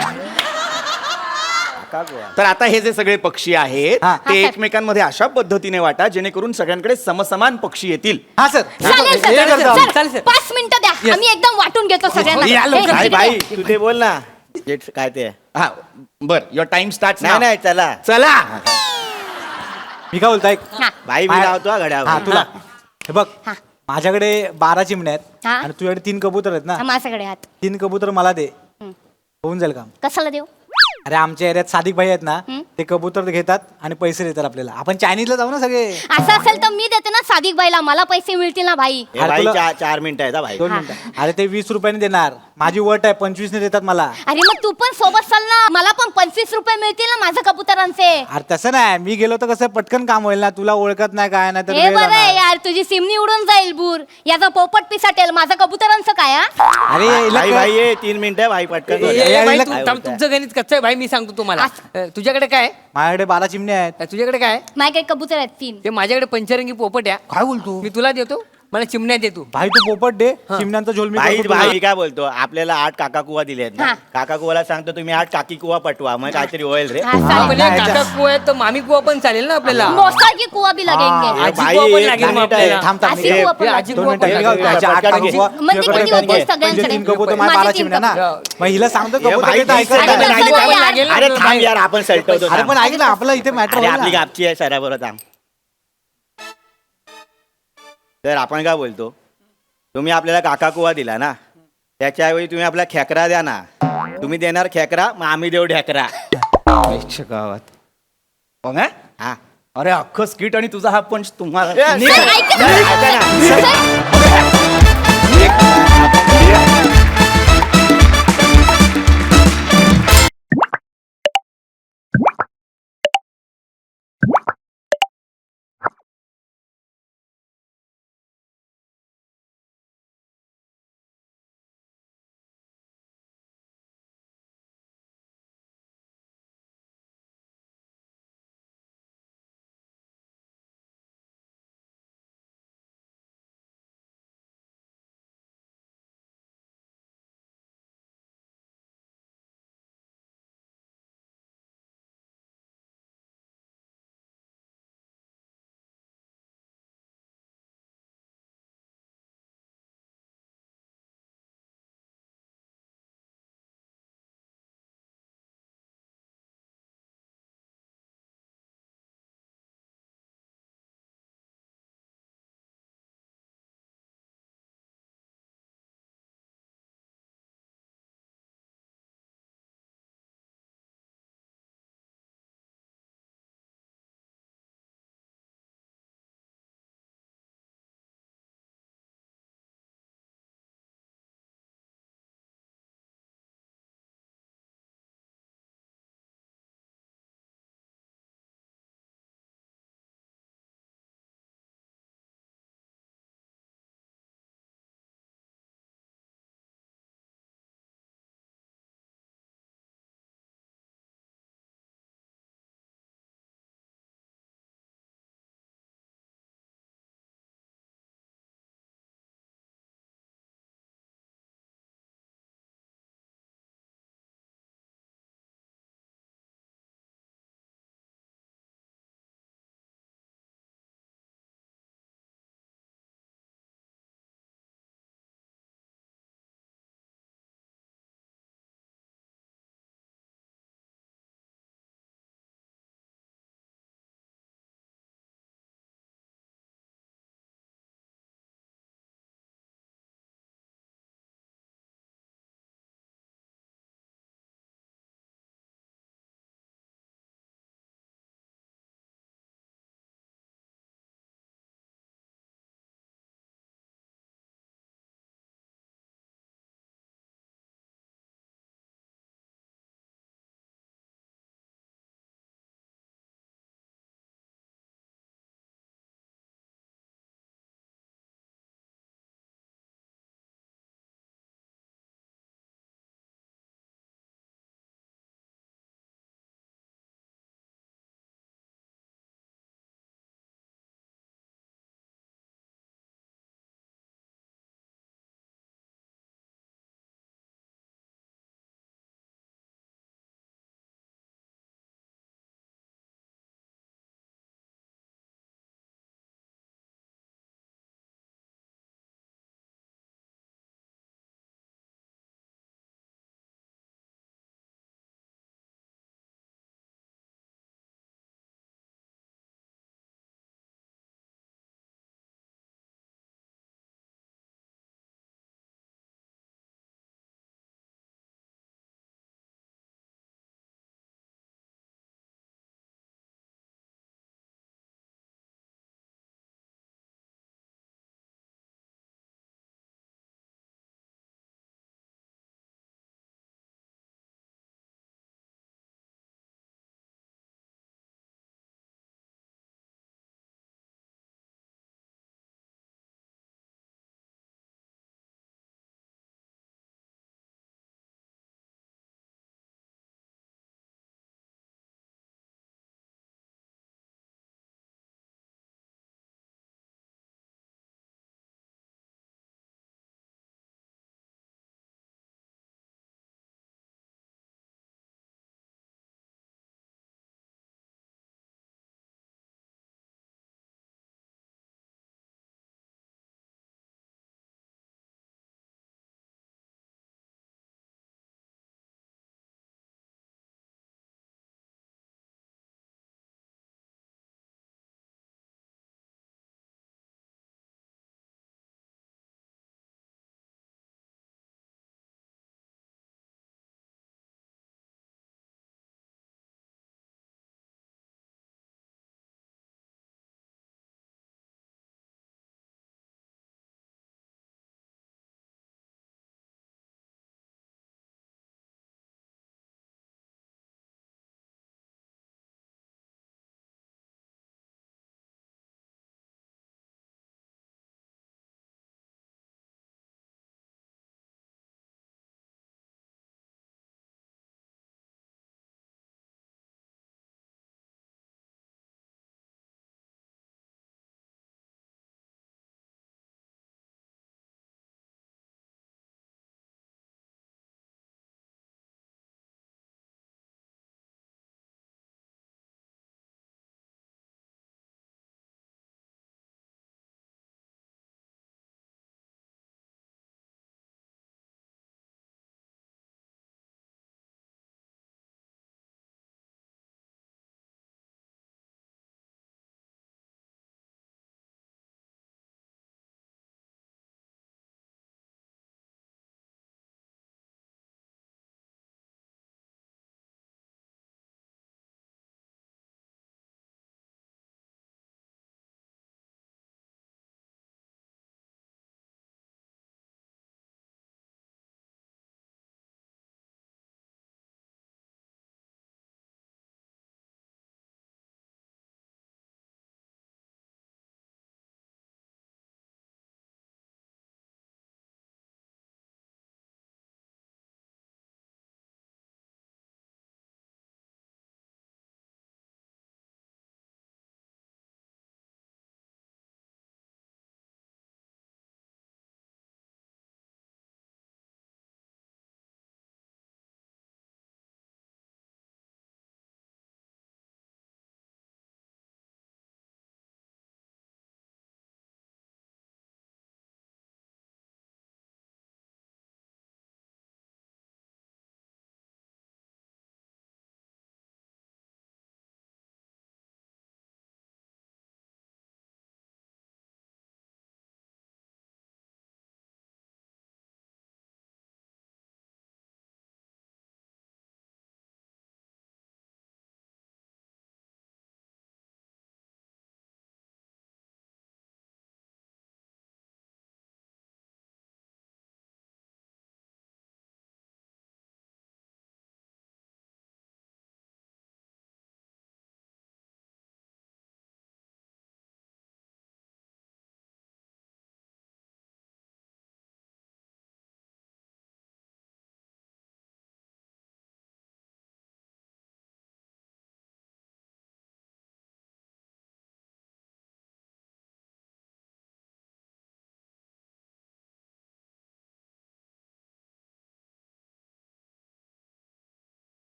[SPEAKER 4] तर आता हे जे सगळे पक्षी आहेत
[SPEAKER 5] हा.
[SPEAKER 4] ते एकमेकांमध्ये अशा पद्धतीने वाटा जेणेकरून सगळ्यांकडे समसमान पक्षी येतील.
[SPEAKER 5] हा सर
[SPEAKER 2] चालेल
[SPEAKER 5] हे
[SPEAKER 2] सर
[SPEAKER 5] करतो आम्ही.
[SPEAKER 6] चालेल,
[SPEAKER 2] सर
[SPEAKER 6] सर.
[SPEAKER 2] 5 मिनिटं द्या आम्ही एकदम वाटून घेतो सगळ्यांना
[SPEAKER 4] या लवकर.
[SPEAKER 2] हे,
[SPEAKER 3] भाई
[SPEAKER 2] ठीक
[SPEAKER 3] भाई
[SPEAKER 2] आहे.
[SPEAKER 3] तू ते बोल ना. काय ते
[SPEAKER 4] हा बर युअर टाइम स्टार्ट
[SPEAKER 3] नाही नाही चला.
[SPEAKER 4] चला
[SPEAKER 5] मी काय बोलतो ऐक
[SPEAKER 2] हा.
[SPEAKER 3] भाई मी
[SPEAKER 5] मा-
[SPEAKER 3] लावतो हा
[SPEAKER 5] हा
[SPEAKER 3] घड्यावर.
[SPEAKER 5] तुला हे बघ
[SPEAKER 2] हा.
[SPEAKER 5] माझ्याकडे 12 चिमण्या आहेत
[SPEAKER 2] हा.
[SPEAKER 5] आणि तुझ्याकडे 3 कबूतर आहेत ना.
[SPEAKER 2] हा, माझ्याकडे हात
[SPEAKER 5] 3 कबूतर मला दे
[SPEAKER 2] हम्म.
[SPEAKER 5] होऊन जाईल काम.
[SPEAKER 2] कशाला देऊ
[SPEAKER 5] अरे आमच्या एरियात सादिक भाई आहेत ना
[SPEAKER 2] हम्म.
[SPEAKER 5] ते कबूतर घेतात आणि पैसे देतात आपल्याला. आपण चायनीजला जाऊ ना सगळे.
[SPEAKER 2] असं असेल तर मी देते ना सादिक बाईला मला पैसे मिळतील ना भाई
[SPEAKER 3] हे
[SPEAKER 5] अरे
[SPEAKER 3] भाई
[SPEAKER 5] तुला-
[SPEAKER 3] 4 मिनिटं आहेत हा भाई.
[SPEAKER 5] 2 मिनिटं. अरे ते 20 रुपयाने देणार. माझी वट आहे 25 ने देतात मला.
[SPEAKER 2] अरे मग तू पण सोबत चल ना मला पण 25 रुपये मिळतील ना माझ्या कबुतरांचे
[SPEAKER 5] अरे तसं नाही मी गेलो तर कसं पटकन काम होईल ना. तुला ओळखत नाही काय नाही तर
[SPEAKER 2] हे
[SPEAKER 5] वेळ
[SPEAKER 2] बरं आहे
[SPEAKER 5] जाणार.
[SPEAKER 2] यार तुझी सिमनी उडून जाईल बूर याचा पोपट पिसाटेल माझं कबुतरांचं काय हा?
[SPEAKER 5] अरे हिला
[SPEAKER 3] भाई
[SPEAKER 5] कळ-
[SPEAKER 3] भाई ये 3 मिनिटं भाई पटकन बोल.
[SPEAKER 5] ए,
[SPEAKER 6] भाई,
[SPEAKER 5] हिला-
[SPEAKER 6] तू थांब, तुमचं गणित कच्चं आहे भाई मी सांगतो तुम्हाला तुझ्याकडे काय
[SPEAKER 5] माझ्याकडे 12 चिमण्या आहेत.
[SPEAKER 6] तुझ्याकडे काय
[SPEAKER 2] माझ्याकडे कबूतर आहेत 3
[SPEAKER 6] ते माझ्याकडे पंचरंगी पोपट आहे
[SPEAKER 5] काय बोलतो
[SPEAKER 6] मी तुला देतो मला चिमण्या दे तू
[SPEAKER 5] भाई तू पोपट दे चिमण्यांचा झोल मी
[SPEAKER 3] भाई
[SPEAKER 5] करतो तुला.
[SPEAKER 3] भाई मी काय बोलतो आपल्याला 8 काका कुवा दिले आहेत ना.
[SPEAKER 2] हा.
[SPEAKER 3] काका कुवाला सांगतो तुम्ही 8 काकी कुवा पटवा मग काहीतरी होईल रे.
[SPEAKER 2] हा, चालेल.
[SPEAKER 6] म्हणजे काका कुवा आहे तर मामी कुवा पण चालेल ना आपल्याला
[SPEAKER 2] मोसा की कुवा भी लगेंगे
[SPEAKER 3] हे
[SPEAKER 6] आजी
[SPEAKER 3] भाई,
[SPEAKER 6] कुवा पण
[SPEAKER 3] एक
[SPEAKER 6] लागेल मग
[SPEAKER 3] मिनिट आहे.
[SPEAKER 6] आपल्याला.
[SPEAKER 5] थांब थांब
[SPEAKER 2] आजी
[SPEAKER 5] हे-
[SPEAKER 2] कुवा पण
[SPEAKER 6] हे
[SPEAKER 2] लागेल.
[SPEAKER 6] आजी
[SPEAKER 5] दोन
[SPEAKER 6] कुवा
[SPEAKER 5] मिनिटं
[SPEAKER 6] पण
[SPEAKER 5] हे
[SPEAKER 6] लागेल.
[SPEAKER 5] बघ, त्याच्या आठ
[SPEAKER 3] पटकन घे.
[SPEAKER 5] काकुवा,
[SPEAKER 2] म्हणजे
[SPEAKER 5] तुझ्याकडे
[SPEAKER 2] किती
[SPEAKER 5] काय
[SPEAKER 2] होतील
[SPEAKER 5] घे.
[SPEAKER 2] सगळ्यांकडे?
[SPEAKER 5] म्हणजे 3 कबूतर
[SPEAKER 2] माझे
[SPEAKER 5] माझ्या 12
[SPEAKER 2] तीन
[SPEAKER 5] चिमण्या ना.
[SPEAKER 6] कबूतर.
[SPEAKER 5] मग हिला सांगतो
[SPEAKER 3] हे
[SPEAKER 5] कबूतर
[SPEAKER 3] भाई,
[SPEAKER 5] घेता ऐकत
[SPEAKER 2] अरे
[SPEAKER 5] नाही.
[SPEAKER 2] कसं
[SPEAKER 3] नाही,
[SPEAKER 2] आहे
[SPEAKER 3] नाही,
[SPEAKER 2] यार?
[SPEAKER 3] अरे थांब यार आपण सलटवतो
[SPEAKER 5] अरे पण ऐक ना आपलं इथे मॅटर
[SPEAKER 3] अरे
[SPEAKER 5] होईल
[SPEAKER 3] आपली
[SPEAKER 5] ना.
[SPEAKER 3] गापची आहे सराबरोबर थांब. तर आपण काय बोलतो तुम्ही आपल्याला काका कुवा दिला ना त्याच्याऐवजी तुम्ही आपला खेकरा द्या ना. तुम्ही देणार खेकरा मग आम्ही देऊ ढेकरा.
[SPEAKER 4] गावात पम्या
[SPEAKER 3] हा
[SPEAKER 4] अरे अख्खं स्किट आणि तुझा हा पंच तुम्हाला
[SPEAKER 2] सर, ऐका ना.
[SPEAKER 3] ऐका ना.
[SPEAKER 2] सर,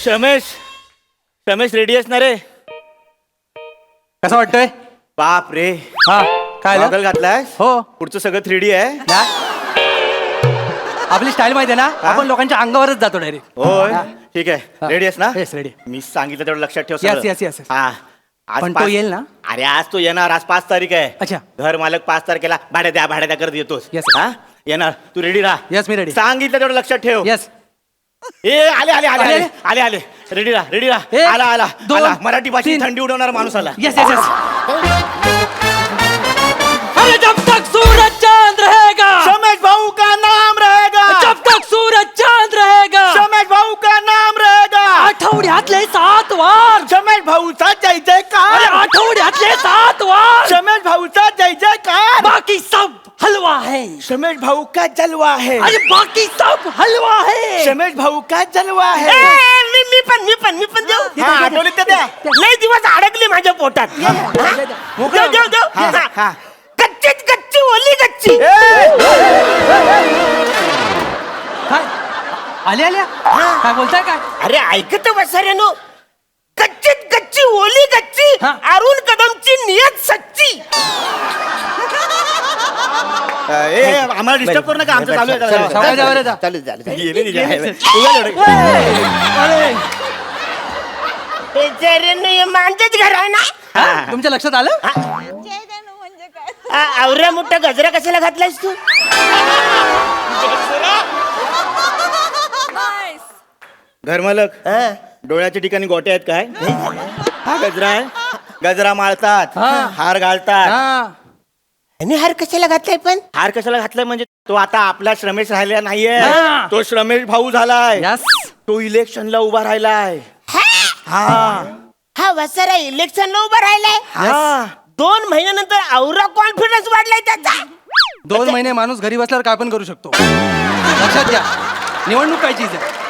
[SPEAKER 3] रमेश रेडी आहेस ना रे?
[SPEAKER 6] कसं वाटतंय?
[SPEAKER 3] बाप रे,
[SPEAKER 6] हा काय झालं?
[SPEAKER 3] गॉगल घातलाय?
[SPEAKER 6] हो.
[SPEAKER 3] पुढचं सगळं 3D आहे.
[SPEAKER 6] आपली स्टाईल माहिती आहे ना, आपण लोकांच्या अंगावरच जातो डायरेक्ट.
[SPEAKER 3] होय, ठीक आहे. रेडी आहेस ना?
[SPEAKER 6] Yes ready.
[SPEAKER 3] मी सांगितलं तेवढं लक्षात ठेव
[SPEAKER 6] Yes,
[SPEAKER 3] सगळं.
[SPEAKER 6] yes, yes, yes.
[SPEAKER 3] हा. आज
[SPEAKER 6] पण तो
[SPEAKER 3] 5
[SPEAKER 6] येईल ना?
[SPEAKER 3] अरे आज तो येणार. आज 5 तारीख आहे.
[SPEAKER 6] अच्छा.
[SPEAKER 3] घर मालक 5 तारखेला भाड्या द्या करत येतोस.
[SPEAKER 6] Yes, sir.
[SPEAKER 3] हा येणार. तू रेडी राहा.
[SPEAKER 6] Yes, मी ready.
[SPEAKER 3] सांगितलं तेवढं लक्षात ठेव.
[SPEAKER 6] येस.
[SPEAKER 3] ए आले रेडी
[SPEAKER 6] ए,
[SPEAKER 3] राहा. आला
[SPEAKER 6] दोन,
[SPEAKER 3] मराठी भाषेत
[SPEAKER 6] तीन.
[SPEAKER 3] थंडी उडवणारा माणूस आला.
[SPEAKER 6] Yes yes yes. अरे जब तक सूरज चांद रहेगा,
[SPEAKER 3] रमेश भाऊ का नाम रहेगा.
[SPEAKER 6] जब तक सूरज चांद रहेगा,
[SPEAKER 3] रमेश भाऊ का नाम रहेगा.
[SPEAKER 6] आठवड्यातले 7 वार.
[SPEAKER 3] रमेश भाऊचा जय
[SPEAKER 6] अरे
[SPEAKER 3] जयकार.
[SPEAKER 6] आठवड्यातले 7 वार.
[SPEAKER 3] रमेश भाऊचा जय जयकार.
[SPEAKER 6] बाकी सब हलवा है.
[SPEAKER 3] रमेश भाऊ का जलवा है.
[SPEAKER 6] अरे बाकी सब हलवा है.
[SPEAKER 3] रमेश भाऊ का जलवा है.
[SPEAKER 10] मी पण देऊ.
[SPEAKER 3] हा, आठवलीत का त्या?
[SPEAKER 10] लय दिवस अडकली माझ्या पोटात. देऊ.
[SPEAKER 3] हा, हा.
[SPEAKER 10] गच्ची ओली गच्ची.
[SPEAKER 6] काय आल्या आल्या काय बोलताय काय?
[SPEAKER 10] अरे ऐकत वसाऱ्यानो, गच्ची ओली गच्ची.
[SPEAKER 6] हा.
[SPEAKER 10] अरुण कदमची नियत सच्ची.
[SPEAKER 3] ए, आम्हाला डिस्टर्ब करू नका. आमचं चालू आहे जरा.
[SPEAKER 6] सावकाश जा बरं, जा.
[SPEAKER 3] गेले नाही, गेले.
[SPEAKER 6] अरे
[SPEAKER 10] बेचाऱ्यानो, हे मांजच घर आहे ना.
[SPEAKER 6] हा, तुमच्या लक्षात आलं?
[SPEAKER 10] आवऱ्या मोठा गजरा कशाला घातलायस तू?
[SPEAKER 3] घर मालक, डोळ्याच्या ठिकाणी गोटे आहेत काय? हा गजरा आहे. गजरा माळतात, हार घालतात.
[SPEAKER 6] हा.
[SPEAKER 10] आणि हार कशाला घातलाय पण?
[SPEAKER 3] हार कशाला घातलाय म्हणजे तो आता आपला श्रमेश राहिला नाहीये.
[SPEAKER 6] हा.
[SPEAKER 3] तो श्रमेश भाऊ झालाय.
[SPEAKER 6] यस.
[SPEAKER 3] तो इलेक्शनला उभा राहिलाय.
[SPEAKER 10] हा वसारा इलेक्शनला उभा राहिलाय.
[SPEAKER 3] हा.
[SPEAKER 10] 2 महिन्यानंतर औरा कॉन्फिडन्स वाढलाय त्याचा.
[SPEAKER 6] 2 महिने माणूस घरी बसल्यावर काय पण करू शकतो. लक्षात घ्या, निवडणूक काय चीज आहे.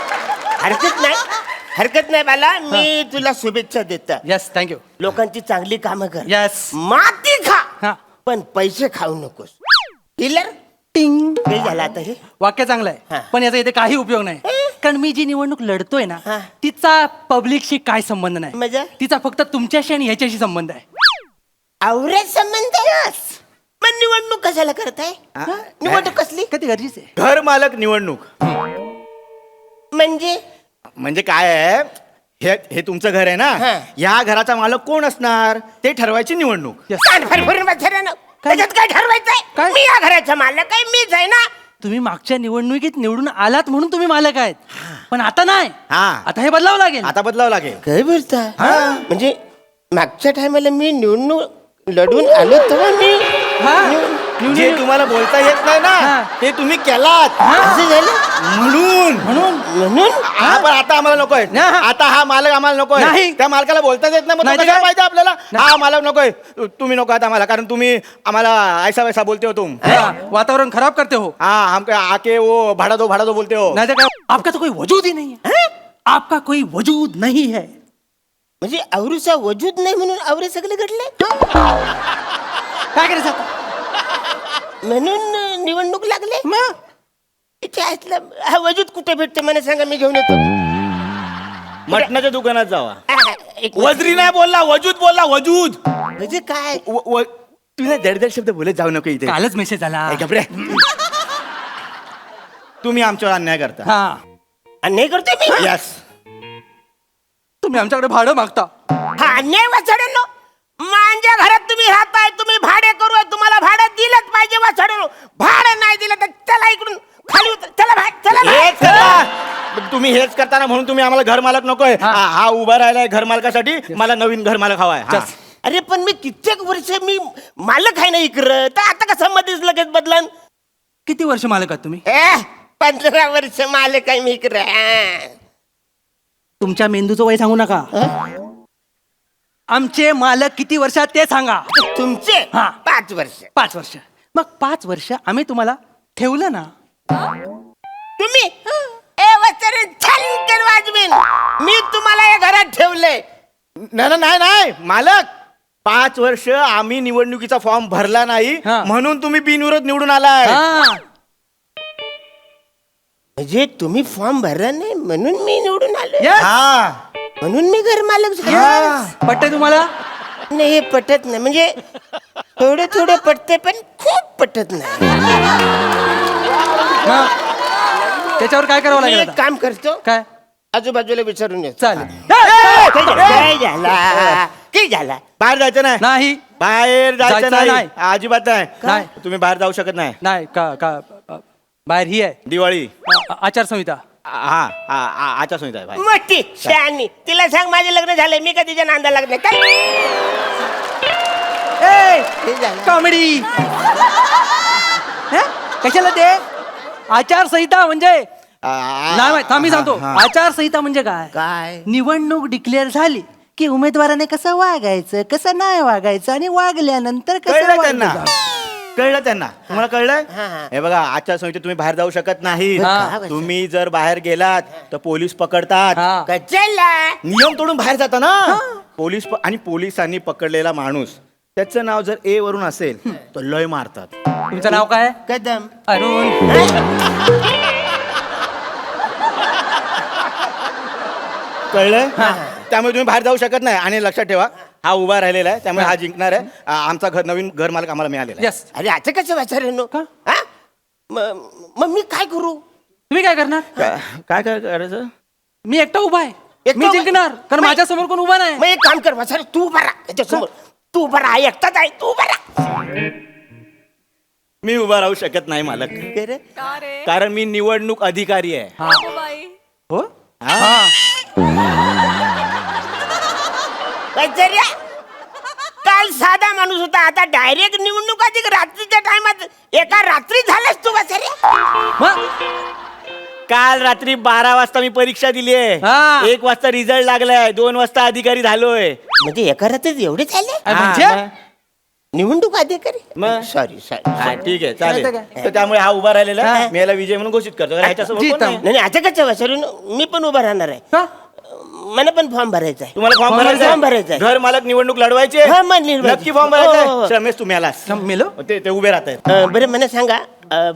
[SPEAKER 10] हरकत नाही बाला. मी तुला शुभेच्छा देतो.
[SPEAKER 6] Yes thank you.
[SPEAKER 10] लोकांची चांगली कामं कर.
[SPEAKER 6] यस.
[SPEAKER 10] माती खा
[SPEAKER 6] हा.
[SPEAKER 10] पण पैसे खाऊ नकोस. किलर
[SPEAKER 6] टिंग.
[SPEAKER 10] हे झालं आता हे.
[SPEAKER 6] वाक्य चांगलं
[SPEAKER 10] हा.
[SPEAKER 6] आहे, पण याचा इथे काही उपयोग नाही. कारण मी जी निवडणूक लढतोय ना,
[SPEAKER 10] हा.
[SPEAKER 6] तिचा पब्लिकशी काय संबंध नाही.
[SPEAKER 10] म्हणजे?
[SPEAKER 6] तिचा फक्त तुमच्याशी आणि ह्याच्याशी संबंध आहे.
[SPEAKER 10] आवऱ्या संबंध. मग निवडणूक कशाला करताय? निवडणूक कसली?
[SPEAKER 6] कधी गरजेचं आहे.
[SPEAKER 3] घर मालक निवडणूक म्हणजे काय आहे? हे तुमचं घर आहे ना.
[SPEAKER 10] हा.
[SPEAKER 3] या घराचा मालक कोण असणार ते ठरवायची निवडणूक.
[SPEAKER 10] कान फरफरून बसऱ्यानं. त्याच्यात काय ठरवायचंय?
[SPEAKER 6] काय?
[SPEAKER 10] मी या घराचा मालक आहे. मीच आहे ना.
[SPEAKER 6] तुम्ही मागच्या निवडणुकीत निवडून आलात म्हणून तुम्ही मालक आहेत, पण आता नाही.
[SPEAKER 3] हा.
[SPEAKER 6] आता हे बदलावं लागेल.
[SPEAKER 3] आता बदलावं लागेल.
[SPEAKER 10] काय बोलता? म्हणजे मागच्या टायमाला मी निवडणूक लढून आलो तेव्हा मी
[SPEAKER 3] जे तुम्हाला बोलता येत नाही
[SPEAKER 6] हा.
[SPEAKER 3] ना ते तुम्ही केलात.
[SPEAKER 10] असं झालं
[SPEAKER 3] म्हणून पण आता आम्हाला नकोय. आता हा मालक आम्हाला नकोय.
[SPEAKER 6] नाही.
[SPEAKER 3] त्या मालकाला बोलताच येत नाही. मग
[SPEAKER 6] नाही
[SPEAKER 3] तो
[SPEAKER 6] तर
[SPEAKER 3] कशाला
[SPEAKER 6] काय?
[SPEAKER 3] पाहिजे आपल्याला? हा मालक नकोय. तुम्ही नको आता आम्हाला, कारण तुम्ही आम्हाला ऐसा वैसा बोलते हो तुम.
[SPEAKER 6] हा, वातावरण खराब करते हो.
[SPEAKER 3] हाँ हम आके वो भाड़ा दो बोलते हो.
[SPEAKER 6] नहीं तो क्या, आपका तो कोई वजूद ही नहीं है. आपका कोई वजूद नहीं है.
[SPEAKER 10] म्हणजे आवरूचा वजूद नाही म्हणून आवरे सगळे घडले
[SPEAKER 6] काय करायचं आता?
[SPEAKER 10] म्हणून निवडणूक लागले. हा वजूद कुठे भेटते मला सांगा, मी घेऊन येतो.
[SPEAKER 3] मटणाच्या दुकानात जावा.
[SPEAKER 10] एक
[SPEAKER 3] वजरी नाही बोलला, वजूद बोलला. वजूद
[SPEAKER 10] म्हणजे काय?
[SPEAKER 3] तुला दर्दर शब्द बोलत जाऊ नको इथे.
[SPEAKER 6] कालच मेसेज आला.
[SPEAKER 3] ए, गप्प रे. तुम्ही आमच्यावर अन्याय करता.
[SPEAKER 6] हा,
[SPEAKER 10] अन्याय करतोय मी?
[SPEAKER 3] यस.
[SPEAKER 6] तुम्ही आमच्याकडे भाडं मागता.
[SPEAKER 10] हा अन्याय वाचड्यांनो. माझ्या घरात तुम्ही राहताय, तुम्ही भाडे करू, तुम्हाला भाडं दिलंच पाहिजे वाचड्यांनो. भाडं नाही दिलं तर चला इकडून खाली उतर. चला बाहेर, चला बाहेर.
[SPEAKER 3] हेच करा. तुम्ही हेच करताना म्हणून तुम्ही आम्हाला घर मालक नकोय. हा उभा राहिलाय घर मालकासाठी. मला नवीन घर मालक हवाय. हा.
[SPEAKER 10] अरे पण मी कित्येक वर्ष मी मालक आहे ना इकडं, तर आता कसं मध्येच लगेच बदलन?
[SPEAKER 6] किती वर्ष मालक आहात तुम्ही?
[SPEAKER 10] 15 वर्ष मालक आहे मी इकडं.
[SPEAKER 6] तुमच्या मेंदूचं वय सांगू नका. आमचे मालक किती वर्षात ते सांगा.
[SPEAKER 10] तुमचे
[SPEAKER 6] हा.
[SPEAKER 10] 5 वर्ष.
[SPEAKER 6] 5 वर्ष. मग 5 वर्ष आम्ही तुम्हाला ठेवलं ना.
[SPEAKER 10] तुम्ही छान वाजवीन. मी तुम्हाला या घरात ठेवलंय.
[SPEAKER 3] नाही मालक. 5 वर्ष आम्ही निवडणुकीचा फॉर्म भरला नाही
[SPEAKER 6] हा.
[SPEAKER 3] म्हणून तुम्ही बिनविरोध निवडून आलाय.
[SPEAKER 6] हा.
[SPEAKER 9] म्हणजे तुम्ही फॉर्म भरला नाही म्हणून मी निवडून आलो
[SPEAKER 3] हा
[SPEAKER 9] म्हणून मी घर मालक झालो.
[SPEAKER 6] पटतंय तुम्हाला?
[SPEAKER 9] नाही हे पटत नाही म्हणजे थोडे थोडे पटते पण खूप पटत नाही.
[SPEAKER 6] मग त्याच्यावर काय करावं
[SPEAKER 9] मी
[SPEAKER 6] लागेल
[SPEAKER 9] एक
[SPEAKER 6] आता?
[SPEAKER 9] काम करतो
[SPEAKER 6] काय?
[SPEAKER 9] आजूबाजूला विचारून येतो.
[SPEAKER 6] चालेल.
[SPEAKER 9] काय झाला काय झाला
[SPEAKER 3] बाहेर जायचं नाही
[SPEAKER 6] नाही
[SPEAKER 3] बाहेर जायचं
[SPEAKER 6] जायचं
[SPEAKER 3] नाही
[SPEAKER 6] नाही.
[SPEAKER 3] अजिबात नाही
[SPEAKER 6] नाही.
[SPEAKER 3] तुम्ही बाहेर जाऊ शकत नाही
[SPEAKER 6] नाही का का बाहेर ही आहे
[SPEAKER 3] दिवाळी
[SPEAKER 6] आचारसंहिता.
[SPEAKER 3] हा आचारसंहिता आहे बाहेर.
[SPEAKER 9] मोठी शहाणी तिला सांग माझे लग्न झालंय मी का तिच्या नांदा लागले काय हे झालं.
[SPEAKER 6] कॉमेडी कशाला ते आचारसंहिता म्हणजे नाही माहित. थांब मी सांगतो. आचारसंहिता म्हणजे काय?
[SPEAKER 9] काय
[SPEAKER 6] निवडणूक डिक्लेअर झाली की उमेदवाराने कसं वागायचं कसं नाही वागायचं आणि वागल्यानंतर
[SPEAKER 3] कळलं
[SPEAKER 6] कसं
[SPEAKER 3] त्यांना
[SPEAKER 6] वागायचं.
[SPEAKER 3] कळलं त्यांना तुम्हाला कळलंय
[SPEAKER 9] हा.
[SPEAKER 3] हे बघा आचारसंहितेत तुम्ही बाहेर जाऊ शकत नाही
[SPEAKER 6] हा.
[SPEAKER 3] तुम्ही जर बाहेर गेलात तर पोलीस पकडतात
[SPEAKER 6] हा.
[SPEAKER 9] कचला
[SPEAKER 3] नियम तोडून बाहेर जाता ना पोलीस आणि पोलिसांनी पकडलेला माणूस त्याचं नाव जर ए वरून असेल तर लय मारतात.
[SPEAKER 6] तुमचं नाव काय?
[SPEAKER 9] कदम
[SPEAKER 6] अरुण.
[SPEAKER 3] कळलंय त्यामुळे तुम्ही बाहेर जाऊ शकत नाही आणि लक्षात ठेवा हा उभा राहिलेला आहे त्यामुळे हा जिंकणार आहे आमचा नवीन घर मालक आम्हाला मिळालेला आहे.
[SPEAKER 6] यस.
[SPEAKER 9] अरे आता कसं वाचायला मग मी काय करू
[SPEAKER 6] तुम्ही काय करणार?
[SPEAKER 3] काय काय करायचं
[SPEAKER 6] मी एकटा उभा आहे.
[SPEAKER 9] एकटा
[SPEAKER 6] मी
[SPEAKER 9] उभा?
[SPEAKER 6] जिंकणार कारण
[SPEAKER 9] नाही.
[SPEAKER 6] माझ्या समोर कोण उभा नाही.
[SPEAKER 9] मग एक काम कर वाचायला तू उभा राहा त्याच्यासमोर तू उभा राहा एकटाच आहे तू उभा राहा
[SPEAKER 3] मी उभा राहू शकत नाही मालक
[SPEAKER 9] काय रे?
[SPEAKER 3] कारण मी निवडणूक अधिकारी आहे.
[SPEAKER 6] हो
[SPEAKER 3] हा.
[SPEAKER 9] वैचार्या, काल साधा माणूस होता आता डायरेक्ट निवडणूक अधिक रात्रीच्या टायमात एका रात्री झालास तू वैचार्या.
[SPEAKER 6] मग
[SPEAKER 3] काल रात्री 12 वाजता मी परीक्षा दिली आहे
[SPEAKER 6] हा.
[SPEAKER 3] 1 वाजता रिझल्ट लागलाय 2 वाजता अधिकारी झालोय.
[SPEAKER 9] म्हणजे एका रात्रीत एवढे झाले
[SPEAKER 6] म्हणजे?
[SPEAKER 3] हा,
[SPEAKER 9] निवडणूक अधिकारी
[SPEAKER 3] मग?
[SPEAKER 9] सॉरी सॉरी
[SPEAKER 3] हा, ठीक आहे चालेल
[SPEAKER 6] चालतंय
[SPEAKER 3] तर त्यामुळे हा उभा राहिलेला आहे. मी याला विजय म्हणून घोषित करतो ह्याच्यासमोर कोण
[SPEAKER 6] जीत.
[SPEAKER 3] नाही.
[SPEAKER 9] नाही आता कसं वैचारून मी पण उभा राहणार आहे
[SPEAKER 6] का?
[SPEAKER 9] मला पण फॉर्म भरायचा आहे
[SPEAKER 3] तुम्हाला फॉर्म
[SPEAKER 6] फॉर्म
[SPEAKER 9] भरायचा
[SPEAKER 3] भरायचा
[SPEAKER 9] आहे.
[SPEAKER 3] घर मालक निवडणूक लढवायचे
[SPEAKER 9] हा, मग निवडायची.
[SPEAKER 3] नक्की फॉर्म
[SPEAKER 9] हो, हो,
[SPEAKER 3] भरायचा
[SPEAKER 9] हो.
[SPEAKER 3] रमेश तुम्ही आलास
[SPEAKER 6] मेलो
[SPEAKER 3] ते उभे राहत आहेत.
[SPEAKER 9] बरं मला सांगा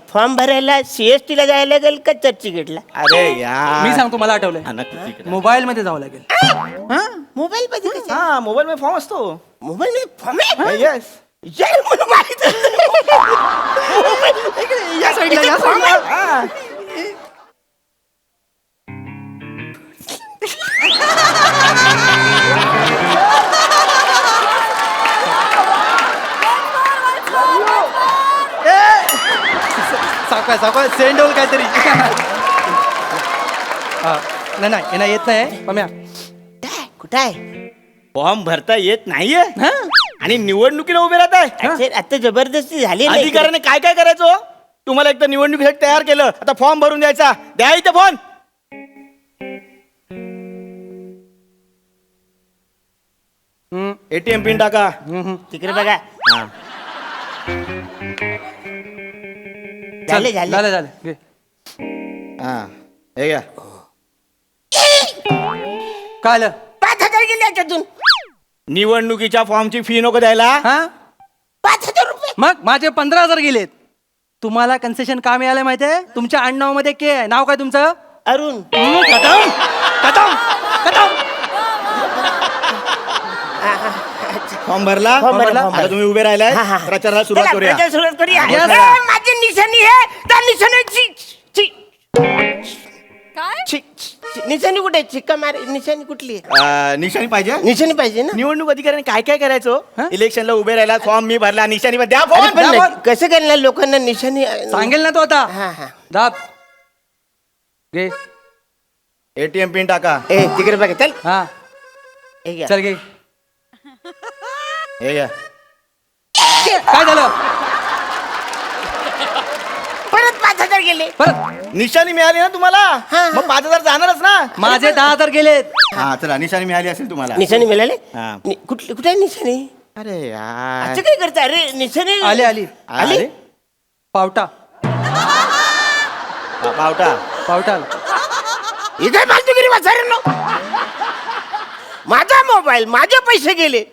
[SPEAKER 9] फॉर्म भरायला CST ला जायला लागेल का चर्चगेटला
[SPEAKER 3] अरे यार
[SPEAKER 6] मी सांगतो मला आठवलंय
[SPEAKER 3] हा, नक्की ठीक आहे.
[SPEAKER 6] मोबाईल मध्ये जावं लागेल.
[SPEAKER 9] मोबाईल मध्ये कसं?
[SPEAKER 3] हा मोबाईल मध्ये फॉर्म असतो
[SPEAKER 9] मोबाईल मध्ये फॉर्म आहे
[SPEAKER 3] येस
[SPEAKER 9] यार, मला माहित
[SPEAKER 6] या साईडला, या
[SPEAKER 9] फॉर्म
[SPEAKER 6] साईडला.
[SPEAKER 9] आहे.
[SPEAKER 6] सावकाश सावकाश सेंड होल काहीतरी. नाही नाही यांना येत नाही पम्या.
[SPEAKER 9] कुठं आहे
[SPEAKER 3] फॉर्म भरता येत नाहीये आणि निवडणुकीला उभे राहत आहे
[SPEAKER 9] अरे, आता जबरदस्ती झाली नाही.
[SPEAKER 3] अधिकाऱ्याने काय काय करायचं हो? तुम्हाला एक तर निवडणुकीसाठी तयार केलं आता फॉर्म भरून द्यायचा द्या इथे फोन. ATM पिन टाका
[SPEAKER 9] तिकडे बघा
[SPEAKER 3] हा.
[SPEAKER 9] झाले झाले
[SPEAKER 6] झालं झालं घे.
[SPEAKER 3] हा हे घ्या
[SPEAKER 6] काय आलं?
[SPEAKER 9] 5,000 गेले याच्यातून
[SPEAKER 3] निवडणुकीच्या फॉर्मची फी नको द्यायला
[SPEAKER 6] हा
[SPEAKER 9] 5,000 रुपये
[SPEAKER 6] मग माझे 15,000 गेलेत. तुम्हाला कन्सेशन का मिळालं माहितीये? तुमच्या आडनाव मध्ये के आहे. नाव काय तुमचं?
[SPEAKER 9] अरुण
[SPEAKER 6] कदम कदम कदम.
[SPEAKER 3] फॉर्म भरला
[SPEAKER 9] फॉर्म भरला.
[SPEAKER 3] आता तुम्ही उभे राहिलाय
[SPEAKER 9] हा, हा.
[SPEAKER 3] प्रचाराला सुरुवात
[SPEAKER 9] चला,
[SPEAKER 3] करूया
[SPEAKER 9] प्रचार सुरुवात करूया
[SPEAKER 6] Yes.
[SPEAKER 9] ए, माझी निशाणी आहे त्या निशाणीची
[SPEAKER 1] काय
[SPEAKER 9] निशाणी कुठे आहे? चिक्का मार निशाणी कुठली आहे?
[SPEAKER 3] निशाणी पाहिजे
[SPEAKER 9] निशाणी पाहिजे ना
[SPEAKER 3] निवडणूक अधिकाऱ्याने काय काय करायचं इलेक्शनला उभे राहिला फॉर्म मी भरला निशाणी द्या
[SPEAKER 9] अरे,
[SPEAKER 3] फोन
[SPEAKER 9] पण
[SPEAKER 6] द्या
[SPEAKER 9] नाही, कसं करणार लोकांना निशाणी
[SPEAKER 6] सांगेल ना तो आता.
[SPEAKER 9] हा हा
[SPEAKER 6] दाब घे.
[SPEAKER 3] ATM पिन टाका
[SPEAKER 9] ए तिकडे बघा चल
[SPEAKER 6] हा
[SPEAKER 9] हे घ्या.
[SPEAKER 6] चल घे.
[SPEAKER 3] हे घ्या
[SPEAKER 6] काय झालं?
[SPEAKER 9] परत 5,000 गेले
[SPEAKER 6] परत
[SPEAKER 3] निशाणी मिळाली ना तुम्हाला मग 5,000 जाणारच ना
[SPEAKER 6] माझे 10,000 गेलेत.
[SPEAKER 3] हा चला निशाणी मिळाली असेल तुम्हाला
[SPEAKER 9] निशाणी मिळाले
[SPEAKER 3] हा.
[SPEAKER 9] कुठली कुठे आहे निशाणी
[SPEAKER 3] अरे यार
[SPEAKER 9] असं काय करता अरे निशाणी
[SPEAKER 6] आली आली
[SPEAKER 9] आली
[SPEAKER 6] पावटा
[SPEAKER 3] पावटा
[SPEAKER 6] पावटा आला.
[SPEAKER 9] इथे फालतूगिरी वाचायला माझा मोबाईल माझे पैसे गेले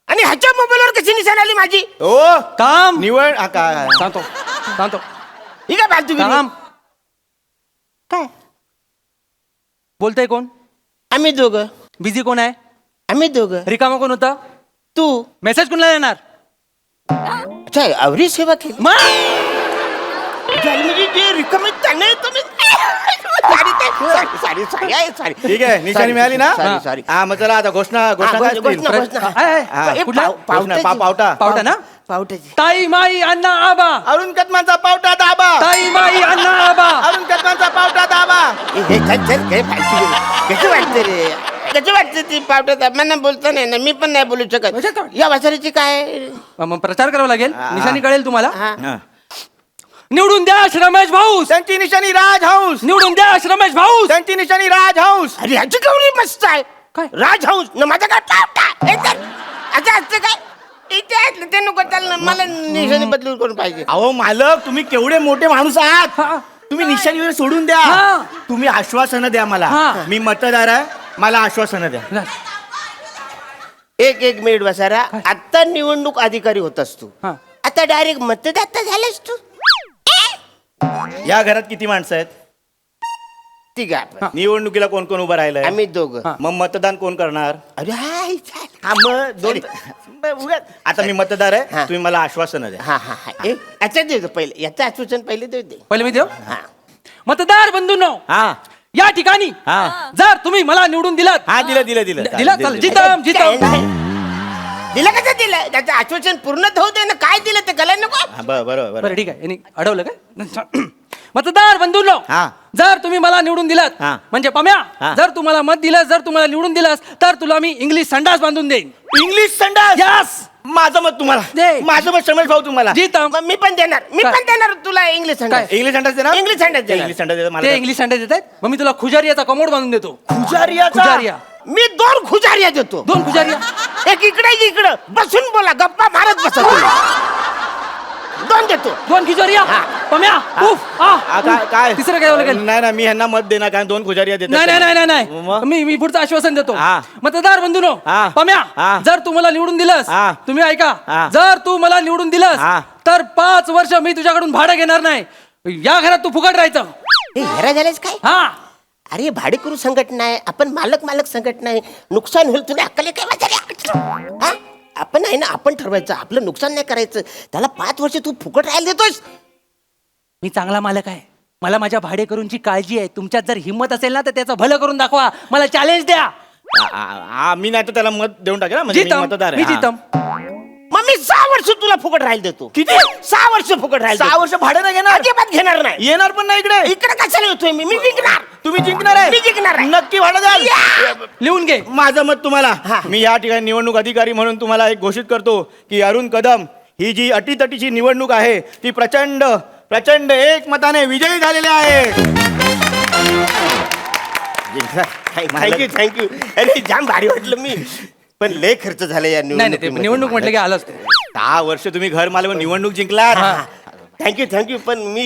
[SPEAKER 9] आणि ह्याच्या मोबाईलवर कशी निशाणी आली माझी
[SPEAKER 3] ओ
[SPEAKER 6] काम
[SPEAKER 3] निवड हा, काय
[SPEAKER 6] सांगतो सांगतो
[SPEAKER 9] ही काय फालतूगिरी
[SPEAKER 6] काम
[SPEAKER 10] काय
[SPEAKER 6] बोलतोय कोण?
[SPEAKER 10] आम्ही दोघं.
[SPEAKER 6] बिझी कोण आहे?
[SPEAKER 10] आम्ही दोघं.
[SPEAKER 6] रिकामा कोण होता?
[SPEAKER 10] तू.
[SPEAKER 6] मेसेज कोणाला येणार?
[SPEAKER 10] अच्छा आवरी सेवा केली.
[SPEAKER 6] मग
[SPEAKER 10] म्हणजे जे रिकामे त्यांना येतो मी. सॉरी
[SPEAKER 3] ठीक आहे निशाणी मिळाली ना
[SPEAKER 10] सॉरी
[SPEAKER 3] हा मग चला आता घोषणा घोषणा काय असतील? हा, पावटा
[SPEAKER 6] पावटा ना?
[SPEAKER 10] पावट्याची.
[SPEAKER 6] ताई माई अण्णा आबा.
[SPEAKER 3] अरुण कदमांचा पावटा दाबा
[SPEAKER 6] ताई माई अण्णा आबा.
[SPEAKER 3] अरुण कदमांचा पावटा दाबा
[SPEAKER 10] कसं वाटतं रे कसं वाटतं ती पावट्यात मला बोलता नाही ना मी पण नाही बोलू शकत या वाचारीची काय
[SPEAKER 6] मग प्रचार करावा लागेल. निशाणी कळेल तुम्हाला.
[SPEAKER 3] हा.
[SPEAKER 6] निवडून द्या रमेश भाऊ.
[SPEAKER 3] त्यांची निशाणी राज हाऊस
[SPEAKER 6] निवडून द्या रमेश भाऊ.
[SPEAKER 3] त्यांची निशाणी राज हाऊस
[SPEAKER 10] अरे ह्याची गौरी मस्त आहे
[SPEAKER 6] काय?
[SPEAKER 10] राजहंस न माझा काय पावटा असं असतं काय इथे आहेत ना, ते नको चाललं मला निशाणी बदलून करून पाहिजे.
[SPEAKER 3] अहो मालक तुम्ही केवढे मोठे माणूस आहात तुम्ही निशाणीवर सोडून द्या
[SPEAKER 6] हा.
[SPEAKER 3] तुम्ही आश्वासनं द्या मला
[SPEAKER 6] हा.
[SPEAKER 3] मी मतदार आहे मला आश्वासनं द्या
[SPEAKER 10] एक मिनिट बसारा आता निवडणूक अधिकारी होतास तू
[SPEAKER 6] हा.
[SPEAKER 10] आता डायरेक्ट मतदाता झालास तू
[SPEAKER 3] या घरात किती माणसं आहेत
[SPEAKER 10] ठीक आहे
[SPEAKER 3] निवडणुकीला कोण कोण उभं राहिलंय
[SPEAKER 10] आम्ही दोघं
[SPEAKER 3] मग मतदान कोण करणार
[SPEAKER 10] अरे हाय, चाल.
[SPEAKER 3] हा मग दोन आता मी मतदार आहे
[SPEAKER 10] हा.
[SPEAKER 3] तुम्ही मला आश्वासनं द्या
[SPEAKER 10] हा हा हा याचा देतो पहिले याचं आश्वासन पहिले देऊ दे
[SPEAKER 6] पहिले मी देऊ.
[SPEAKER 10] हा
[SPEAKER 6] मतदार बंधूंनो
[SPEAKER 3] हा
[SPEAKER 6] या ठिकाणी
[SPEAKER 3] हा
[SPEAKER 6] जर तुम्ही मला निवडून दिलात
[SPEAKER 3] हा दिलं दिलं दिलं
[SPEAKER 6] दिला चालेल. जितम जितम.
[SPEAKER 10] दिलं कसं दिलं त्याचं आश्वासन पूर्ण होऊ दे ना काय दिलं ते गला नको
[SPEAKER 3] हा, बरोबर
[SPEAKER 6] बरं ठीक आहे यांनी अडवलं काय? मतदार बंधूंनो
[SPEAKER 3] हा.
[SPEAKER 6] जर तुम्ही मला निवडून दिलात
[SPEAKER 3] हा.
[SPEAKER 6] म्हणजे पम्या
[SPEAKER 3] हा.
[SPEAKER 6] जर तुम्हाला मत दिलं जर तुम्हाला निवडून दिलास तर तुला मी इंग्लिश संडास बांधून देईन.
[SPEAKER 3] इंग्लिश संडास
[SPEAKER 6] यस
[SPEAKER 3] माझं मत तुम्हाला
[SPEAKER 6] दे.
[SPEAKER 3] माझं मत रमेश भाऊ तुम्हाला
[SPEAKER 6] जितम.
[SPEAKER 10] मग मी पण देणार तुला इंग्लिश संडास
[SPEAKER 3] इंग्लिश संडास देणार
[SPEAKER 10] इंग्लिश संडास देणार.
[SPEAKER 3] इंग्लिश संडास देणार
[SPEAKER 6] ते
[SPEAKER 3] मला
[SPEAKER 6] इंग्लिश संडास देत आहेत मग मी तुला खुजारियाचा कमोड बांधून देतो.
[SPEAKER 3] खुजारियाचा?
[SPEAKER 6] खुजारिया
[SPEAKER 10] मी 2 खुजारिया देतो
[SPEAKER 6] 2 खुजारिया.
[SPEAKER 10] एक इकडे एक इकडं बसून बोला गप्पा मारत बसा तुम्ही. 2 देतो
[SPEAKER 6] 2 खुजारिया. पम्या उफ
[SPEAKER 3] आ, काय
[SPEAKER 6] तिसरं काय लागेल?
[SPEAKER 3] नाही ना मी ह्यांना मत देणार कारण 2 खुजारिया देतात
[SPEAKER 6] नाही नाही नाही नाही
[SPEAKER 3] मग?
[SPEAKER 6] मी पुढचं आश्वासन देतो.
[SPEAKER 3] हा.
[SPEAKER 6] मतदार बंधूनो
[SPEAKER 3] हा.
[SPEAKER 6] पम्या
[SPEAKER 3] हा.
[SPEAKER 6] जर तू मला निवडून दिलंस
[SPEAKER 3] हा.
[SPEAKER 6] तुम्ही ऐका
[SPEAKER 3] हा.
[SPEAKER 6] जर तू मला निवडून दिलंस
[SPEAKER 3] हा.
[SPEAKER 6] तर 5 वर्ष मी तुझ्याकडून भाडं घेणार नाही. या घरात तू फुकट राहायचं.
[SPEAKER 10] हे हेरा झालेच काय
[SPEAKER 6] हा
[SPEAKER 10] अरे भाडेकरू संघटना आहे आपण मालक संघटना आहे नुकसान होईल तुला अक्कल आहे काय वाचायला हा आपण आहे ना आपण ठरवायचं आपलं नुकसान नाही करायचं त्याला 5 वर्ष तू फुकट राहायला देतोस.
[SPEAKER 6] मी चांगला मालक आहे. मला माझ्या भाडेकरूंची काळजी आहे. तुमच्यात जर हिंमत असेल ना तर त्याचं भलं करून दाखवा. मला चॅलेंज द्या.
[SPEAKER 3] मी नाही तर त्याला मत देऊन टाकेल ना, म्हणजे मी
[SPEAKER 6] जितम
[SPEAKER 3] मतदार
[SPEAKER 6] मी
[SPEAKER 3] आहे. हा.
[SPEAKER 6] जितम.
[SPEAKER 10] मग मी 6 वर्ष तुला फुकट राहायला देतो.
[SPEAKER 3] किती?
[SPEAKER 10] 6 वर्ष फुकट राहायला
[SPEAKER 3] 6 वर्ष भाडं नाही घेणार
[SPEAKER 10] अजिबात घेणार नाही.
[SPEAKER 3] येणार पण नाही इकडे
[SPEAKER 10] इकडे कशाला येतोय मी जिंकणार
[SPEAKER 3] तुम्ही जिंकणार आहे
[SPEAKER 10] मी जिंकणार आहे.
[SPEAKER 3] नक्की भाडं द्याल
[SPEAKER 6] लिहून घे.
[SPEAKER 3] माझं मत तुम्हाला
[SPEAKER 10] हा.
[SPEAKER 3] मी या ठिकाणी निवडणूक अधिकारी म्हणून तुम्हाला एक घोषित करतो की अरुण कदम ही जी अटीतटीची निवडणूक आहे ती प्रचंड प्रचंड एकमताने विजयी झालेले आहे.
[SPEAKER 10] थँक्यू अरे जाम भारी वाटलं मी पण लय खर्च झाला या
[SPEAKER 6] नाही नाही ते
[SPEAKER 10] निवडणुकीमध्ये.
[SPEAKER 6] निवडणूक म्हटलं की आलंच ते.
[SPEAKER 3] 10 वर्ष तुम्ही घर मालक निवडणूक जिंकलात
[SPEAKER 10] थँक्यू पण मी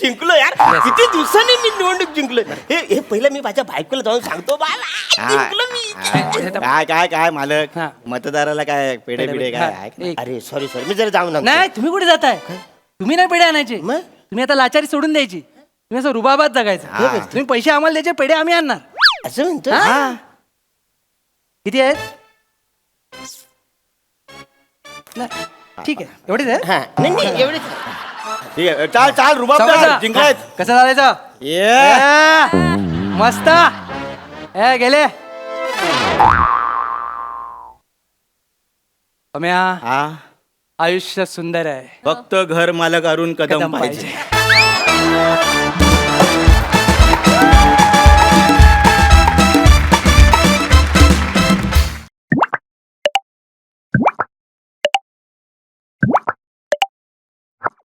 [SPEAKER 10] जिंकलो यार किती दिवसांनी मी निवडणूक जिंकलो हे पहिलं मी माझ्या बायकोला जाऊन सांगतो बाबा जिंकलो मी
[SPEAKER 3] काय काय काय मालक
[SPEAKER 6] हा.
[SPEAKER 3] मतदाराला काय पेढे पिढे काय
[SPEAKER 6] हा.
[SPEAKER 3] आहे का?
[SPEAKER 6] एक.
[SPEAKER 10] अरे सॉरी मी जरा जाऊन आणतो.
[SPEAKER 6] नाही तुम्ही कुठे जाताय? तुम्ही नाही पेढे आणायचे.
[SPEAKER 10] मग?
[SPEAKER 6] तुम्ही आता लाचारी सोडून द्यायची. तुम्ही असं रुबाबात जगायचं.
[SPEAKER 3] हा.
[SPEAKER 6] तुम्ही पैसे आम्हाला द्यायचे पेढे आम्ही आणणार.
[SPEAKER 10] असं म्हणतो
[SPEAKER 6] हा? किती आहेत? नाही. ठीक आहे एवढेच आहे.
[SPEAKER 10] हा नाही एवढेच
[SPEAKER 3] ठीक आहे चाल चाल रुबाबदार जिंकलायत
[SPEAKER 6] कसं चालायचं?
[SPEAKER 3] ये
[SPEAKER 6] मस्त गेले. पम्या
[SPEAKER 3] हा
[SPEAKER 6] आयुष्य सुंदर आहे.
[SPEAKER 3] फक्त घर मालक अरुण कदम
[SPEAKER 6] कदम
[SPEAKER 3] पाहिजे
[SPEAKER 6] पाहिजे.